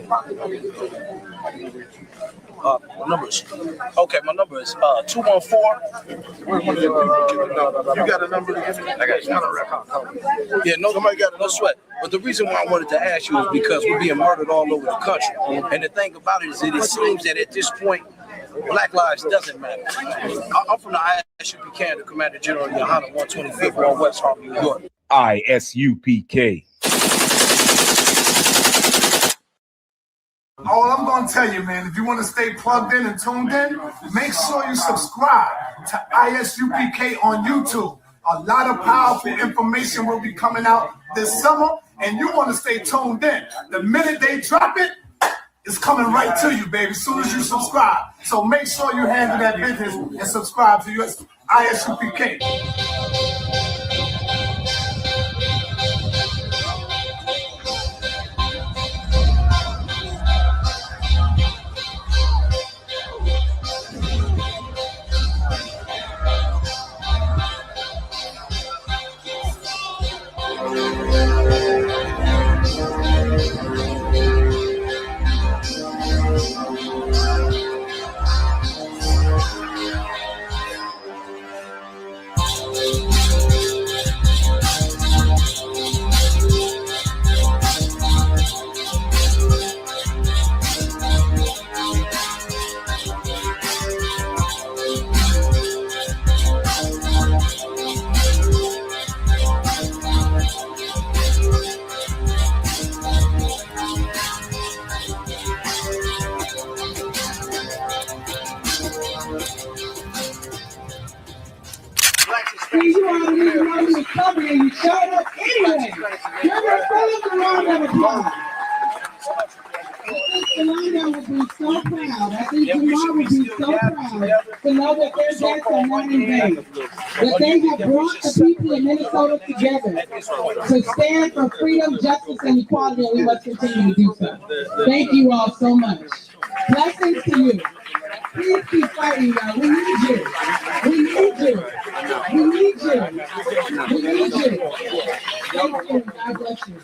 My number is 214. You got a number to give me? I got you. Yeah, no, somebody got no sweat. But the reason why I wanted to ask you is because we're being murdered all over the country. And the thing about it is that it seems that at this point, Black lives doesn't matter. I'm from the ISUP Canada, Commander General Johanna 125th Ward, West Harlem, New York. ISUPK. All I'm going to tell you, man, if you want to stay plugged in and tuned in, make sure you subscribe to ISUPK on YouTube. A lot of powerful information will be coming out this summer, and you want to stay tuned in. The minute they drop it, it's coming right to you, baby, as soon as you subscribe. So make sure you handle that business and subscribe to your ISUPK. You already knew you was coming and you showed up anyway. You're going to fill up the round of applause. I think Delano would be so proud. I think Jamal would be so proud to know that their deaths are not in vain. That they have brought the people in Minnesota together to stand for freedom, justice, and equality, and we must continue to do so. Thank you all so much. Blessings to you. Please keep fighting, y'all. We need you. We need you. We need you. We need you. Thank you. God bless you.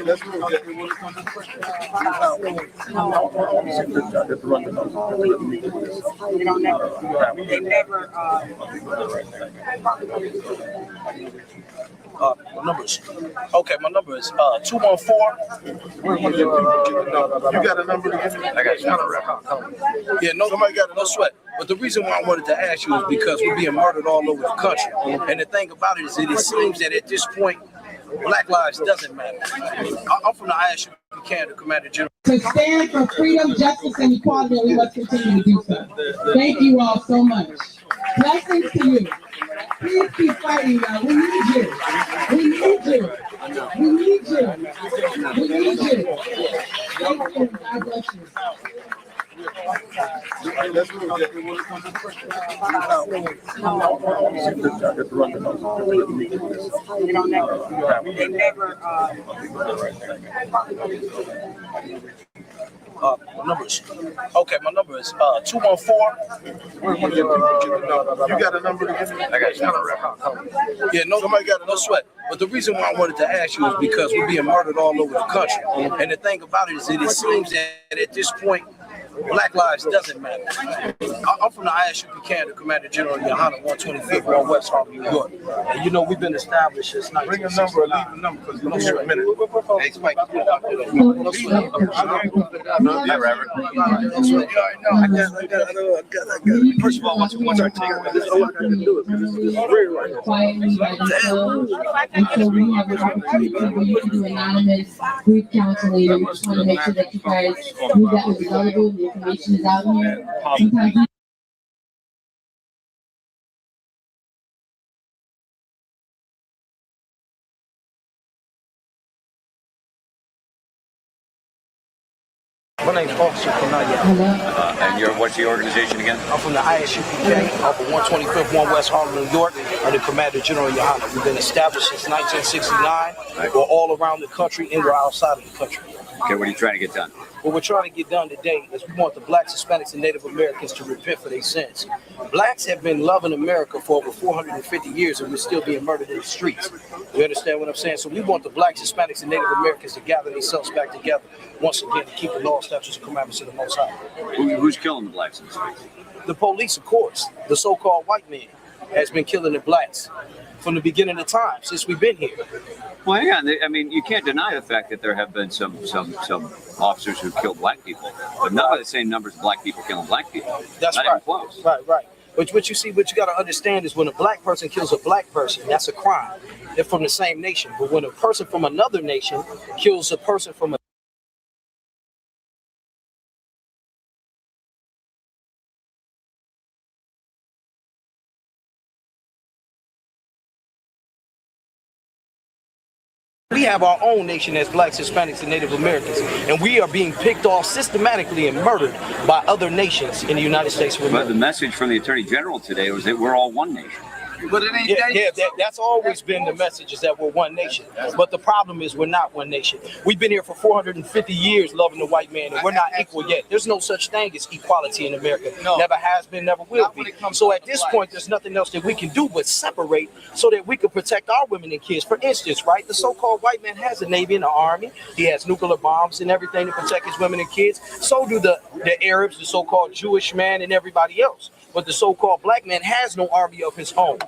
Let's move. My number is 214. You got a number to give me? I got you. Yeah, no, somebody got no sweat. But the reason why I wanted to ask you is because we're being murdered all over the country. And the thing about it is that it seems that at this point, Black lives doesn't matter. I'm from the ISUP Canada, Commander General. To stand for freedom, justice, and equality, and we must continue to do so. Thank you all so much. Blessings to you. Please keep fighting, y'all. We need you. We need you. We need you. We need you. Thank you. God bless you. Let's move. My number is 214. You got a number to give me? I got you. Yeah, no, somebody got no sweat. But the reason why I wanted to ask you is because we're being murdered all over the country. And the thing about it is that it seems that at this point, Black lives doesn't matter. I'm from the ISUP Canada, Commander General Johanna 125th Ward, West Harlem, New York. And you know, we've been established since 1969. Bring a number or leave a number because you don't hear a minute. Hey, Spike, first of all, once I take it, this is all I got to do. This is real right now. Quietly by themselves. And so we have an opportunity for you to do anonymous grief counseling. And we just want to make sure that you guys knew that was available. The information is out here. Sometimes My name's Officer Kanaya. And what's the organization again? I'm from the ISUPK, off of 125th Ward, West Harlem, New York, and the Commander General Johanna. We've been established since 1969. We're all around the country and we're outside of the country. Okay, what are you trying to get done? What we're trying to get done today is we want the blacks, Hispanics, and Native Americans to repent for their sins. Blacks have been loving America for over 450 years, and we're still being murdered in the streets. You understand what I'm saying? So we want the blacks, Hispanics, and Native Americans to gather themselves back together once again to keep the law, statutes, and commandments of the Most High. Who's killing the blacks in the streets? The police, of course, the so-called white man, has been killing the blacks from the beginning of time since we've been here. Well, hang on. I mean, you can't deny the fact that there have been some officers who killed black people, but not by the same numbers of black people killing black people. That's not right. Even close. Right. But what you got to understand is when a black person kills a black person, that's a crime. They're from the same nation. But when a person from another nation kills a person from a we have our own nation as blacks, Hispanics, and Native Americans, and we are being picked off systematically and murdered by other nations in the United States of America. But the message from the Attorney General today was that we're all one nation. But it ain't that's always been the message, is that we're one nation. But the problem is we're not one nation. We've been here for 450 years loving the white man, and we're not equal yet. There's no such thing as equality in America. Never has been, never will be. So at this point, there's nothing else that we can do but separate so that we can protect our women and kids. For instance, right, the so-called white man has a Navy and an Army. He has nuclear bombs and everything to protect his women and kids. So do the Arabs, the so-called Jewish man, and everybody else. But the so-called black man has no army of his own.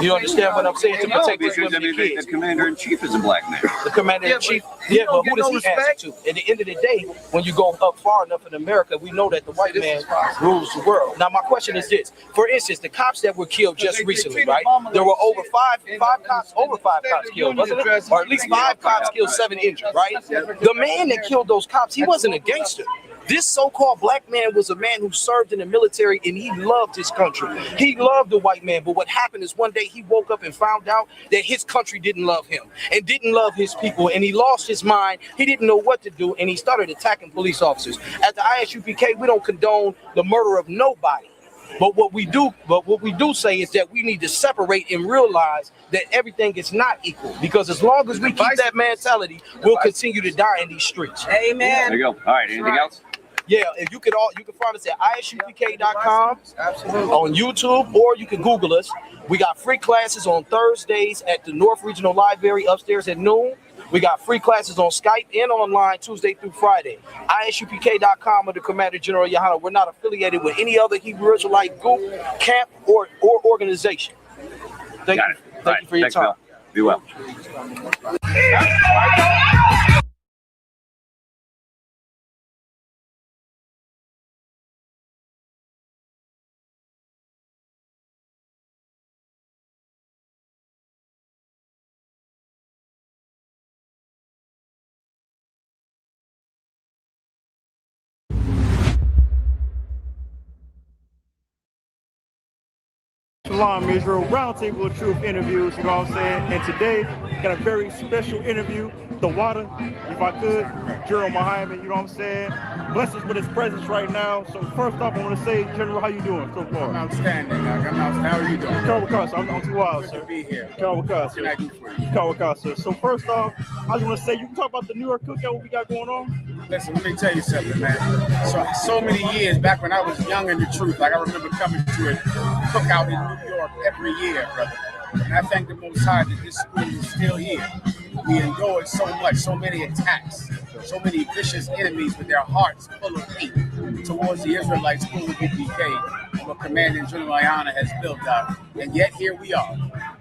You understand what I'm saying? To protect his women and kids. The commander-in-chief is a black man. The commander-in-chief, but who does he answer to? At the end of the day, when you go up far enough in America, we know that the white man rules the world. Now, my question is this. For instance, the cops that were killed just recently, right? There were over five cops killed, wasn't it? Or at least 5 cops killed, 7 injured, right? The man that killed those cops, he wasn't a gangster. This so-called black man was a man who served in the military, and he loved his country. He loved the white man, but what happened is one day he woke up and found out that his country didn't love him and didn't love his people, and he lost his mind. He didn't know what to do, and he started attacking police officers. At the ISUPK, we don't condone the murder of nobody. But what we do say is that we need to separate and realize that everything is not equal. Because as long as we keep that mentality, we'll continue to die in these streets. Amen. There you go. All right. Anything else? Yeah, and you can find us at isupk.com, on YouTube, or you can Google us. We got free classes on Thursdays at the North Regional Library upstairs at noon. We got free classes on Skype and online Tuesday through Friday. isupk.com under Commander General Yohana. We're not affiliated with any other Hebrew Israelite group, camp, or organization. Thank you for your time. Be well. Shalom Israel, Roundtable of Truth interviews, you know what I'm saying? And today, got a very special interview, the water, if I could, General Muhammad, you know what I'm saying? Bless us with his presence right now. So first off, I want to say, General, how you doing so far? I'm outstanding. How are you doing? Kawakasa, I'm too wild, sir. Good to be here. Kawakasa. What can I do for you? Kawakasa. So first off, I just want to say, you can talk about the New York cookout, what we got going on? Listen, let me tell you something, man. So many years back when I was young in the truth, like I remember coming to a cookout in New York every year, brother. And I thank the Most High that this school is still here. We endured so much, so many attacks, so many vicious enemies with their hearts full of hate towards the Israelite school of UPK, what Commanding General Ayana has built up. And yet here we are.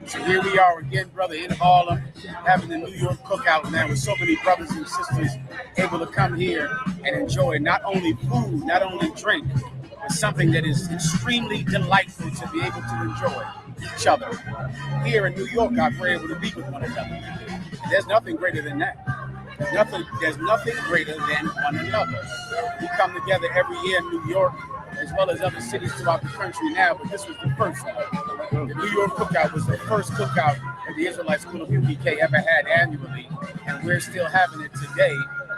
So here we are again, brother, in Harlem, having the New York cookout, man, with so many brothers and sisters able to come here and enjoy not only food, not only drink, but something that is extremely delightful to be able to enjoy each other. Here in New York, we're able to be with one another. And there's nothing greater than that. There's nothing greater than one another. We come together every year in New York, as well as other cities throughout the country now, but this was the first one. The New York cookout was the first cookout that the Israelite School of UPK ever had annually, and we're still having it today,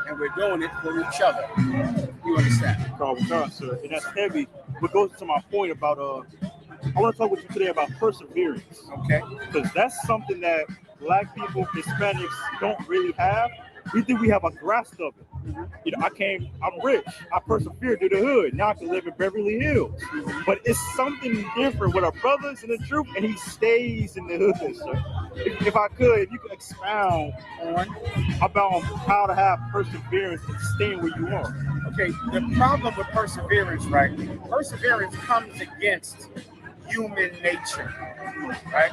and we're doing it for each other. You understand? Sir. And that's heavy, but goes to my point about, I want to talk with you today about perseverance. Okay. Because that's something that Black people, Hispanics don't really have. we think we have a grasp of it. You know, I'm rich. I persevered through the hood. Now I can live in Beverly Hills. But it's something different with our brothers in the truth, and he stays in the hood, sir. If I could, if you could expound on about how to have perseverance and staying where you are. Okay, the problem with perseverance, right? Perseverance comes against human nature, right?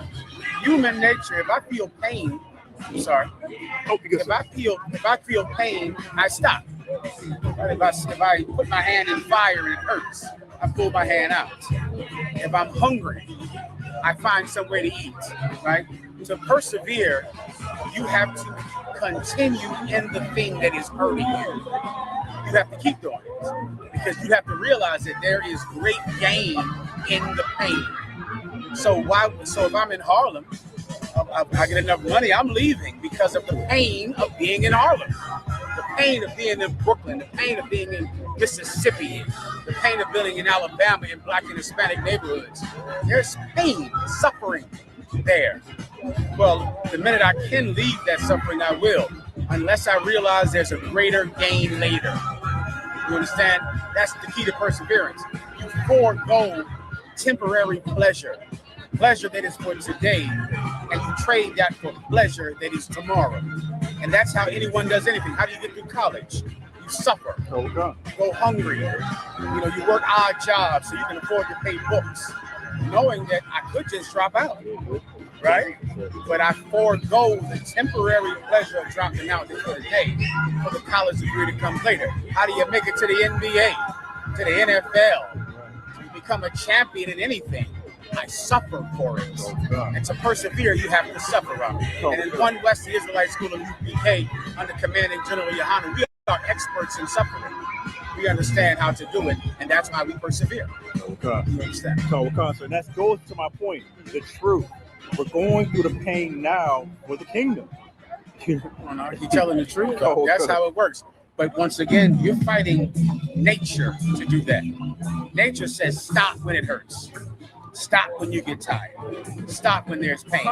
Human nature, if I feel pain, I'm sorry. If I feel pain, I stop. Right? If I put my hand in fire and it hurts, I pull my hand out. If I'm hungry, I find some way to eat. Right? To persevere, you have to continue in the thing that is hurting you. You have to keep doing it because you have to realize that there is great gain in the pain. So if I'm in Harlem, I get enough money, I'm leaving because of the pain of being in Harlem, the pain of being in Brooklyn, the pain of being in Mississippi, the pain of being in Alabama in Black and Hispanic neighborhoods. There's pain, suffering there. Well, the minute I can leave that suffering, I will, unless I realize there's a greater gain later. You understand? That's the key to perseverance. You forego temporary pleasure that is for today, and you trade that for pleasure that is tomorrow. And that's how anyone does anything. How do you get through college? You suffer. You go hungry. You work odd jobs so you can afford to pay books, knowing that I could just drop out, right? But I forego the temporary pleasure of dropping out for the day for the college degree to come later. How do you make it to the NBA, to the NFL? You become a champion in anything. I suffer for it. And to persevere, you have to suffer on it. And in One West, the Israelite School of UPK, under commanding General Yohanan, we are experts in suffering. We understand how to do it, and that's why we persevere. Okay. You understand? So that goes to my point, the truth. We're going through the pain now for the kingdom. You're telling the truth, though. That's how it works. But once again, you're fighting nature to do that. Nature says stop when it hurts. Stop when you get tired. Stop when there's pain.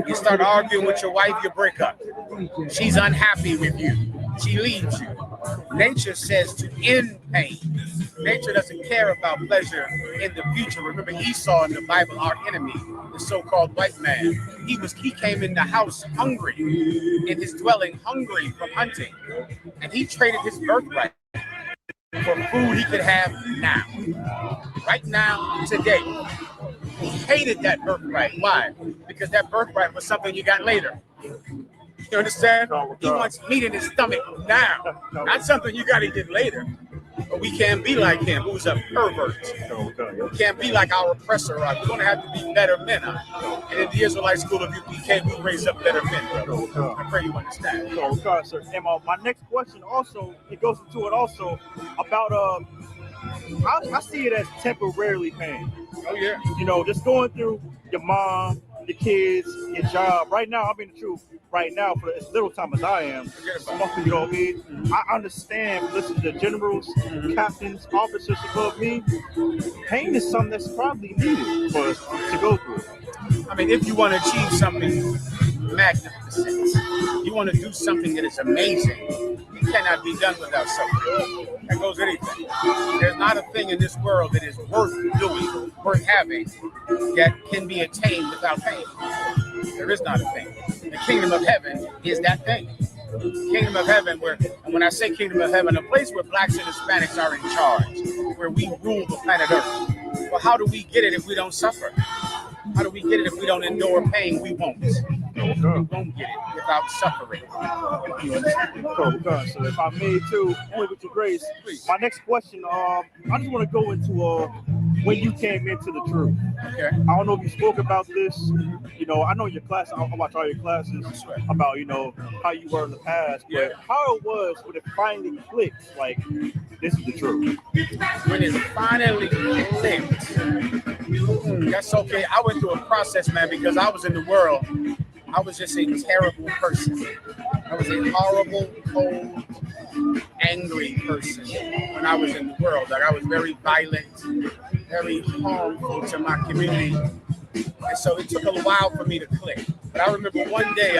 You start arguing with your wife, you break up. She's unhappy with you. She leaves you. Nature says to end pain. Nature doesn't care about pleasure in the future. Remember Esau in the Bible, our enemy, the so-called white man. He came in the house hungry, in his dwelling hungry from hunting. And he traded his birthright for food he could have now. Right now, today. He hated that birthright. Why? Because that birthright was something you got later. You understand? He wants meat in his stomach now, not something you got to get later. But we can't be like him, who's a pervert. We can't be like our oppressor. We're going to have to be better men. And in the Israelite School of UPK, we raise up better men. I pray you understand. Sir. And my next question also, it goes into it also about I see it as temporarily pain. Oh, yeah. Just going through your mom, the kids, your job. Right now, I'm in the truth. Right now, for as little time as I am, you know what I mean? I understand, listen to generals, captains, officers above me. Pain is something that's probably needed for us to go through. I mean, if you want to achieve something magnificent, you want to do something that is amazing, it cannot be done without suffering. That goes anything. There's not a thing in this world that is worth doing, worth having, that can be attained without pain. There is not a thing. The kingdom of heaven is that thing. Kingdom of heaven, and when I say kingdom of heaven, a place where blacks and Hispanics are in charge, where we rule the planet Earth. Well, how do we get it if we don't suffer? How do we get it if we don't endure pain? We won't. We won't get it without suffering. So if I may too, only with your grace, my next question, I just want to go into when you came into the truth. Okay. I don't know if you spoke about this. I know your class, I watch all your classes about, how you were in the past, but how it was when it finally clicked, like, this is the truth. When it finally clicked, that's okay. I went through a process, man, because I was in the world. I was just a terrible person. I was a horrible, cold, angry person when I was in the world. Like, I was very violent, very harmful to my community. And so it took a while for me to click. But I remember one day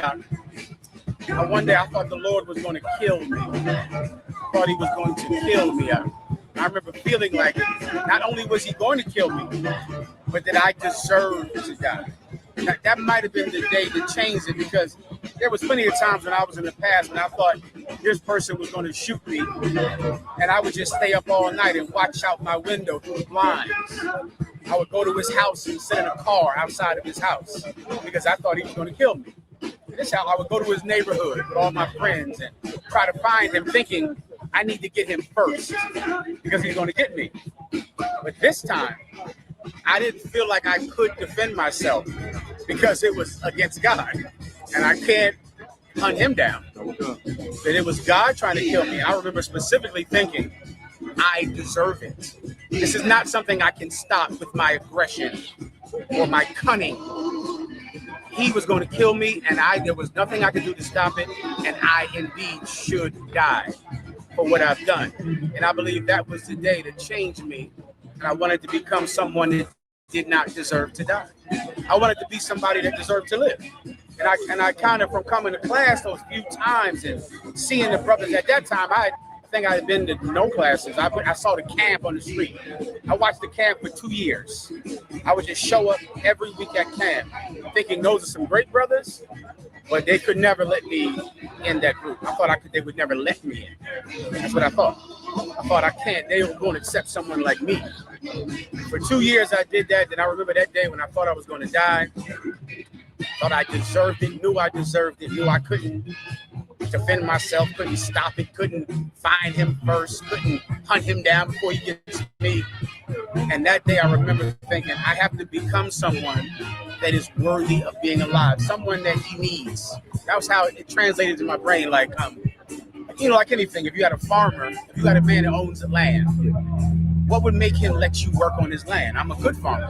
And one day I thought the Lord was going to kill me. I thought he was going to kill me. I remember feeling like not only was he going to kill me, but that I deserved to die. That might have been the day that changed it, because there was plenty of times when I was in the past when I thought this person was going to shoot me, and I would just stay up all night and watch out my window through the blinds. I would go to his house and sit in a car outside of his house because I thought he was going to kill me. This how I would go to his neighborhood with all my friends and try to find him, thinking I need to get him first because he's going to get me. But this time, I didn't feel like I could defend myself because it was against God, and I can't hunt him down. That it was God trying to kill me. I remember specifically thinking, I deserve it. This is not something I can stop with my aggression or my cunning. He was going to kill me, and there was nothing I could do to stop it, and I indeed should die for what I've done. And I believe that was the day that changed me, and I wanted to become someone that did not deserve to die. I wanted to be somebody that deserved to live. And I kind of, from coming to class those few times and seeing the brothers at that time, I think I had been to no classes. I saw the camp on the street. I watched the camp for 2 years. I would just show up every week at camp thinking those are some great brothers, but they could never let me in that group. I thought they would never let me in. That's what I thought. I thought they were going to accept someone like me. For 2 years I did that. Then I remember that day when I thought I was going to die. Thought I deserved it, knew I deserved it, knew I couldn't defend myself, couldn't stop it, couldn't find him first, couldn't hunt him down before he gets to me. And that day I remember thinking, I have to become someone that is worthy of being alive, someone that he needs. That was how it translated to my brain. Like, like anything, if you had a farmer, if you had a man that owns the land, what would make him let you work on his land? I'm a good farmer.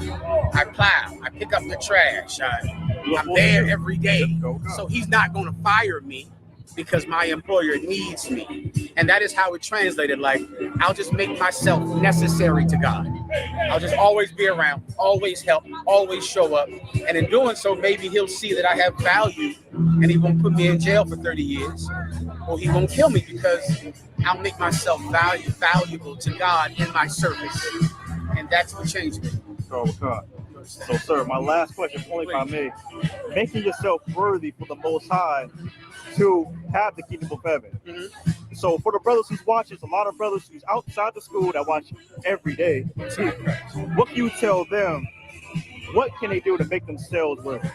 I plow, I pick up the trash, I'm there every day. So he's not going to fire me because my employer needs me. And that is how it translated. Like, I'll just make myself necessary to God. I'll just always be around, always help, always show up. And in doing so, maybe he'll see that I have value and he won't put me in jail for 30 years. Or he won't kill me because I'll make myself valuable to God in my service. And that's what changed me. So, sir, my last question, only if I may, making yourself worthy for the Most High to have the kingdom of heaven. Mm-hmm. So for the brothers who's watching, a lot of brothers who's outside the school that watch every day, what can you tell them? What can they do to make themselves worthy?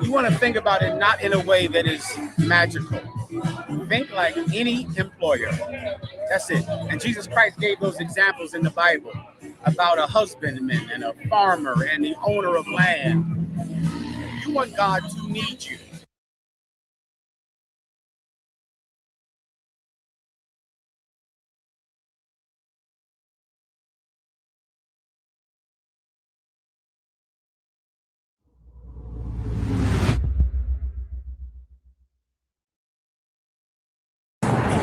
You want to think about it not in a way that is magical. Think like any employer. That's it. And Jesus Christ gave those examples in the Bible about a husbandman and a farmer and the owner of land. You want God to need you.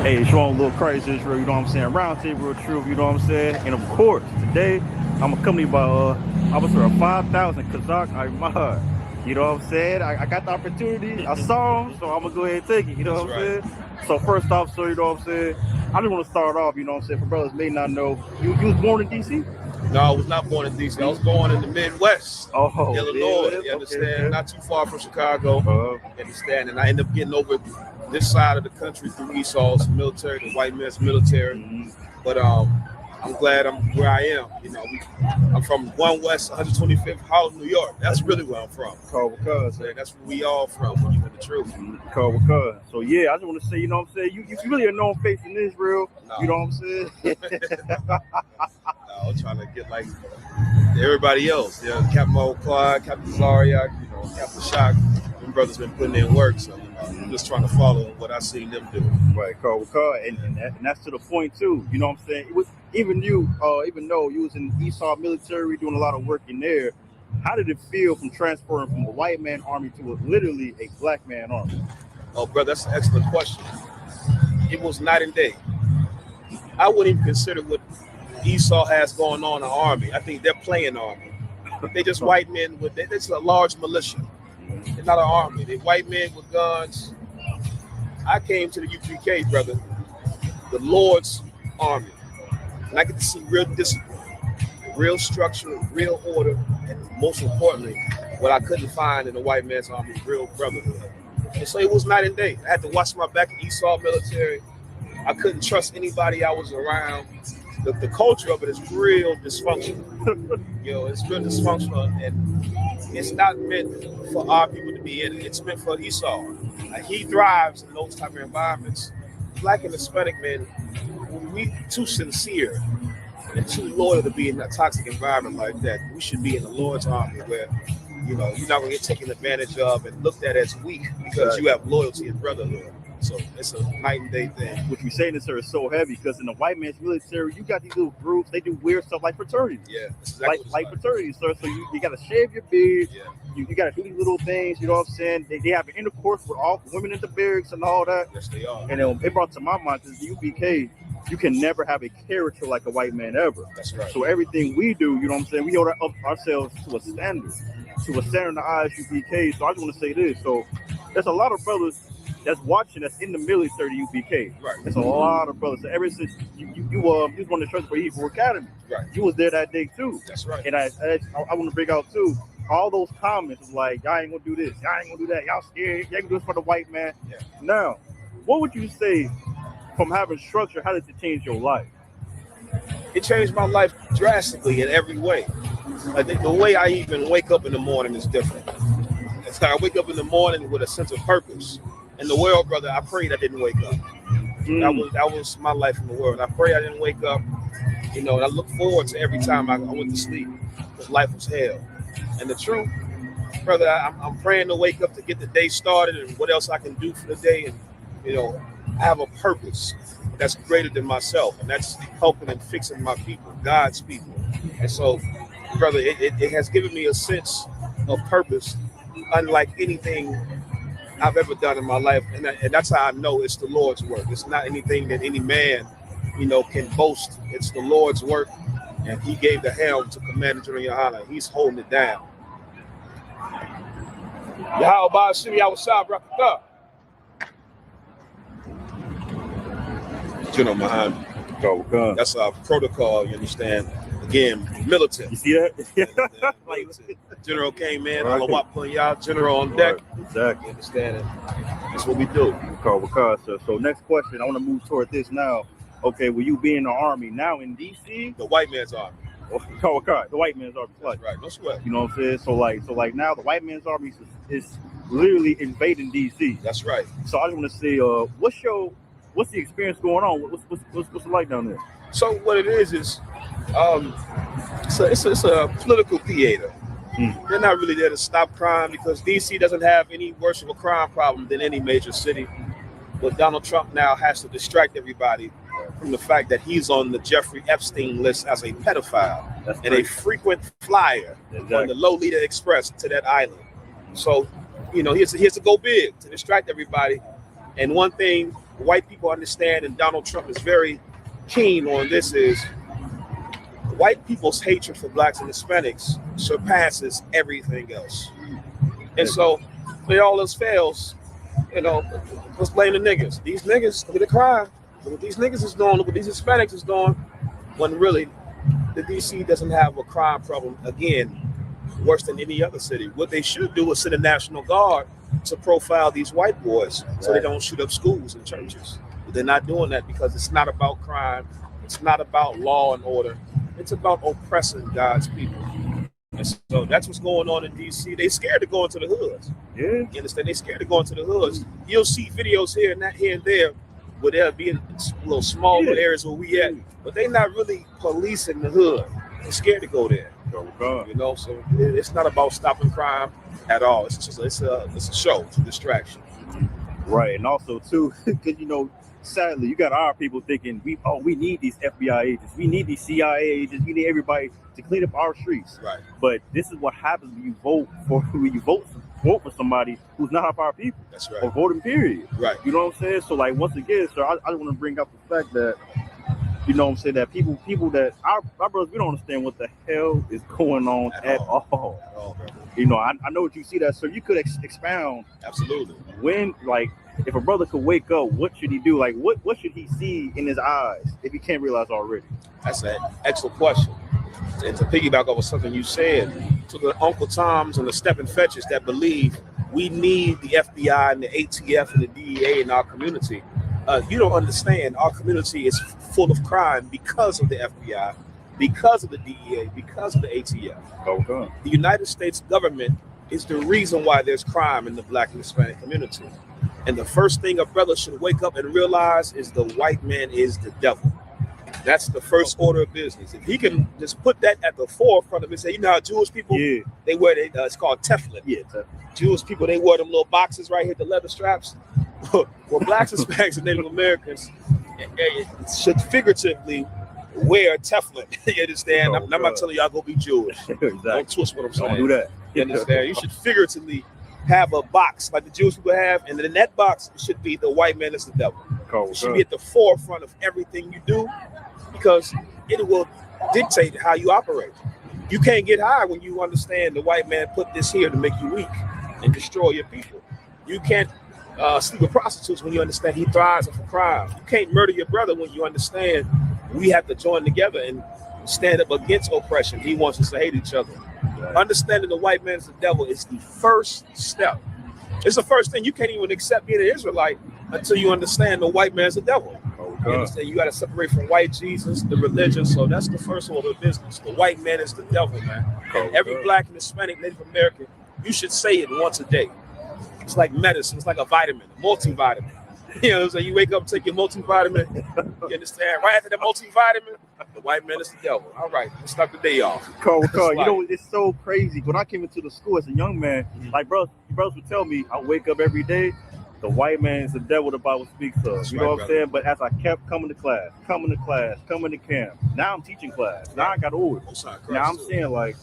Hey, it's your own little Christ Israel, you know what I'm saying? Roundtable of Truth, you know what I'm saying? And of course, today, I'm accompanied by Officer of 5,000 Kazakh Ahmad. You know what I'm saying? I got the opportunity, I saw him, so I'm gonna go ahead and take it, you know what I'm saying? So first off, sir, you know what I'm saying? I just want to start off, you know what I'm saying, for brothers may not know, you was born in D.C.? No, I was not born in D.C. I was born in the Midwest, Illinois, you understand? Okay. Not too far from Chicago, you understand? And I ended up getting over this side of the country through Esau's military, the white man's military. Mm-hmm. But I'm glad I'm where I am. You know, I'm from 1 West 125th Harlem, New York. That's really where I'm from. That's where we all from when you know the truth. So yeah, I just want to say, you know what I'm saying? You really a known face in Israel. No. You know what I'm saying? No, I'm trying to get like everybody else. Yeah, Captain Clyde, Captain Zaria, you know, Captain Shock. Them brothers been putting in work, so I'm just trying to follow what I seen them do. Right, and that's to the point too. You know what I'm saying? It was, even though you was in Esau military doing a lot of work in there, how did it feel from transferring from a white man army to literally a black man army? Oh, brother, that's an excellent question. It was night and day. I wouldn't even consider what Esau has going on in the army. I think they're playing army. They just white men it's a large militia. They're not an army. They're white men with guns, I came to the UPK, brother, the Lord's Army, and I get to see real discipline, real structure, real order, and most importantly, what I couldn't find in the white man's army, real brotherhood. And so it was night and day. I had to watch my back in Esau military. I couldn't trust anybody I was around. The culture of it is real dysfunctional. It's real dysfunctional, and it's not meant for our people to be in it. It's meant for Esau. He thrives in those type of environments. Black and Hispanic men, we too sincere and too loyal to be in a toxic environment like that. We should be in the Lord's army where, you're not going to get taken advantage of and looked at as weak because you have loyalty and brotherhood. So it's a night and day thing. What you're saying, sir, is so heavy because in the white man's military, you got these little groups. They do weird stuff like fraternities. Yeah, that's exactly like fraternities, sir. So you got to shave your beard. Yeah. You got to do these little things. You know what I'm saying? They have an intercourse with all the women in the barracks and all that. Yes, they are. And it brought to my mind this the UPK. You can never have a character like a white man ever. That's right. So everything we do, you know what I'm saying? We hold up ourselves to a standard in the ISUPK. So I just want to say this. So there's a lot of brothers that's watching that's in the military UPK. Right. There's a lot of brothers. So ever since you was one of the trust for Hebrew Academy. Right. You was there that day too. That's right. And I want to bring out too, all those comments was like, y'all ain't gonna do this, y'all ain't gonna do that, y'all scared, y'all can do this for the white man. Yeah. Now, what would you say from having structure, how did it change your life? It changed my life drastically in every way. I think the way I even wake up in the morning is different. It's like I wake up in the morning with a sense of purpose. In the world, brother, I prayed I didn't wake up. That was my life in the world. I pray I didn't wake up, and I look forward to every time I went to sleep because life was hell. And the truth, brother, I'm praying to wake up to get the day started and what else I can do for the day. And, I have a purpose that's greater than myself, and that's helping and fixing my people, God's people. And so, brother, it has given me a sense of purpose unlike anything I've ever done in my life. And that's how I know it's the Lord's work. It's not anything that any man, can boast. It's the Lord's work. And he gave the helm to Commander General Yohana. He's holding it down. Yahweh City, I was shot, up. General Muhammad. That's our protocol, you understand? Again, militant. You see that? General came in, y'all, General on deck. Right. Exactly. You understand it? That's what we do. So next question, I want to move toward this now. Okay, will you be in the army now in DC? The white man's army. The white man's army. That's right, no sweat. You know what I'm saying? So like now the white man's army is literally invading DC. That's right. So I just want to say, what's the experience going on? What's it like down there? So what it is it's a political theater. They're not really there to stop crime because DC doesn't have any worse of a crime problem than any major city. But Donald Trump now has to distract everybody from the fact that he's on the Jeffrey Epstein list as a pedophile and a frequent flyer on the Lolita Express to that island. So, he has to go big to distract everybody. And one thing white people understand, and Donald Trump is very keen on this, is white people's hatred for blacks and Hispanics surpasses everything else. And so when all else fails, let's blame the niggas. These niggas commit a crime. Look what these niggas is doing. Look what these Hispanics is doing. When really, the DC doesn't have a crime problem, again, worse than any other city. What they should do is send a National Guard to profile these white boys so they don't shoot up schools and churches. But they're not doing that because it's not about crime. It's not about law and order. It's about oppressing God's people. And so that's what's going on in DC. They scared to go into the hoods. Yeah. You understand? They scared to go into the hoods. You'll see videos here and there where they'll be in little small areas where we at, but they're not really policing the hood. They're scared to go there. So it's not about stopping crime at all. It's a show, it's a distraction. Right, and also too, because sadly, you got our people thinking we need these FBI agents, we need these CIA agents, we need everybody to clean up our streets. Right. But this is what happens when you vote for somebody who's not our people. That's right. Or voting period. Right. You know what I'm saying? So like once again, sir, I just want to bring up the fact that that people that our brothers, we don't understand what the hell is going on at all. I know what you see that, so you could expound. Absolutely. When, if a brother could wake up, what should he do? Like, what should he see in his eyes if he can't realize already? That's an excellent question. And to piggyback over something you said, to the Uncle Toms and the stepping fetches that believe we need the FBI and the ATF and the DEA in our community, you don't understand. Our community is full of crime because of the FBI, because of the DEA, because of the ATF. Okay. The United States government is the reason why there's crime in the Black and Hispanic community. And the first thing a brother should wake up and realize is the white man is the devil. That's the first order of business. If he can just put that at the forefront of it, say, you know how Jewish people, they wear, it's called Teflon. Yeah, Jewish people, they wear them little boxes right here, the leather straps. Well, Blacks, Hispanics, and Native Americans should figuratively wear Teflon. You understand? I'm not telling y'all go be Jewish. Exactly. Don't twist what I'm saying. Don't do that. You understand? You should figuratively have a box like the Jewish people have, and in that box should be the white man is the devil. It should be at the forefront of everything you do, because it will dictate how you operate. You can't get high when you understand the white man put this here to make you weak and destroy your people. You can't sleep with prostitutes when you understand he thrives for crime. You can't murder your brother when you understand we have to join together and stand up against oppression. He wants us to hate each other. Right. Understanding the white man is the devil is the first step. It's the first thing. You can't even accept being an Israelite until you understand the white man is the devil. You understand? You got to separate from white Jesus, the religion. So that's the first order of business. The white man is the devil, man. And every Black and Hispanic Native American, you should say it once a day. It's like medicine. It's like a vitamin, a multivitamin. You know what I'm saying? You wake up and take your multivitamin. You understand? Right after the multivitamin, the white man is the devil. All right, let's start the day off. Carl, you know, it's so crazy. When I came into the school as a young man, like brothers would tell me, I wake up every day, the white man is the devil the Bible speaks of. That's you know right, what I'm brother. saying? But as I kept coming to class, coming to camp, now I'm teaching class. Now I got orders. Now I'm saying, like,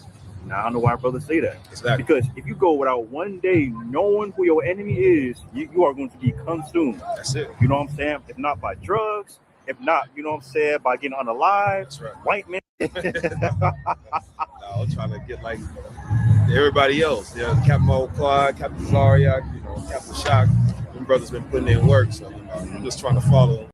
now I know why brothers say that. Exactly. Because if you go without one day knowing who your enemy is, you are going to be consumed. That's it. You know what I'm saying? If not by drugs, if not, you know what I'm saying, by getting unalive. That's right. White man. I'm trying to get like everybody else. Yeah, Captain Quad, Captain Zaria, you know, Captain Shock. Them brothers been putting in work, so you know, I'm just trying to follow.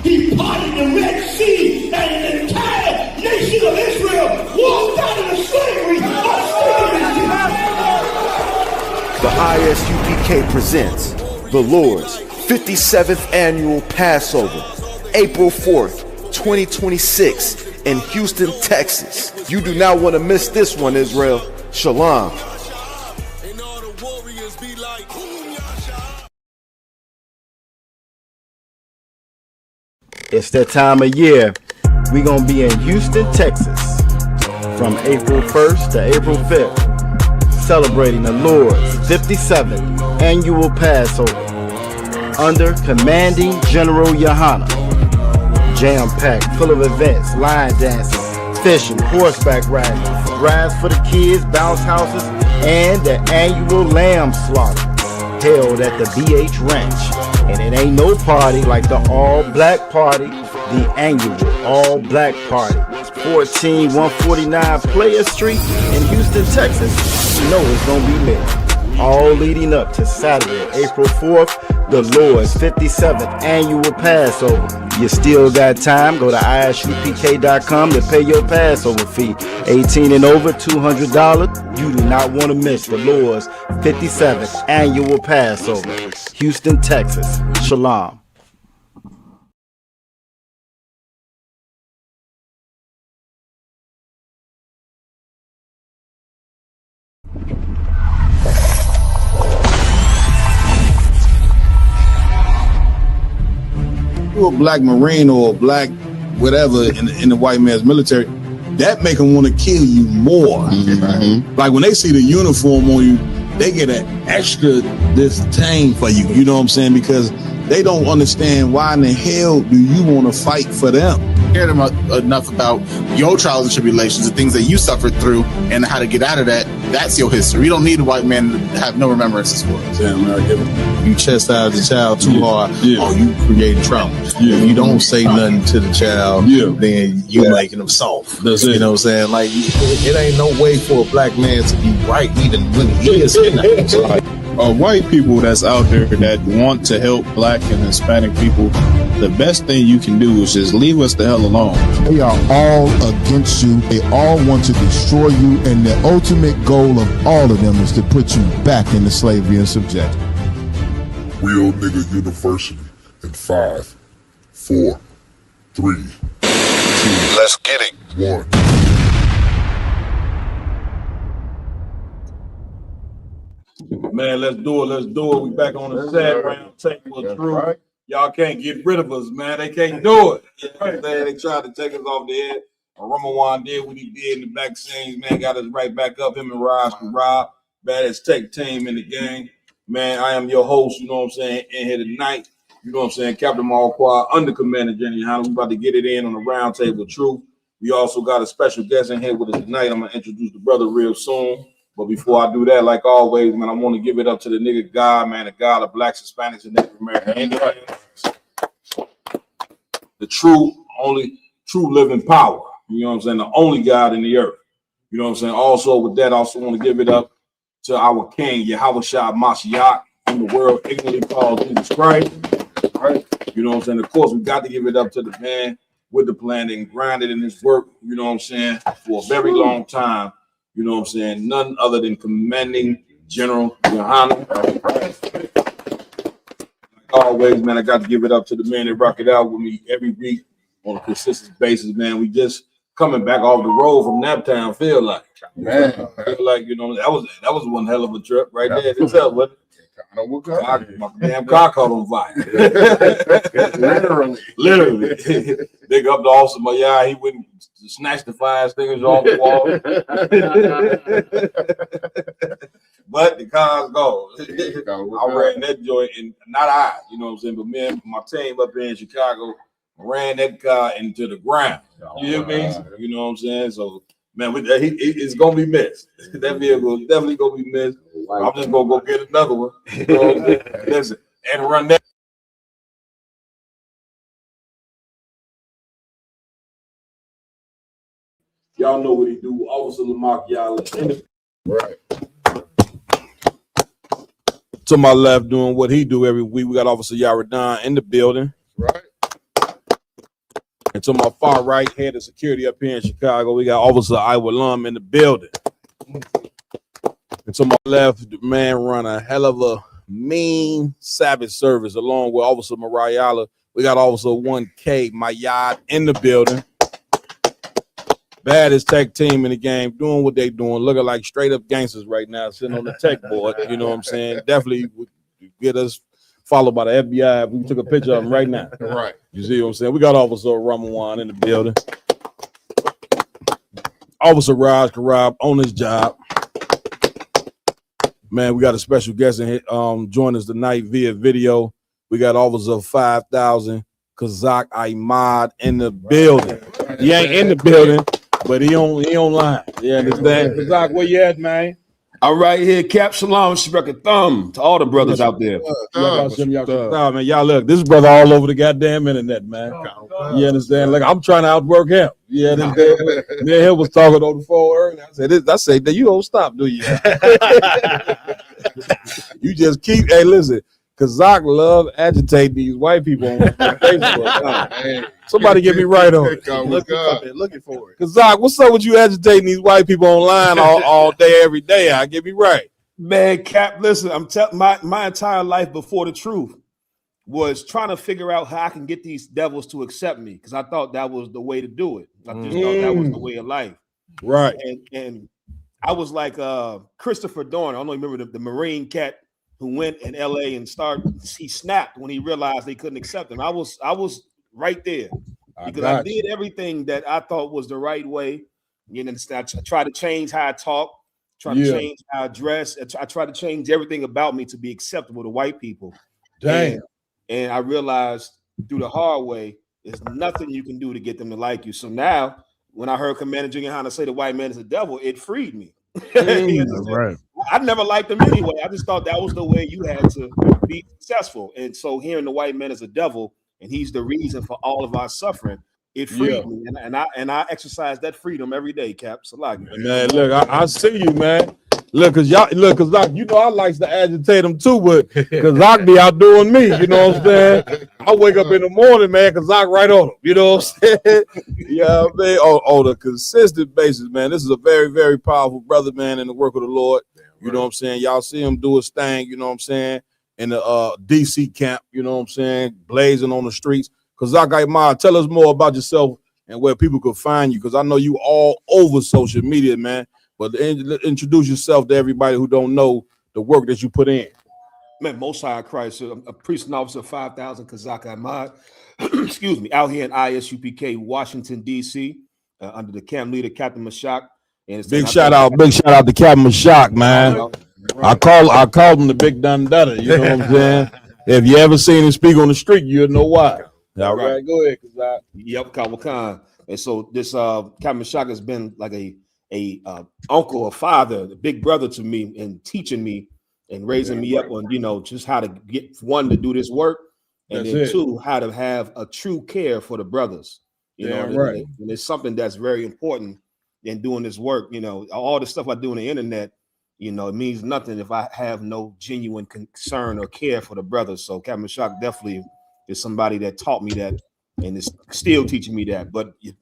He parted the Red Sea, and the entire nation of Israel walked out of the slavery of slavery. The ISUPK presents the Lord's 57th Annual Passover, April 4th, 2026 in Houston, Texas. You do not want to miss this one, Israel. Shalom. It's that time of year. We're going to be in Houston, Texas from April 1st to April 5th, celebrating the Lord's 57th Annual Passover under Commanding General Yohana. Jam-packed, full of events, line dances, fishing, horseback riding, rides for the kids, bounce houses, and the annual lamb slaughter held at the BH Ranch. And it ain't no party like the all-black party, the annual all-black party. 14149 Player Street in Houston, Texas. You know it's gonna be lit. all leading up to Saturday, April 4th, the Lord's 57th annual Passover. You still got time. Go to isupk.com to pay your Passover fee. 18 and over, $200. You do not want to miss the Lord's 57th annual Passover. Houston, Texas. Shalom. You're a black Marine or a black whatever in the white man's military, that make them want to kill you more. Mm-hmm. Like when they see the uniform on you, they get an extra disdain for you. You know what I'm saying? Because they don't understand why in the hell do you want to fight for them. Cared enough about your trials and tribulations, the things that you suffered through, and how to get out of that. That's your history. You don't need a white man to have no remembrances for it. Yeah, man, you chastise the child too hard, oh, you create trauma. Yeah. If you don't say nothing to the child, then you making them soft. You know what I'm saying? Like, it ain't no way for a black man to be right even when he is in that. White people that's out there that want to help black and Hispanic people, the best thing you can do is just leave us the hell alone. They are all against you. They all want to destroy you, and the ultimate goal of all of them is to put you back into slavery and subjection. Real Nigga University in 5, 4, 3, 2, let's get it. 1. Man, let's do it. Let's do it. We back on the set round table of truth. Right. Y'all can't get rid of us, man. They can't do it. You know what I'm saying? They tried to take us off the head. Ramawan did what he did in the back scenes, man. Got us right back up. Him and Raj Rob, baddest tech team in the game. Man, I am your host, you know what I'm saying, in here tonight. You know what I'm saying, Captain Marquardt, under Commander Jenny Hanna. We about to get it in on the round table of truth. We also got a special guest in here with us tonight. I'm going to introduce the brother real soon. But before I do that, like always, man, I want to give it up to the nigga God, man, the God of blacks, Hispanics, and Native American Indians. The only true living power. You know what I'm saying? The only God in the earth. You know what I'm saying? Also, with that, I also want to give it up to our King, Yahweh Shah Mashiach, whom the world ignorantly calls Jesus Christ. Right? You know what I'm saying? Of course, we got to give it up to the man with the plan and grinded in his work, you know what I'm saying, for a very long time. You know what I'm saying? None other than Commanding General Yohana. Like always, man, I got to give it up to the man that rock it out with me every week on a consistent basis, man. We just coming back off the road from Naptown, feel like. Man. Feel like, you know, that was one hell of a trip right there. It's up, what? My damn car caught on fire. Literally. Big up to Austin, my yeah, he wouldn't snatch the fire extinguishers off the wall. But the car's gone. I ran that joint, and not I, you know what I'm saying, but me and my team up here in Chicago ran that car into the ground. You hear me? You know what I'm saying? So, man, it's gonna be missed. That vehicle is definitely gonna be missed. I'm just gonna go get another one. You know what I'm saying? Listen, and run that. Y'all know what he do. Officer Lamar Yala. Right. To my left, doing what he do every week. We got Officer Yaradon in the building. Right. And to my far right, head of security up here in Chicago, we got Officer Iowa Lum in the building. And to my left, the man run a hell of a mean, savage service along with Officer Mariala. We got Officer 1K Mayad in the building. Baddest tech team in the game, doing what they doing, looking like straight up gangsters right now, sitting on the tech board. You know what I'm saying? Definitely would get us followed by the FBI if we took a picture of them right now. Right. You see what I'm saying? We got Officer Ramawan in the building. Officer Raj Karab on his job. Man, we got a special guest in here, join us tonight via video. We got Officer 5000 Kazak Ahmad in the building. He ain't in the building, but he online. You understand? Kazak, where you at, man? I'm right here, Cap Shalom, Shrek Thumb to all the brothers out there. Man, y'all look, this brother all over the goddamn internet, man. You understand? Like I'm trying to outwork him. You understand? Me and him was talking on the phone earlier. I said, you don't stop, do you? You just keep. Hey, listen, Kazak love agitating these white people on Facebook. Hey, Somebody get me right on it. Looking for it. Kazak, what's up with you agitating these white people online all day, every day? I get me right. Man, Cap, listen, I'm telling my entire life before the truth was trying to figure out how I can get these devils to accept me because I thought that was the way to do it. I just thought that was the way of life. Right. And I was like Christopher Dorner. I don't remember the Marine cat who went in LA and he snapped when he realized they couldn't accept him. I was right there because I did everything that I thought was the right way. You know, I tried to change how I talk, try to change how I dress. I tried to change everything about me to be acceptable to white people. Damn. And I realized through the hard way, there's nothing you can do to get them to like you. So now, when I heard Commander Jinghana say the white man is a devil, it freed me. Right. I never liked him anyway. I just thought that was the way you had to be successful. And so hearing the white man is a devil and he's the reason for all of our suffering, it freed me. And I exercise that freedom every day, Cap. So like, man, look, I see you, man. Look, cause you know I likes to agitate them too, but cause I be outdoing me, you know what I'm saying? I wake up in the morning, man, cause I right on them, you know what I'm saying? Yeah, man, on a consistent basis, man. This is a very, very powerful brother, man, in the work of the Lord. You know what I'm saying? Y'all see him do his thing, you know what I'm saying? In the DC camp, you know what I'm saying? Blazing on the streets. Kazak Ahmad, tell us more about yourself and where people could find you, because I know you all over social media, man. But introduce yourself to everybody who don't know the work that you put in. Man, Most High Christ, I'm a priest and officer of 5,000 Kazak Ahmad. Excuse me, out here in ISUPK, Washington, D.C., under the camp leader, Captain Mashak. And Big shout out to Captain Mashak, man. I called him the Big Dundada, you know what I'm saying? If you ever seen him speak on the street, you'll know why. All right, go ahead, Kazak. Yep, Kawakan. And so this Captain Mashak has been like a uncle, a father, a big brother to me, and teaching me and raising me up on, you know, just how to get one to do this work, and then two, how to have a true care for the brothers. You know, and it's something that's very important in doing this work. You know, all the stuff I do on the internet, you know, it means nothing if I have no genuine concern or care for the brothers. So Captain Mashak definitely is somebody that taught me that and is still teaching me that. But you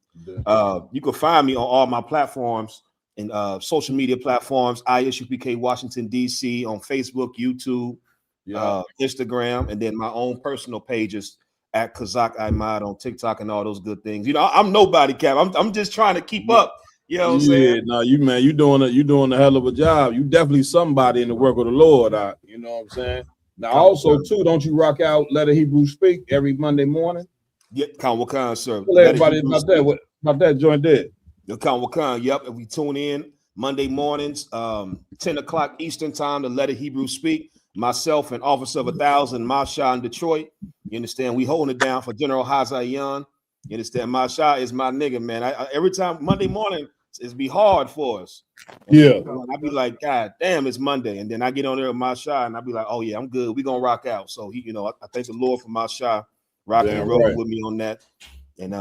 can find me on all my platforms and social media platforms, ISUPK Washington, D.C. on Facebook, YouTube, Instagram, and then my own personal pages at Kazak Ahmad on TikTok and all those good things. You know, I'm nobody, Cap. I'm just trying to keep up. You know what I'm saying? No, you doing a hell of a job. You definitely somebody in the work of the Lord. You know what I'm saying? Now, also too, don't you rock out Let a Hebrew Speak every Monday morning? Yeah, Wakan, sir. Tell everybody about that. What about that joint there? Wakan, yep. If we tune in Monday mornings, 10 o'clock Eastern time to Let a Hebrew Speak. Myself and Officer of 1,000, Masha in Detroit. You understand? We holding it down for General Hazayan. You understand? Masha is my nigga, man. I every time Monday morning, it's be hard for us. And I be like, God damn, it's Monday. And then I get on there with Masha and I be like, oh yeah, I'm good. We gonna rock out. So he, you know, I thank the Lord for Masha rocking and rolling with me on that. And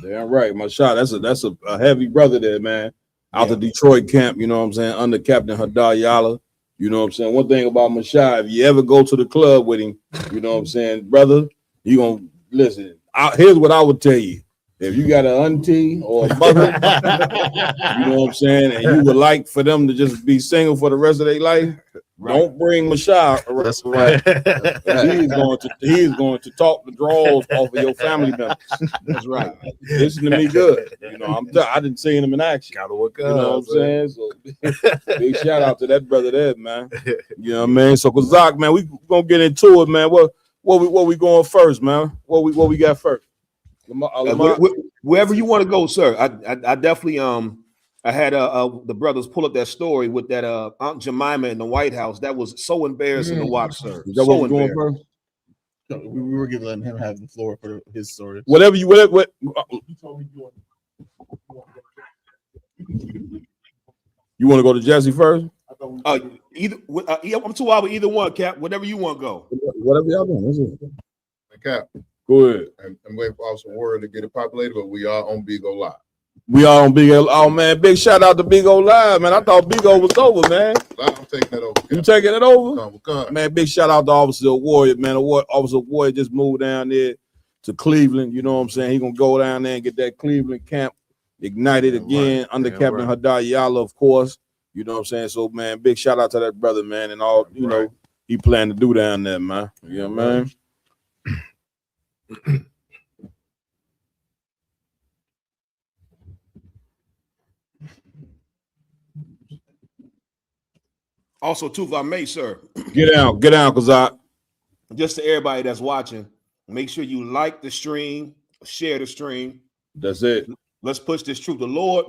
damn right, Masha. That's a heavy brother there, man. Out the Detroit camp, you know what I'm saying, under Captain Hadar Yala. You know what I'm saying? One thing about Masha, if you ever go to the club with him, you know what I'm saying, brother, you gonna listen. Here's what I would tell you. If you got an auntie or a mother, you know what I'm saying, and you would like for them to just be single for the rest of their life, don't bring Masha. That's right. He's going to talk the draws off of your family members. That's right. Listen to me good. You know, I didn't see him in action. You know what I'm saying? So big shout out to that brother there, man. You know what I mean? So Kazak, man, we gonna get into it, man. What we going first, man? What we got first? Wherever you want to go, sir. I definitely I had the brothers pull up that story with that Aunt Jemima in the White House. That was so embarrassing to watch, sir. Is that what we're going first? No, we were letting him have the floor for his story. What you want to go to Jesse first? Either I'm too wild with either one, Cap. Whatever you want to go. Whatever y'all doing. Cap. Go ahead. And wait for also word to get it populated, but we are on Big O Live. We are on Big O. Oh man, big shout out to Big O Live, man. I thought Big O was over, man. I'm taking that over. You taking it over? Come. Man, big shout out to Officer Warrior, man. Officer Warrior just moved down there to Cleveland. You know what I'm saying? He gonna go down there and get that Cleveland camp ignited again under Captain Hadar Yala, of course. You know what I'm saying? So man, big shout out to that brother, man, and all you know he planned to do down there, man. You know what I mean? Also, too, if I may, sir. Get down, cause just to everybody that's watching, make sure you like the stream, share the stream. That's it. Let's push this truth. The Lord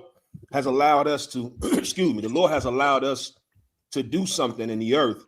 has allowed us to, excuse me, the Lord has allowed us to do something in the earth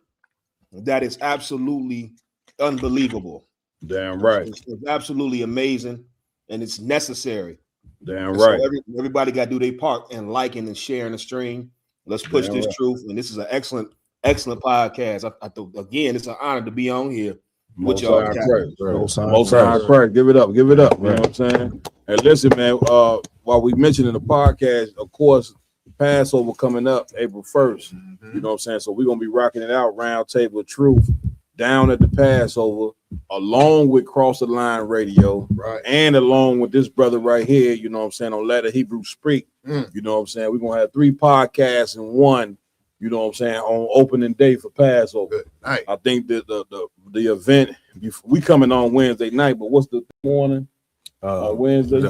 that is absolutely unbelievable. Damn right. It's absolutely amazing, and it's necessary. Damn and right. So everybody got to do their part in liking and sharing the stream. Let's push this truth, and this is an excellent podcast. I thought again, it's an honor to be on here with y'all. Most high prayer. Give it up. You know what I'm saying? And listen, man. While we mentioned in the podcast, of course, Passover coming up April 1st. You know what I'm saying? So we're gonna be rocking it out, Round Table of Truth, down at the Passover, along with Cross the Line Radio, and along with this brother right here. You know what I'm saying? On Let the Hebrew Speak. You know what I'm saying? We're gonna have 3 podcasts in one. You know what I'm saying, on opening day for Passover. Nice. I think that the event, we coming on Wednesday night, but what's the morning? Wednesday?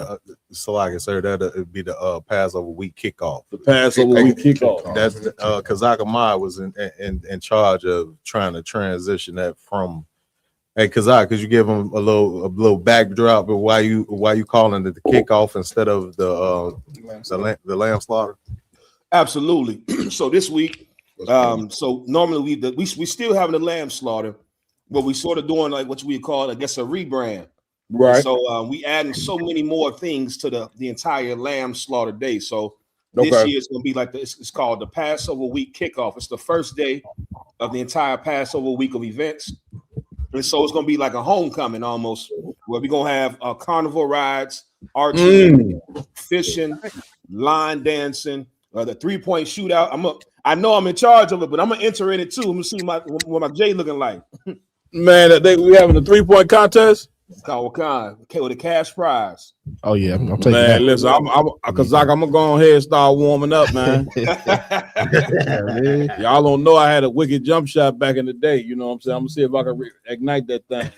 So like I said, that'd be the Passover week kickoff. The Passover week kickoff. That's Kazak Ahmad was in charge of trying to transition that from. Hey Kazak, could you give him a little backdrop of why you calling it the kickoff instead of the lamb slaughter? Absolutely. So this week, so normally we still having the lamb slaughter, but we sort of doing like what we call, I guess, a rebrand. Right. So we adding so many more things to the entire lamb slaughter day. So this year it's gonna be like it's called the Passover week kickoff. It's the first day of the entire Passover week of events. And so it's gonna be like a homecoming almost, where we're gonna have carnival rides, archery, fishing, line dancing, the 3-point shootout. I know I'm in charge of it, but I'm gonna enter in it too. I'm gonna see what my J looking like. Man, we having a 3-point contest. With a cash prize. Oh yeah, I'm taking that. Man, listen, I'm gonna go ahead and start warming up, man. Y'all don't know I had a wicked jump shot back in the day. You know what I'm saying? I'm gonna see if I can ignite that thing.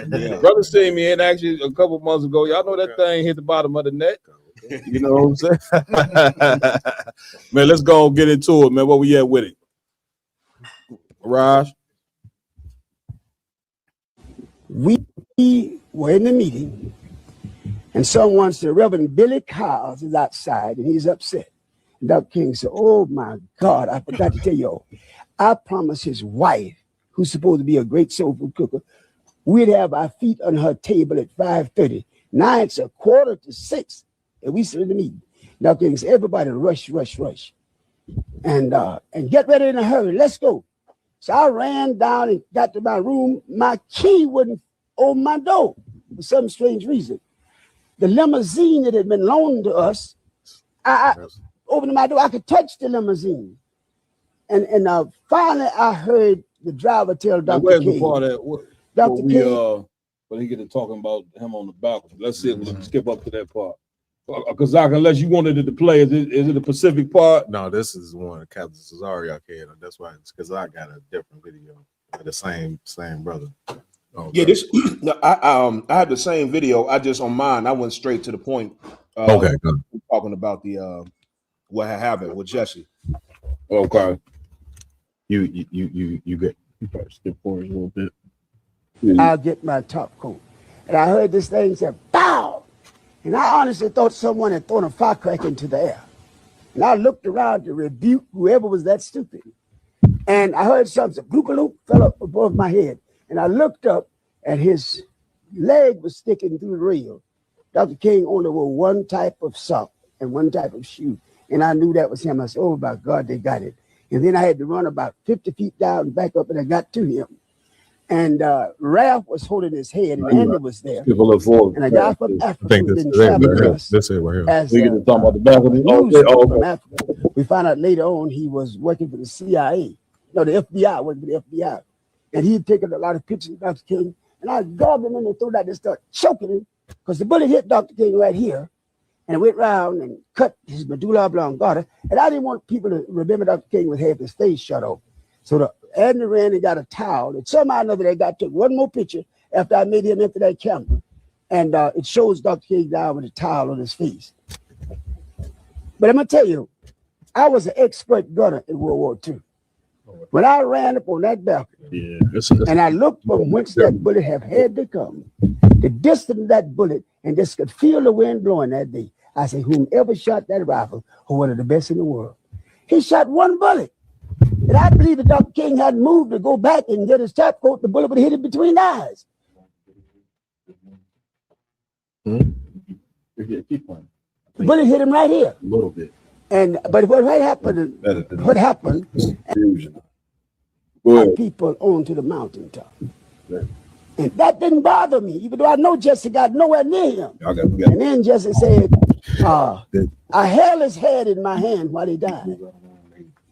Man. Brother seen me in actually a couple months ago. Y'all know that thing hit the bottom of the net. You know what I'm saying? Man, let's go and get into it, man. Where we at with it? Raj? We were in the meeting, and someone said, Reverend Billy Cowles is outside, and he's upset. And Dr. King said, oh, my God, I forgot to tell y'all. I promised his wife, who's supposed to be a great soul food cooker, we'd have our feet on her table at 5:30. Now it's 5:45, and we sit in the meeting. Dr. King said, everybody rush, and get ready in a hurry. Let's go. So I ran down and got to my room. My key wouldn't open my door for some strange reason. The limousine that had been loaned to us, I opened my door. I could touch the limousine. And finally I heard the driver tell Dr. Where's King. the part that Dr. King. when he get to talking about him on the balcony? Let's see. Let's skip up to that part. Because unless you wanted it to play, is it the Pacific part? No, this is one Captain Cesario had. That's why it's because I got a different video. The same brother. Yeah, this. No, I had the same video. I just on mine. I went straight to the point. Okay, good. Talking about the what had happened with Jesse. Okay. You get. You probably skip forward a little bit. I'll get my top coat, and I heard this thing say "bow." And I honestly thought someone had thrown a firecracker into the air. And I looked around to rebuke whoever was that stupid. And I heard something, bloop, fell up above my head. And I looked up, and his leg was sticking through the rail. Dr. King only wore one type of sock and one type of shoe. And I knew that was him. I said, oh, my God, they got it. And then I had to run about 50 feet down and back up, and I got to him. And Ralph was holding his head, and Andy was there. And a guy from Africa who'd been traveling with us This is right here. as We get to talk about the balcony. from Africa. We found out later on he was working for the CIA. No, the FBI, working for the FBI. And he'd taken a lot of pictures of Dr. King. And I grabbed him in and threw that and started choking him because the bullet hit Dr. King right here. And went round and cut his medulla oblongata. And I didn't want people to remember Dr. King with half his face shut off. So Andy ran and got a towel. And somehow or another, they took one more picture after I made him empty that camera. And it shows Dr. King down with a towel on his face. But I'm going to tell you, I was an expert gunner in World War II. When I ran up on that balcony, and I looked from whence that bullet had to come, the distance of that bullet, and just could feel the wind blowing that day. I said, whomever shot that rifle was one of the best in the world. He shot one bullet. And I believe if Dr. King hadn't moved to go back and get his top coat, the bullet would have hit him between the eyes. The bullet hit him right here. A little bit. But what happened? What happened? People onto the mountaintop. And that didn't bother me, even though I know Jesse got nowhere near him. And then Jesse said, I held his head in my hand while he died.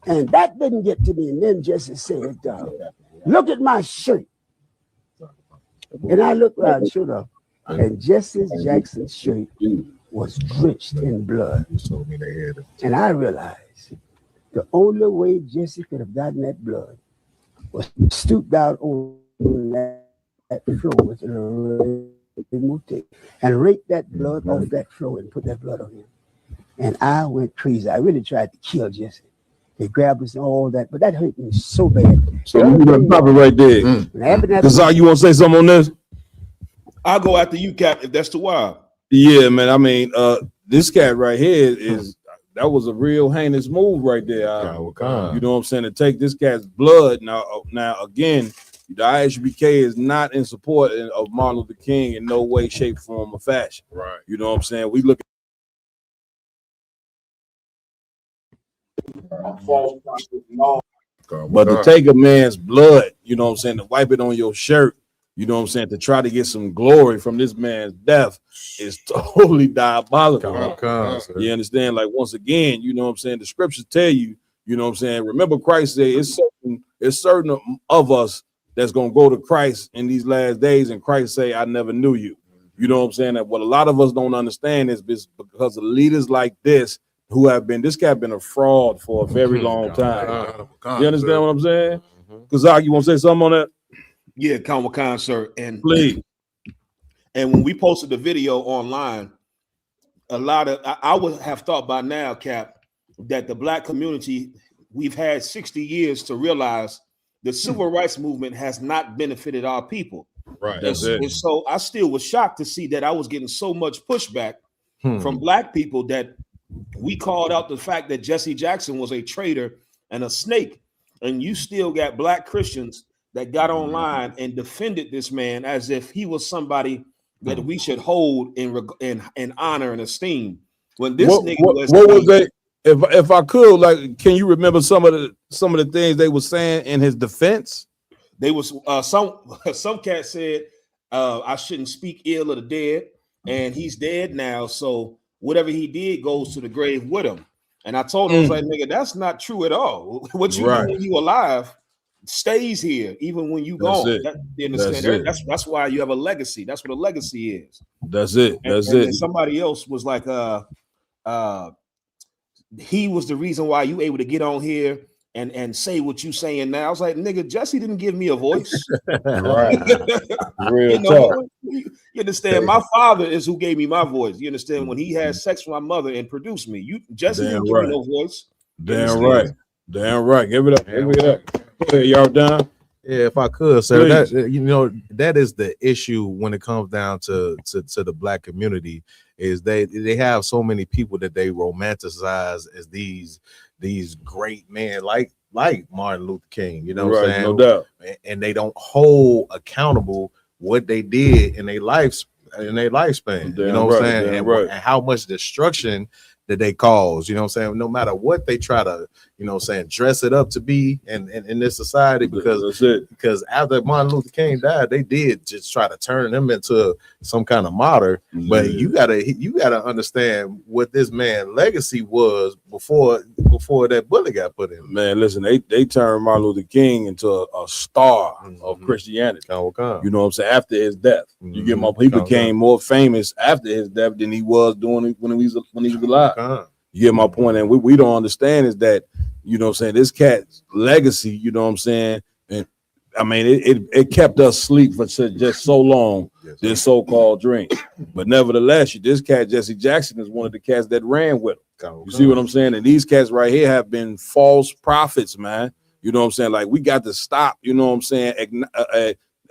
And that didn't get to me. And then Jesse said, look at my shirt. And I looked around, sure enough, and Jesse Jackson's shirt was drenched in blood. And I realized the only way Jesse could have gotten that blood was stooped down on that floor with a remote tape and raked that blood off that floor and put that blood on him. And I went crazy. I really tried to kill Jesse. They grabbed us and all that, but that hurt me so bad. So you gonna stop it right there. Kazak, you want to say something on this? I'll go after you, Cap, if that's too wild. Yeah, man. I mean, this cat right here that was a real heinous move right there. You know what I'm saying? To take this cat's blood. Now again, the ISUPK is not in support of Martin Luther King in no way, shape, form, or fashion. Right. You know what I'm saying? We look at but to take a man's blood, you know what I'm saying, to wipe it on your shirt, you know what I'm saying, to try to get some glory from this man's death is totally diabolical. You understand? Like, once again, you know what I'm saying, the scriptures tell you, you know what I'm saying, remember Christ said it's certain of us that's gonna go to Christ in these last days, and Christ say, I never knew you. You know what I'm saying? That what a lot of us don't understand is because of leaders like this who have been, this cat been a fraud for a very long time. You understand what I'm saying? Kazak, you want to say something on that? Yeah, Khan, sir. And please. And when we posted the video online, a lot of I would have thought by now, Cap, that the black community, we've had 60 years to realize the civil rights movement has not benefited our people. Right. And so I still was shocked to see that I was getting so much pushback from black people that we called out the fact that Jesse Jackson was a traitor and a snake. And you still got black Christians that got online and defended this man as if he was somebody that we should hold in honor and esteem. When this nigga was what was that? If I could, like, can you remember some of the things they were saying in his defense? They was some cat said I shouldn't speak ill of the dead, and he's dead now, so whatever he did goes to the grave with him. And I told him, I was like, nigga, that's not true at all. What you do when you alive stays here, even when you gone. You understand? That's why you have a legacy. That's what a legacy is. That's it. And somebody else was like, he was the reason why you able to get on here and say what you saying now. I was like, nigga, Jesse didn't give me a voice. Right. Real talk. You understand? My father is who gave me my voice. You understand? When he had sex with my mother and produced me, Jesse didn't give me no voice. Damn right. Damn right. Give it up. Give it up. Go ahead, y'all done. Yeah, if I could, sir, that is the issue when it comes down to the black community, is they have so many people that they romanticize as these great men like Martin Luther King, you know what I'm saying? No doubt. And they don't hold accountable what they did in their lifespan. You know what I'm saying? And how much destruction they cause, you know what I'm saying? No matter what they try to, you know what I'm saying, dress it up to be in this society, because after Martin Luther King died, they did just try to turn him into some kind of martyr. But you gotta understand what this man's legacy was before that bullet got put in. Man, listen, they turned Martin Luther King into a star of Christianity. You know what I'm saying? After his death, you get my, he became more famous after his death than he was doing when he was alive. You get my point? And we don't understand is that, you know what I'm saying, this cat's legacy, you know what I'm saying, and I mean it kept us asleep for just so long, this so-called dream. But nevertheless, this cat Jesse Jackson is one of the cats that ran with him. You see what I'm saying? And these cats right here have been false prophets, man. You know what I'm saying? Like, we got to stop, you know what I'm saying,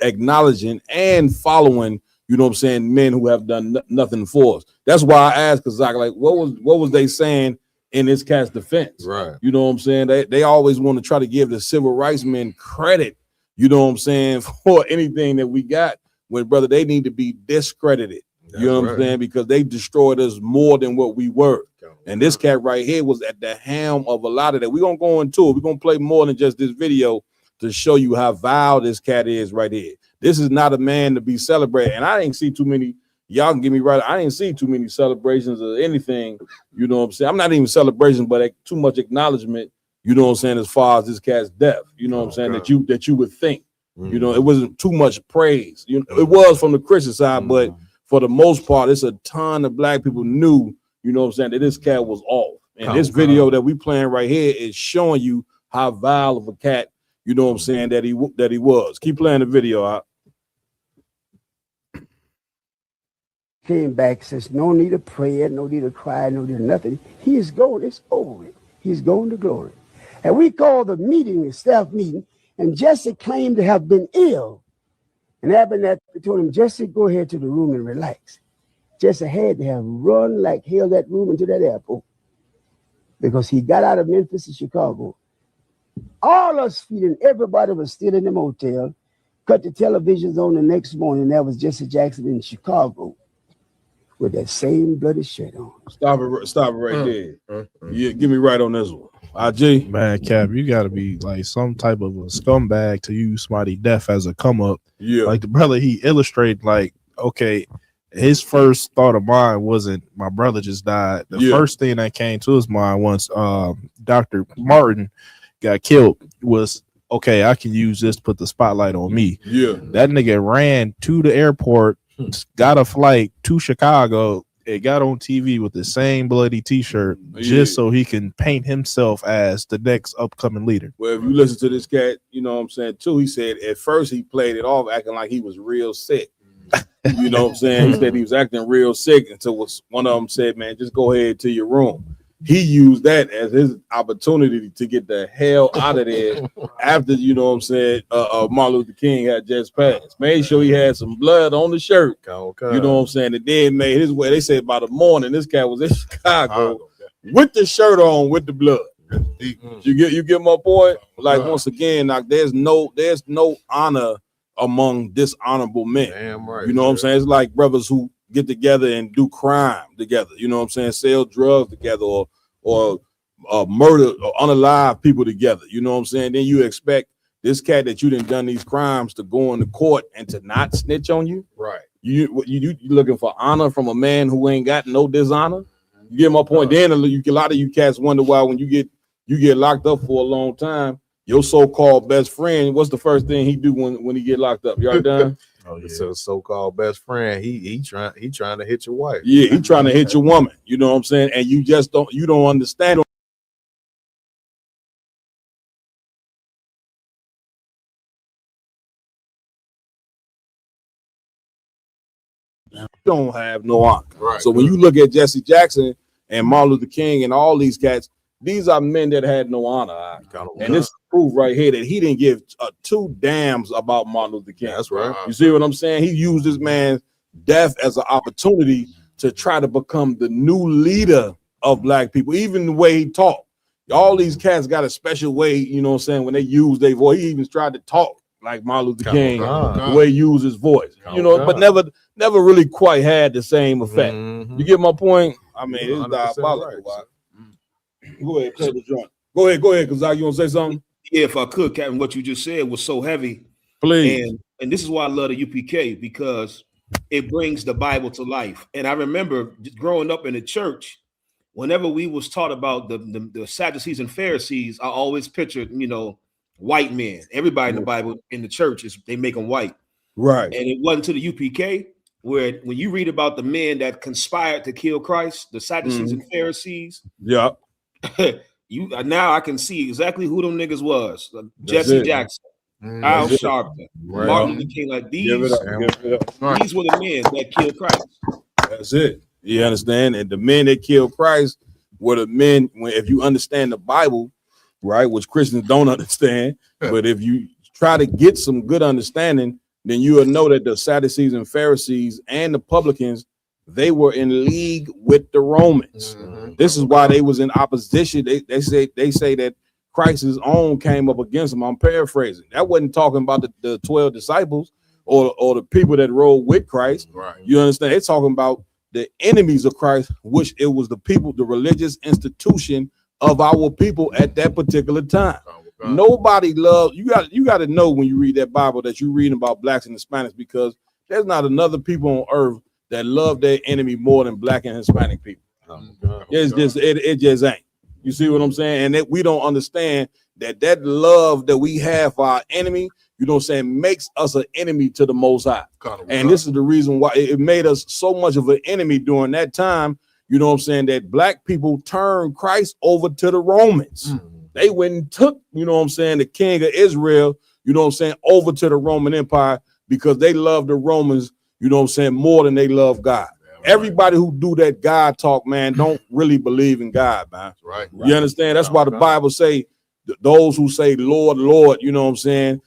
acknowledging and following, you know what I'm saying, men who have done nothing for us. That's why I asked Kazak, like, what was they saying in this cat's defense? Right. You know what I'm saying? They always want to try to give the civil rights men credit, you know what I'm saying, for anything that we got, when, brother, they need to be discredited. You know what I'm saying? Because they destroyed us more than what we were. And this cat right here was at the helm of a lot of that. We're going to go into it. We're going to play more than just this video to show you how vile this cat is right here. This is not a man to be celebrated. And I didn't see too many, y'all can get me right, I didn't see too many celebrations or anything, you know what I'm saying? I'm not even celebrations, but too much acknowledgement, you know what I'm saying, as far as this cat's death, you know what I'm saying, that you would think. You know, it wasn't too much praise. You know, it was from the Christian side, but for the most part, it's a ton of black people knew, you know what I'm saying, that this cat was off. And this video that we playing right here is showing you how vile of a cat, you know what I'm saying, that he was. Keep playing the video out. Came back, says no need of prayer, no need of cry, no need of nothing. He is going, it's over with. He's going to glory. And we called the meeting a staff meeting, and Jesse claimed to have been ill. And Abernathy told him, Jesse, go ahead to the room and relax. Jesse had to have run like hell that room into that airport, because he got out of Memphis to Chicago. All us feeling, everybody was still in the motel. Cut the televisions on the next morning. That was Jesse Jackson in Chicago with that same bloody shirt on. Stop it right there. Yeah, give me right on this one. IG. Man, Cap, you gotta be like some type of a scumbag to use somebody deaf as a come up. Yeah. Like the brother, he illustrated, like, okay, his first thought of mine wasn't my brother just died. The first thing that came to his mind once Dr. Martin got killed was, okay, I can use this to put the spotlight on me. Yeah. That nigga ran to the airport, got a flight to Chicago, and got on TV with the same bloody t-shirt just so he can paint himself as the next upcoming leader. Well, if you listen to this cat, you know what I'm saying, too, he said at first he played it off acting like he was real sick. You know what I'm saying? He said he was acting real sick until one of them said, man, just go ahead to your room. He used that as his opportunity to get the hell out of there after, you know what I'm saying, Martin Luther King had just passed. Made sure he had some blood on the shirt. You know what I'm saying? And then made his way. They said by the morning, this cat was in Chicago with the shirt on with the blood. You get my point? Like, once again, like, there's no honor among dishonorable men. Damn right. You know what I'm saying? It's like brothers who get together and do crime together, you know what I'm saying, sell drugs together, or murder or unalive people together, you know what I'm saying? Then you expect this cat that you done these crimes to go into court and to not snitch on you. Right. You looking for honor from a man who ain't got no dishonor. You get my point. Then a lot of you cats wonder why when you get locked up for a long time, your so-called best friend, what's the first thing he do when he get locked up? You already done? Oh, yeah. So so-called best friend, he trying to hit your wife. Yeah, he trying to hit your woman. You know what I'm saying? And you just don't understand. Don't have no honor. Right. So when you look at Jesse Jackson and Martin Luther King and all these cats, these are men that had no honor. And this proof right here that he didn't give two damns about Martin Luther King. That's right. You see what I'm saying? He used this man's death as an opportunity to try to become the new leader of black people, even the way he talked. All these cats got a special way, you know what I'm saying, when they use their voice. He even tried to talk like Martin Luther King, the way he used his voice. You know, but never really quite had the same effect. You get my point? I mean, it's 100% diabolical. right. Go ahead, close the joint. Go ahead, because you want to say something? Yeah, if I could, Captain, what you just said was so heavy. Please. And this is why I love the UPK, because it brings the Bible to life. And I remember growing up in the church, whenever we was taught about the Sadducees and Pharisees, I always pictured, white men. Everybody in the Bible in the church they make them white. Right. And it wasn't to the UPK where when you read about the men that conspired to kill Christ, the Sadducees and Pharisees. Yeah. Now I can see exactly who them niggas was. Jesse Jackson, Al Sharpton, Martin Luther King. Like these were the men that killed Christ. That's it. You understand? And the men that killed Christ were the men, if you understand the Bible, right, which Christians don't understand, but if you try to get some good understanding, then you will know that the Sadducees and Pharisees and the publicans, they were in league with the Romans. This is why they was in opposition. They say that Christ's own came up against them. I'm paraphrasing. That wasn't talking about the 12 disciples or the people that rode with Christ. Right. You understand? They're talking about the enemies of Christ, which it was the people, the religious institution of our people at that particular time. Nobody loves you. Got to know when you read that Bible that you're reading about blacks and Hispanics, because there's not another people on earth that love their enemy more than black and Hispanic people. It's just it just ain't. You see what I'm saying? And that we don't understand that love that we have for our enemy, you know what I'm saying, makes us an enemy to the Most High. And this is the reason why it made us so much of an enemy during that time. You know what I'm saying? That black people turned Christ over to the Romans. They went and took, you know what I'm saying, the king of Israel, you know what I'm saying, over to the Roman Empire because they love the Romans, you know what I'm saying, more than they love God. Everybody who do that God talk, man, don't really believe in God, man. Right. You understand? That's why the Bible say those who say, Lord, Lord, you know what I'm saying?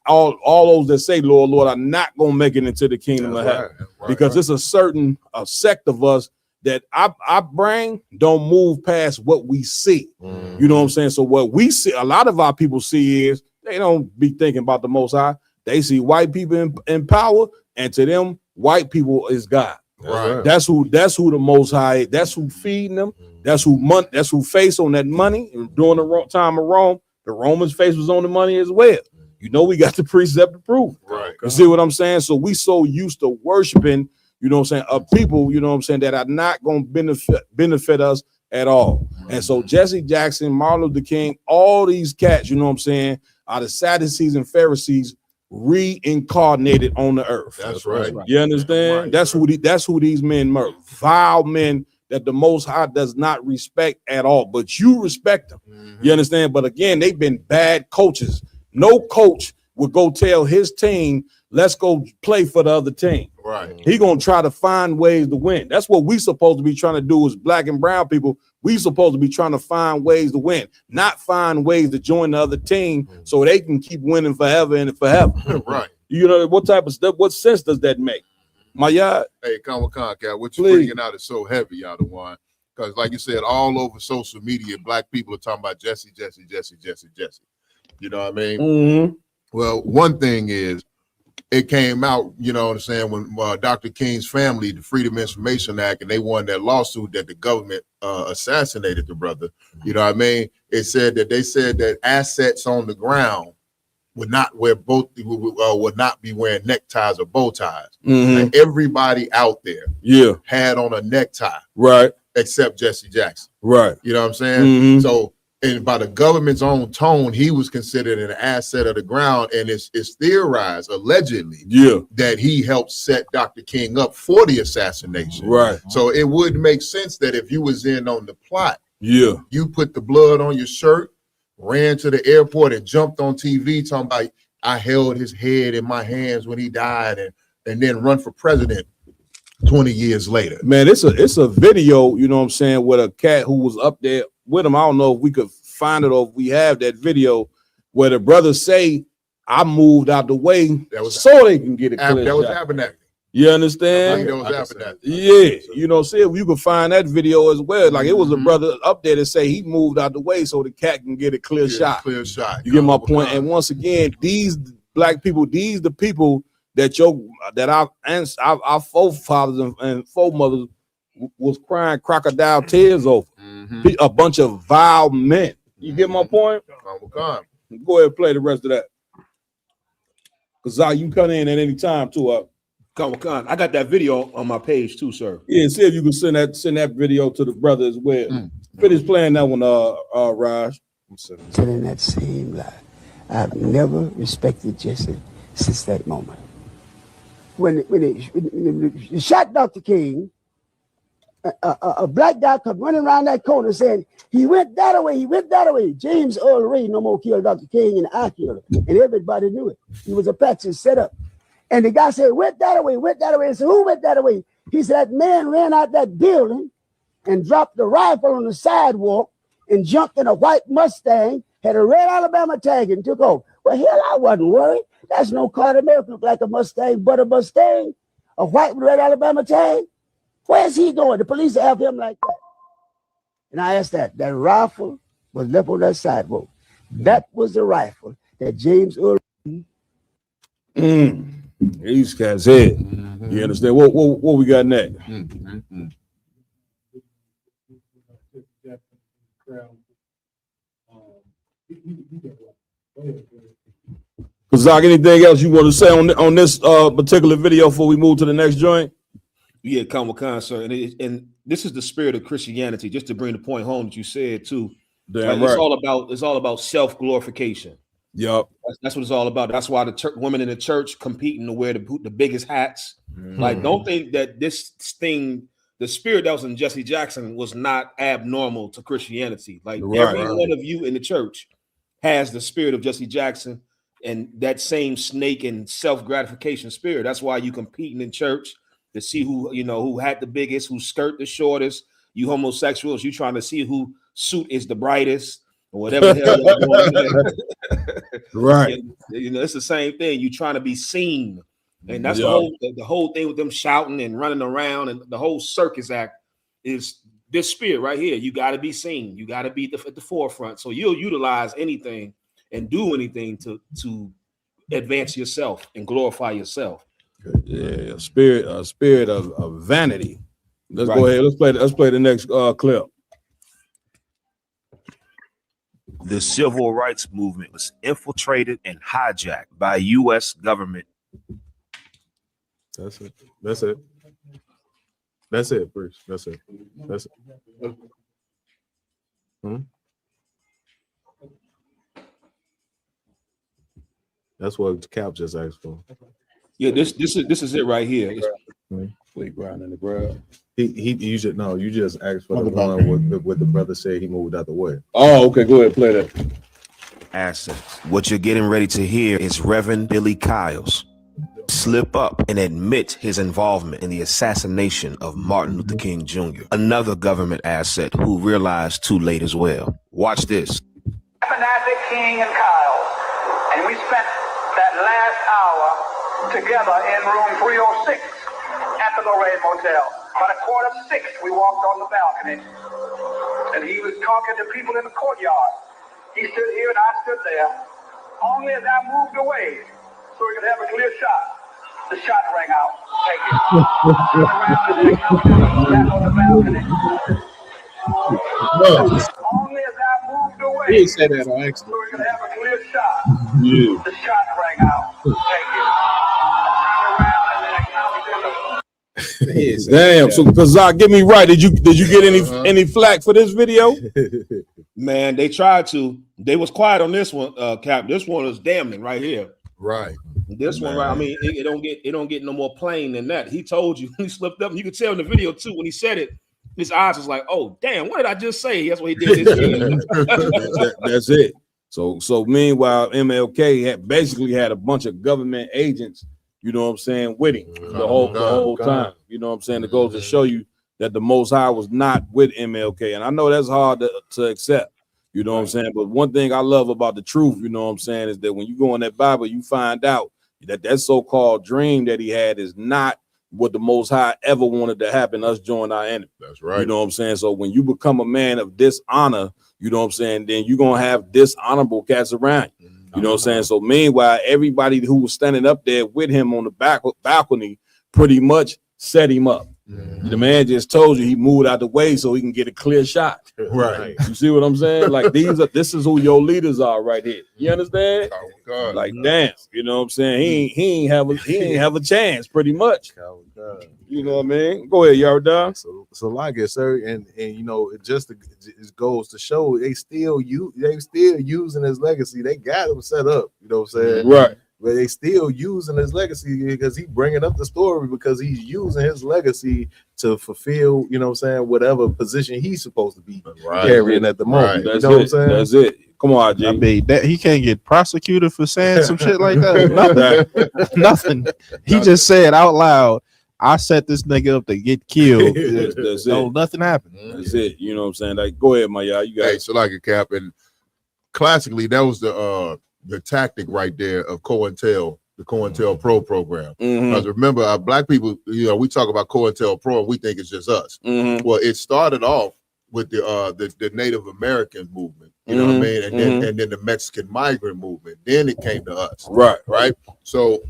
All those that say, Lord, Lord, are not going to make it into the kingdom of heaven. Because it's a certain sect of us that our brain don't move past what we see. You know what I'm saying? So what we see, a lot of our people see is they don't be thinking about the Most High. They see white people in power, and to them, white people is God. Right. That's who the Most High is. That's who feeding them. That's who face on that money. And during the time of Rome, the Romans' face was on the money as well. You know, we got the precept to prove. Right. You see what I'm saying? So we so used to worshiping, you know what I'm saying, of people, you know what I'm saying, that are not going to benefit us at all. And so Jesse Jackson, Martin Luther King, all these cats, you know what I'm saying, are the Sadducees and Pharisees reincarnated on the earth. That's right. You understand? Right. That's who these men murder. Vile men that the Most High does not respect at all, but you respect them. You understand? But again, they've been bad coaches. No coach would go tell his team, let's go play for the other team. Right. He gonna try to find ways to win. That's what we supposed to be trying to do as black and brown people. We supposed to be trying to find ways to win, not find ways to join the other team so they can keep winning forever and forever. Right. You know, what type of stuff, what sense does that make? My yard? Hey, Cat, what you're bringing out is so heavy, y'all the one. Because like you said, all over social media, black people are talking about Jesse. You know what I mean? Well, one thing is, it came out, you know what I'm saying, when Dr. King's family, the Freedom Information Act, and they won that lawsuit that the government assassinated the brother. You know what I mean? They said that assets on the ground would not be wearing neckties or bow ties. Like everybody out there had on a necktie, right? Except Jesse Jackson, right? You know what I'm saying? So, and by the government's own tone, he was considered an asset of the ground, and it's theorized allegedly that he helped set Dr. King up for the assassination. Right. So it would make sense that if you was in on the plot, you put the blood on your shirt, ran to the airport, and jumped on TV talking about I held his head in my hands when he died, and then run for president 20 years later. Man, it's a video, you know what I'm saying, with a cat who was up there with him. I don't know if we could find it or if we have that video where the brothers say, I moved out the way so they can get a clear that was shot. Abernathy. You understand? Yeah, you know, see if you can find that video as well. Like it was a brother up there that say he moved out the way so the cat can get a clear shot. Clear shot. You get my point? And once again, these black people, these the people that our forefathers and foremothers was crying crocodile tears over. A bunch of vile men. You get my point? Go ahead and play the rest of that. Cause you cut in at any time too. I got that video on my page too, sir. Yeah, see if you can send that video to the brother as well. Finish playing that one, Raj. Telling that same lie. I've never respected Jesse since that moment. When they shot Dr. King, a black guy come running around that corner saying, he went that way, he went that way. James Earl Ray no more killed Dr. King, and I killed him. And everybody knew it. He was a Apache set up. And the guy said, went that way, went that way. I said, who went that way? He said, that man ran out that building and dropped the rifle on the sidewalk and jumped in a white Mustang, had a red Alabama tag, and took off. Well, hell, I wasn't worried. That's no car to America look like a Mustang, but a Mustang, a white with red Alabama tag. Where's he going? The police have him like that. And I asked that rifle was left on that sidewalk. That was the rifle that James Earl. These guys head. You understand? What we got next? Kazak, anything else you want to say on this particular video before we move to the next joint? Yeah, Khan, sir. And this is the spirit of Christianity, just to bring the point home that you said too. Damn right. Right. It's all about self-glorification. Yep. That's what it's all about. That's why the women in the church competing to wear the biggest hats. Like, don't think that this thing, the spirit that was in Jesse Jackson, was not abnormal to Christianity. Like every one of you in the church has the spirit of Jesse Jackson and that same snake and self-gratification spirit. That's why you competing in church to see who had the biggest, who skirt the shortest. You homosexuals, you trying to see who suit is the brightest or whatever the hell y'all doing. Right. It's the same thing. You trying to be seen. And that's the whole thing with them shouting and running around, and the whole circus act is this spirit right here. You got to be seen. You got to be at the forefront. So you'll utilize anything and do anything to advance yourself and glorify yourself. Yeah, a spirit of vanity. Let's go ahead. Let's play the next clip. The civil rights movement was infiltrated and hijacked by U.S. government. That's it. That's it. That's it, Bruce. That's it. That's it. That's what Cap just asked for. Yeah, this is it right here. Sleep around in the ground. You just asked for the one with the brother said he moved out the way. Oh, okay. Go ahead, play that. Assets. What you're getting ready to hear is Reverend Billy Kyles slip up and admit his involvement in the assassination of Martin Luther King Jr., another government asset who realized too late as well. Watch this. King and Kyles, and we spent that last hour together in room 306 at the Lorraine Motel. About 5:45, we walked on the balcony, and he was talking to people in the courtyard. He stood here and I stood there. Only as I moved away, so we could have a clear shot, the shot rang out. Thank you. Back on the balcony. Only as I moved away, He said that on accident. so we could have a clear shot. Yeah. The shot rang out. Thank you. Damn. So, Kazak, get me right. Did you get any flack for this video? Man, they tried to. They was quiet on this one, Cap. This one was damning right here. Right. This one, right? I mean, it don't get no more plain than that. He told you. He slipped up. And you could tell in the video too when he said it. His eyes was like, "Oh, damn! What did I just say?" That's what he did. That's it. So meanwhile, MLK basically had a bunch of government agents, you know what I'm saying, with him the whole time. You know what I'm saying? It goes to show you that the Most High was not with MLK. And I know that's hard to accept, you know what I'm saying? But one thing I love about the truth, you know what I'm saying, is that when you go in that Bible, you find out that so-called dream that he had is not what the Most High ever wanted to happen, us join our enemy. That's right. You know what I'm saying? So when you become a man of dishonor, you know what I'm saying, then you're going to have dishonorable cats around you. You know what I'm saying? So meanwhile, everybody who was standing up there with him on the balcony pretty much set him up. The man just told you he moved out the way so he can get a clear shot. Right. You see what I'm saying? Like this is who your leaders are right here. You understand? Like damn, you know what I'm saying? He ain't have a chance pretty much. You know what I mean? Go ahead, y'all done. So like it, sir, and you know, it goes to show they still using his legacy. They got him set up, you know what I'm saying? Right. But they still using his legacy because he bringing up the story because he's using his legacy to fulfill, you know what I'm saying, whatever position he's supposed to be carrying at the moment. That's you know it. what I'm saying? That's it. Come on, G. I mean, that he can't get prosecuted for saying some shit like that. Nothing. Nothing. He just said out loud, I set this nigga up to get killed. That's So it. nothing happened. That's it. You know what I'm saying? Like, go ahead, my y'all. You got Hey, so like a cap, and classically that was the tactic right there of COINTEL, the COINTELPRO program. Because remember, black people, you know, we talk about COINTELPRO and we think it's just us. Well, it started off with the Native American movement, you know what I mean, and then the Mexican migrant movement. Then it came to us, right. So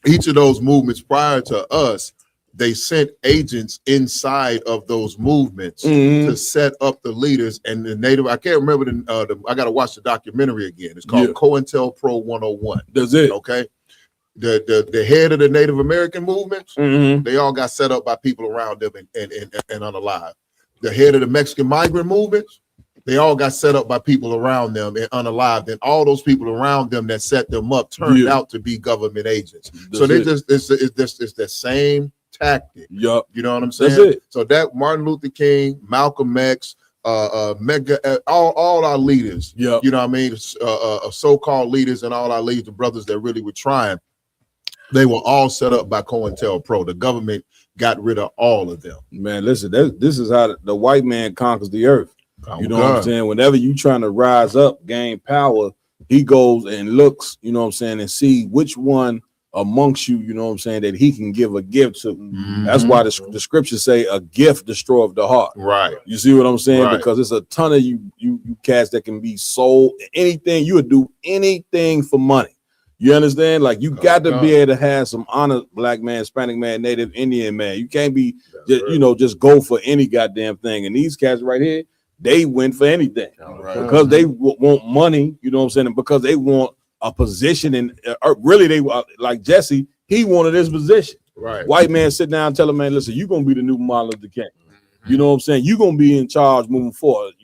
each of those movements prior to us, they sent agents inside of those movements to set up the leaders and the Native. I can't remember I got to watch the documentary again. It's called COINTELPRO 101. That's it. Okay. The head of the Native American movements, they all got set up by people around them and unalive. The head of the Mexican migrant movements, they all got set up by people around them and unalived, and all those people around them that set them up turned out to be government agents. So they just it's the same tactic. Yup. You know what I'm saying? That's it. So that Martin Luther King, Malcolm X, all our leaders, you know what I mean, so-called leaders and all our leaders, the brothers that really were trying, they were all set up by COINTELPRO. The government got rid of all of them. Man, listen, this is how the white man conquers the earth. You know what I'm saying? Whenever you trying to rise up, gain power, he goes and looks, you know what I'm saying, and see which one amongst you, you know what I'm saying, that he can give a gift to. That's why the scriptures say a gift destroyeth the heart. Right. You see what I'm saying? Right. Because it's a ton of you cats that can be sold. Anything, you would do anything for money. You understand? Like you got to be able to have some honor, black man, Hispanic man, Native Indian man. You can't be just go for any goddamn thing. And these cats right here, they went for anything because they want money, you know what I'm saying? And because they want a position, and really they like Jesse, he wanted this position. Right. White man sit down and tell him, man, listen, you're gonna be the new Martin Luther King. You know what I'm saying? You're gonna be in charge moving forward.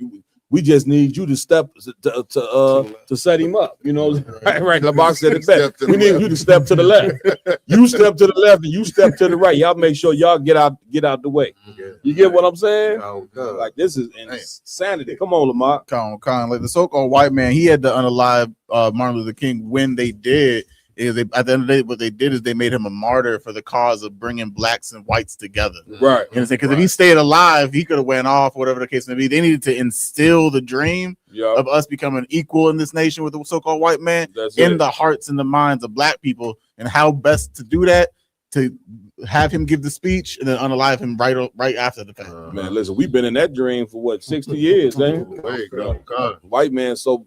We just need you to step to set him up. You know, right? LeBox said it best. We need you to step to the left. You step to the left and you step to the right. Y'all make sure y'all get out the way. You get what I'm saying? Like this is insanity. Come on, Lamar. Like the so-called white man, he had to unalive Martin Luther King when they did. At the end of the day, what they did is they made him a martyr for the cause of bringing blacks and whites together. Right. Because if he stayed alive, he could have went off, whatever the case may be. They needed to instill the dream of us becoming equal in this nation with the so-called white man in the hearts and the minds of black people, and how best to do that, to have him give the speech and then unalive him right after the fact. Man, listen, we've been in that dream for what, 60 years, man. White man so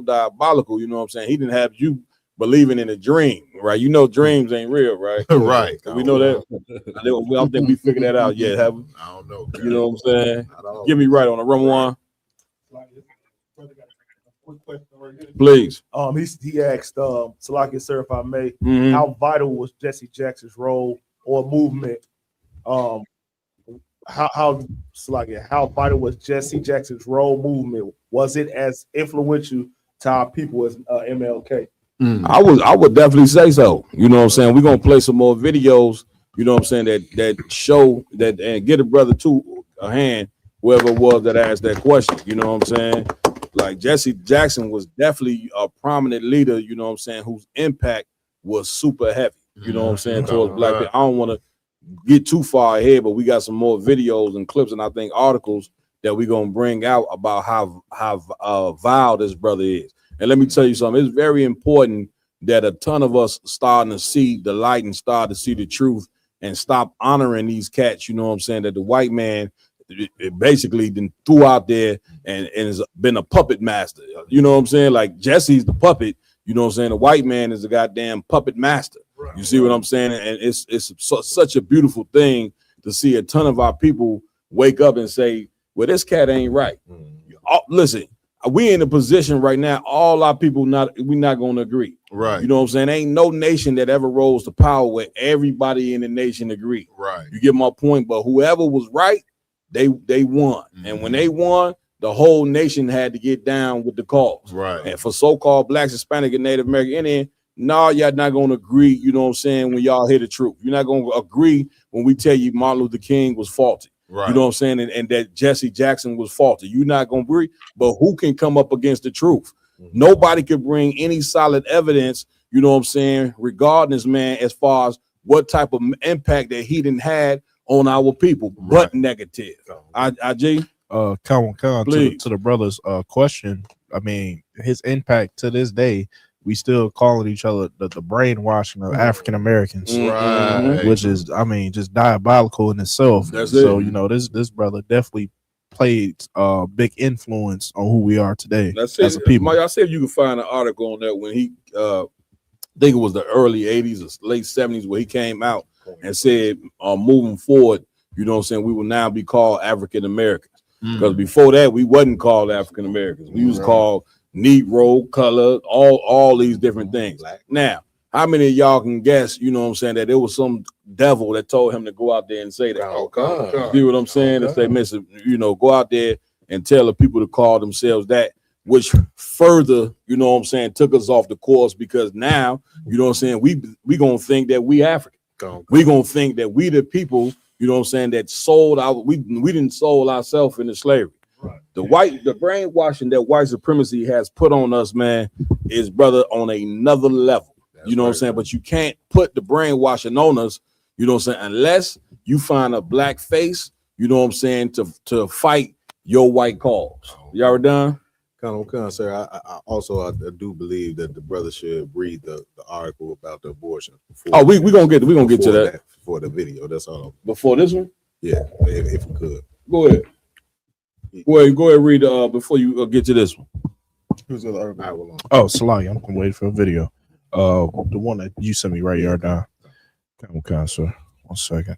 diabolical, you know what I'm saying? He didn't have you believing in a dream, right? You know dreams ain't real, right? Right. We know that. I don't think we figured that out yet, have we? I don't know. You know what I'm saying? Give me right on the run one. Please. He asked Salaki, sir, if I may, Mhm. how vital was Jesse Jackson's role or movement? How vital was Jesse Jackson's role movement? Was it as influential to our people as MLK? I would definitely say so. You know what I'm saying? We're gonna play some more videos, you know what I'm saying, that show that and get a brother to a hand, whoever it was that asked that question. You know what I'm saying? Like Jesse Jackson was definitely a prominent leader, you know what I'm saying, whose impact was super heavy, you know what I'm saying, towards black people. I don't want to get too far ahead, but we got some more videos and clips and I think articles that we're gonna bring out about how vile this brother is. And let me tell you something, it's very important that a ton of us starting to see the light and start to see the truth and stop honoring these cats, you know what I'm saying, that the white man it basically then threw out there and has been a puppet master. You know what I'm saying? Like Jesse's the puppet. You know what I'm saying? The white man is the goddamn puppet master. You see what I'm saying? And it's such a beautiful thing to see a ton of our people wake up and say, well, this cat ain't right. Listen, we in a position right now, all our people we're not going to agree. Right. You know what I'm saying? Ain't no nation that ever rose to power where everybody in the nation agree. Right. You get my point? But whoever was right, they won. And when they won, the whole nation had to get down with the cause. Right. And for so-called Blacks, Hispanic, and Native American Indian, no, y'all not going to agree, you know what I'm saying, when y'all hear the truth. You're not going to agree when we tell you Martin Luther King was faulty. Right. You know what I'm saying? And that Jesse Jackson was faulty. You're not going to agree, but who can come up against the truth? Nobody could bring any solid evidence, you know what I'm saying, regarding this man as far as what type of impact that he didn't had on our people, but negative. IG? To the brother's question, I mean, his impact to this day, we still calling each other the brainwashing of African Americans, Right. which is, I mean, just diabolical in itself. So, you know, this brother definitely played a big influence on who we are today as a people. Mike, I said you can find an article on that when he, I think it was the early 80s or late 70s where he came out and said, moving forward, you know what I'm saying, we will now be called African Americans. Because before that, we wasn't called African Americans. We was called Negro, color, all these different things. Now, how many of y'all can guess, you know what I'm saying, that there was some devil that told him to go out there and say that? See what I'm saying? To say, Mr., you know, go out there and tell the people to call themselves that, which further, you know what I'm saying, took us off the course, because now, you know what I'm saying, we gonna think that we African. We gonna think that we the people, you know what I'm saying, that sold out, we didn't sold ourselves into slavery. The brainwashing that white supremacy has put on us, man, is, brother, on another level. You know what I'm saying? But you can't put the brainwashing on us, you know what I'm saying, unless you find a black face, you know what I'm saying, to fight your white cause. Y'all done? Sir, I do believe that the brother should read the article about the abortion. We gonna get to that for the video. That's all. Before this one? Yeah, if we could. Go ahead. Go ahead, read before you get to this one. Who's the article? Oh, Salai, I'm waiting for a video. The one that you sent me right here down. Okay, sir. 1 second.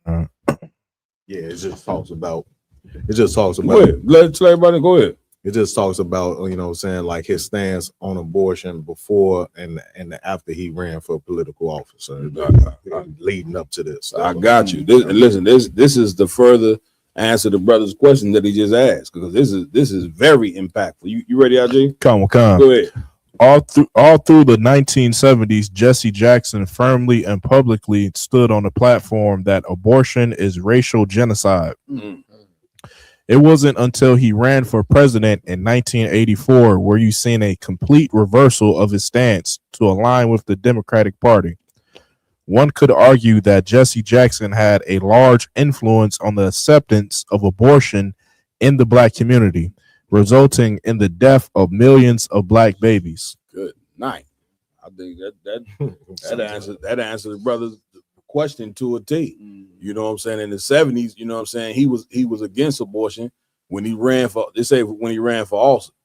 Yeah, it just talks about. Go ahead. Let everybody go ahead. It just talks about, you know what I'm saying, like his stance on abortion before and after he ran for political office, leading up to this. I got you. This is the further answer to brother's question that he just asked, because this is very impactful. You ready, RJ? Come. Go ahead. All through the 1970s, Jesse Jackson firmly and publicly stood on the platform that abortion is racial genocide. It wasn't until he ran for president in 1984 where you seen a complete reversal of his stance to align with the Democratic Party. One could argue that Jesse Jackson had a large influence on the acceptance of abortion in the black community, resulting in the death of millions of black babies. Good night. I think that answers brother's question to a T. You know what I'm saying? In the 70s, you know what I'm saying, he was against abortion when he ran for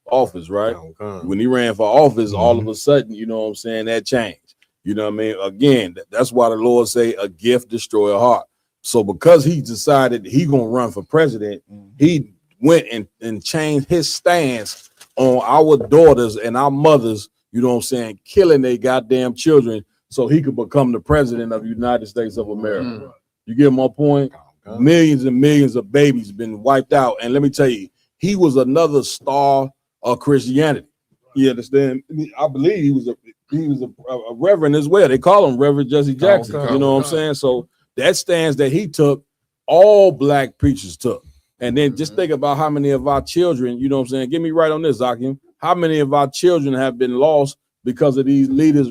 office, right? When he ran for office, all of a sudden, you know what I'm saying, that changed. You know what I mean? Again, that's why the Lord say a gift destroy a heart. So because he decided he gonna run for president, he went and changed his stance on our daughters and our mothers, you know what I'm saying, killing their goddamn children, so he could become the president of the United States of America. You get my point? Millions and millions of babies been wiped out. And let me tell you, he was another star of Christianity. You understand? I believe he was a reverend as well. They call him Rev.Jesse Jackson. You know what I'm saying? So that stance that he took, all black preachers took. And then just think about how many of our children, you know what I'm saying? Get me right on this, Zakim. How many of our children have been lost because of these leaders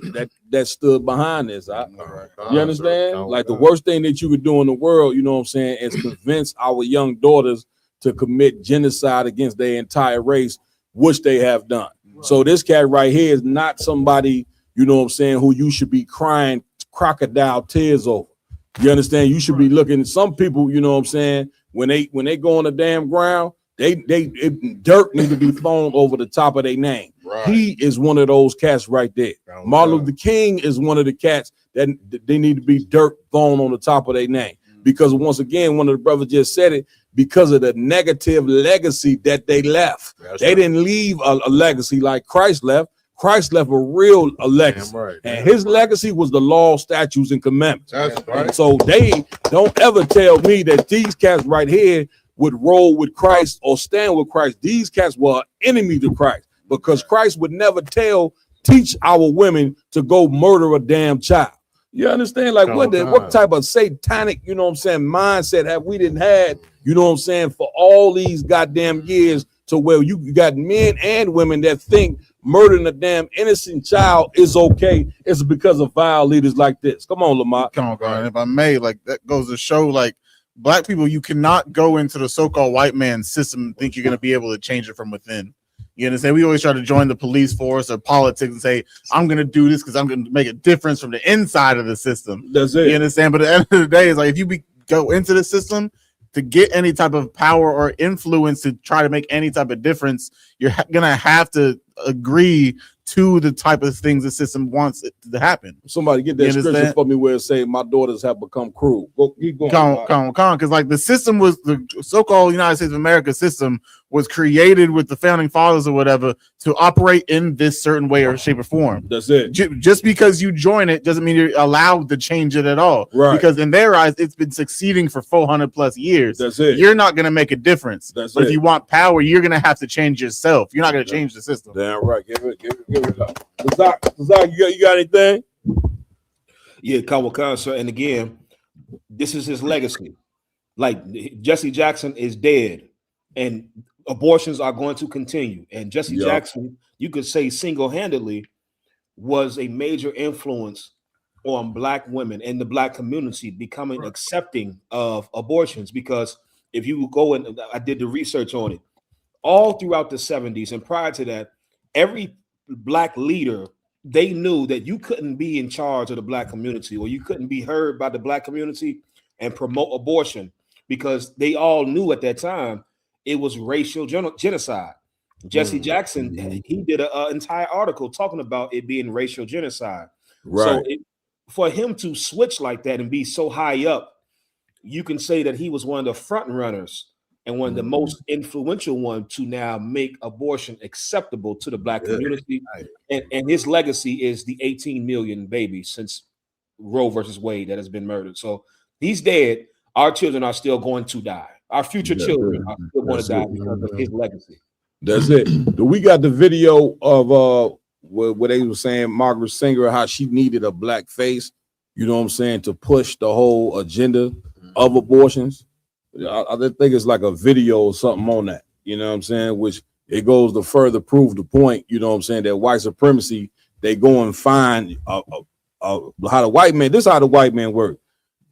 that stood behind this? You understand? Like the worst thing that you could do in the world, you know what I'm saying, is convince our young daughters to commit genocide against their entire race, which they have done. So this cat right here is not somebody, you know what I'm saying, who you should be crying crocodile tears over. You understand? You should be looking at some people, you know what I'm saying, when they go on the damn ground, dirt need to be thrown over the top of their name. Right. He is one of those cats right there. Martin Luther King is one of the cats that they need to be dirt thrown on the top of their name. Because once again, one of the brothers just said it, because of the negative legacy that they left. They didn't leave a legacy like Christ left. Christ left a real legacy. And his legacy was the law, statutes, and commandments. And so they don't ever tell me that these cats right here would roll with Christ or stand with Christ. These cats were enemy to Christ, because Christ would never teach our women to go murder a damn child. You understand? Like what type of satanic, you know what I'm saying, mindset have we didn't had, you know what I'm saying, for all these goddamn years, to where you got men and women that think murdering a damn innocent child is okay. It's because of vile leaders like this. Come on, Lamar. Come on, God. If I may, like, that goes to show, like, black people, you cannot go into the so-called white man system and think you're going to be able to change it from within. You understand? We always try to join the police force or politics and say, I'm going to do this because I'm going to make a difference from the inside of the system. That's it. You understand? But at the end of the day, it's like, if you go into the system to get any type of power or influence to try to make any type of difference, you're going to have to agree to the type of things the system wants it to happen. Somebody get that scripture for me where it say, my daughters have become cruel. Keep going. Because like the system was, the so-called United States of America system was created with the founding fathers or whatever to operate in this certain way or shape or form. That's it. Just because you join it doesn't mean you're allowed to change it at all. Right. Because in their eyes, it's been succeeding for 400 plus years. That's it. You're not going to make a difference. That's but it. if you want power, you're going to have to change yourself. You're not going to change the system. Damn right. Give it up. Zach, you got anything? Yeah, Kawakar, sir. And again, this is his legacy. Like, Jesse Jackson is dead, and abortions are going to continue. And Jesse Jackson, you could say single-handedly, was a major influence on black women and the black community becoming accepting of abortions. Because if you go and I did the research on it, all throughout the 70s and prior to that, every black leader, they knew that you couldn't be in charge of the black community, or you couldn't be heard by the black community and promote abortion, because they all knew at that time it was racial genocide. Jesse Jackson, he did an entire article talking about it being racial genocide. Right. So for him to switch like that and be so high up, you can say that he was one of the front runners and one of the most influential one to now make abortion acceptable to the black community. And his legacy is the 18 million babies since Roe versus Wade that has been murdered. So he's dead. Our children are still going to die. Our future children are still going to die because of his legacy. That's it. We got the video of where they were saying Margaret Sanger, how she needed a black face, you know what I'm saying, to push the whole agenda of abortions. I think it's like a video or something on that, you know what I'm saying, which it goes to further prove the point, you know what I'm saying, that white supremacy, they go and find how the white man, this is how the white man works.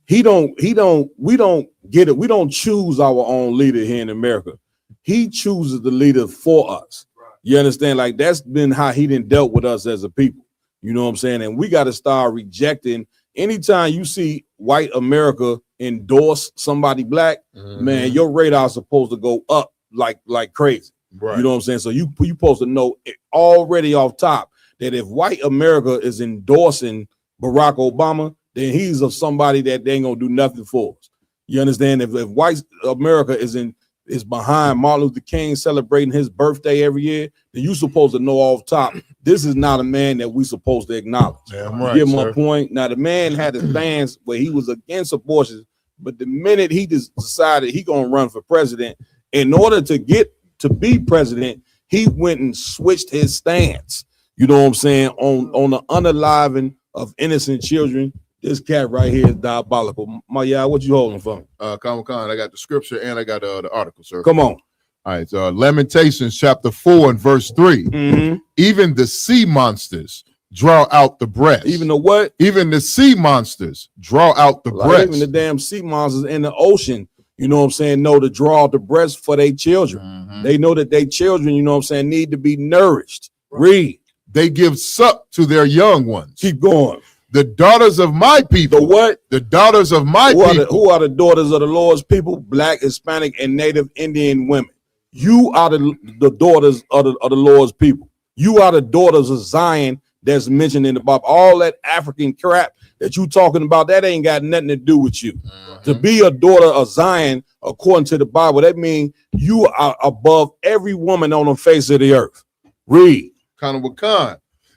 We don't get it. We don't choose our own leader here in America. He chooses the leader for us. You understand? Like, that's been how he done dealt with us as a people. You know what I'm saying? And we got to start rejecting. Anytime you see white America endorse somebody black, man, your radar is supposed to go up like crazy. Right. You know what I'm saying? So you supposed to know already off top that if white America is endorsing Barack Obama, then he's of somebody that they ain't gonna do nothing for us. You understand? If white America is behind Martin Luther King celebrating his birthday every year, then you supposed to know off top, this is not a man that we supposed to acknowledge. Damn right, give him a point. Now, the man had his stance where he was against abortion, but the minute he decided he gonna run for president, in order to get to be president, he went and switched his stance. You know what I'm saying? On the unaliving of innocent children. This cat right here is diabolical. Maya, what you holding for? Khan, I got the scripture and I got the article, sir. Come on. All right, so Lamentations chapter 4 and verse 3. Even the sea monsters draw out the breast. Even the what? Even the sea monsters draw out the breast. Even the damn sea monsters in the ocean, you know what I'm saying, know to draw out the breast for their children. They know that their children, you know what I'm saying, need to be nourished. Read. They give suck to their young ones. Keep going. The daughters of my people. The what? The daughters of my people. Who are the daughters of the Lord's people? Black, Hispanic, and Native Indian women. You are the daughters of the Lord's people. You are the daughters of Zion that's mentioned in the Bible. All that African crap that you talking about, that ain't got nothing to do with you. To be a daughter of Zion, according to the Bible, that means you are above every woman on the face of the earth. Read.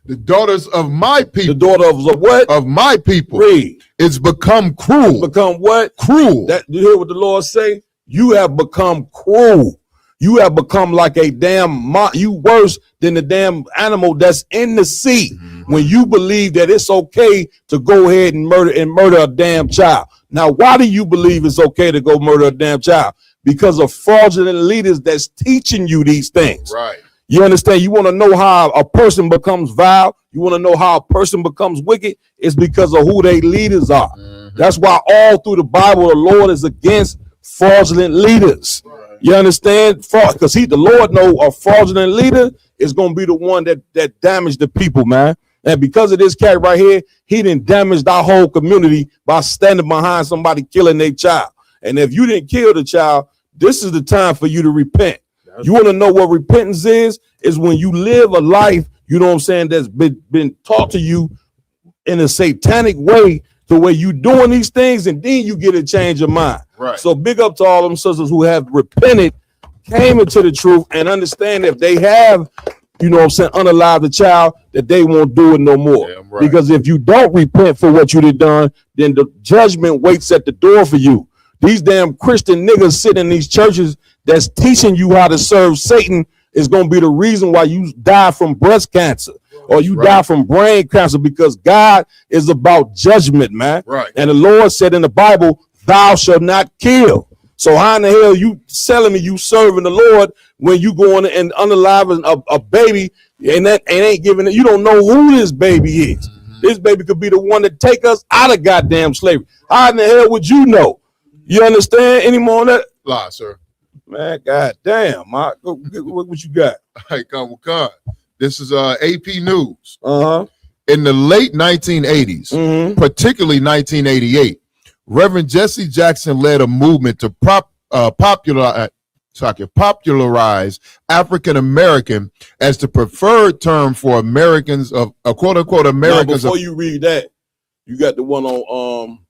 The daughters of my people. The daughter of what? Of my people. Read. It's become cruel. Become what? Cruel. That you hear what the Lord say? You have become cruel. You have become like a damn, you worse than the damn animal that's in the sea. When you believe that it's okay to go ahead and murder a damn child. Now, why do you believe it's okay to go murder a damn child? Because of fraudulent leaders that's teaching you these things. Right. You understand? You want to know how a person becomes vile? You want to know how a person becomes wicked? It's because of who their leaders are. That's why all through the Bible, the Lord is against fraudulent leaders. You understand? Because the Lord know a fraudulent leader is going to be the one that damaged the people, man. And because of this cat right here, he didn't damage our whole community by standing behind somebody killing their child. And if you didn't kill the child, this is the time for you to repent. You want to know what repentance is when you live a life, you know what I'm saying, that's been taught to you in a satanic way, to where you doing these things and then you get a change of mind. Right. So big up to all them sisters who have repented, came into the truth, and understand if they have, you know what I'm saying, unalived the child, that they won't do it no more. Right. Because if you don't repent for what you done done, then the judgment waits at the door for you. These damn Christian niggas sitting in these churches that's teaching you how to serve Satan is going to be the reason why you die from breast cancer or you die from brain cancer, because God is about judgment, man. Right. And the Lord said in the Bible, thou shalt not kill. So how in the hell you telling me you serving the Lord when you going and unaliving a baby and ain't giving it? You don't know who this baby is. This baby could be the one that take us out of goddamn slavery. How in the hell would you know? You understand any more on that? Lie, sir. Man, goddamn, Mark, what you got? Hey, come. This is AP News. In the late 1980s, particularly 1988, Rev.Jesse Jackson led a movement to popularize African American as the preferred term for Americans of quote unquote Americans. Now, before you read that, you got the one on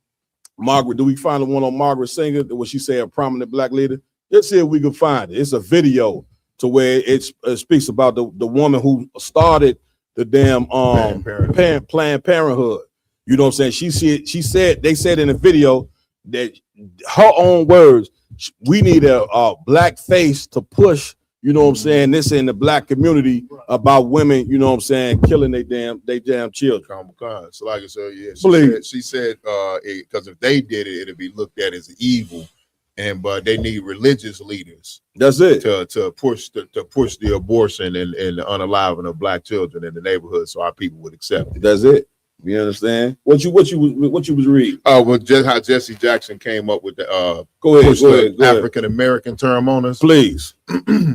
Margaret. Do we find the one on Margaret Singer? What she say, a prominent black leader? Let's see if we can find it. It's a video to where it speaks about the woman who started the damn Planned Parenthood. You know what I'm saying? They said in the video that her own words, we need a black face to push, you know what I'm saying, this in the black community about women, you know what I'm saying, killing they damn children. So like I said, yeah, she said because if they did it, it'd be looked at as evil. But they need religious leaders. That's it to push the abortion and the unaliving of black children in the neighborhood, so our people would accept it. That's it. You understand? What you was reading? Oh, well, just how Jesse Jackson came up with the go ahead. African American term on us, please.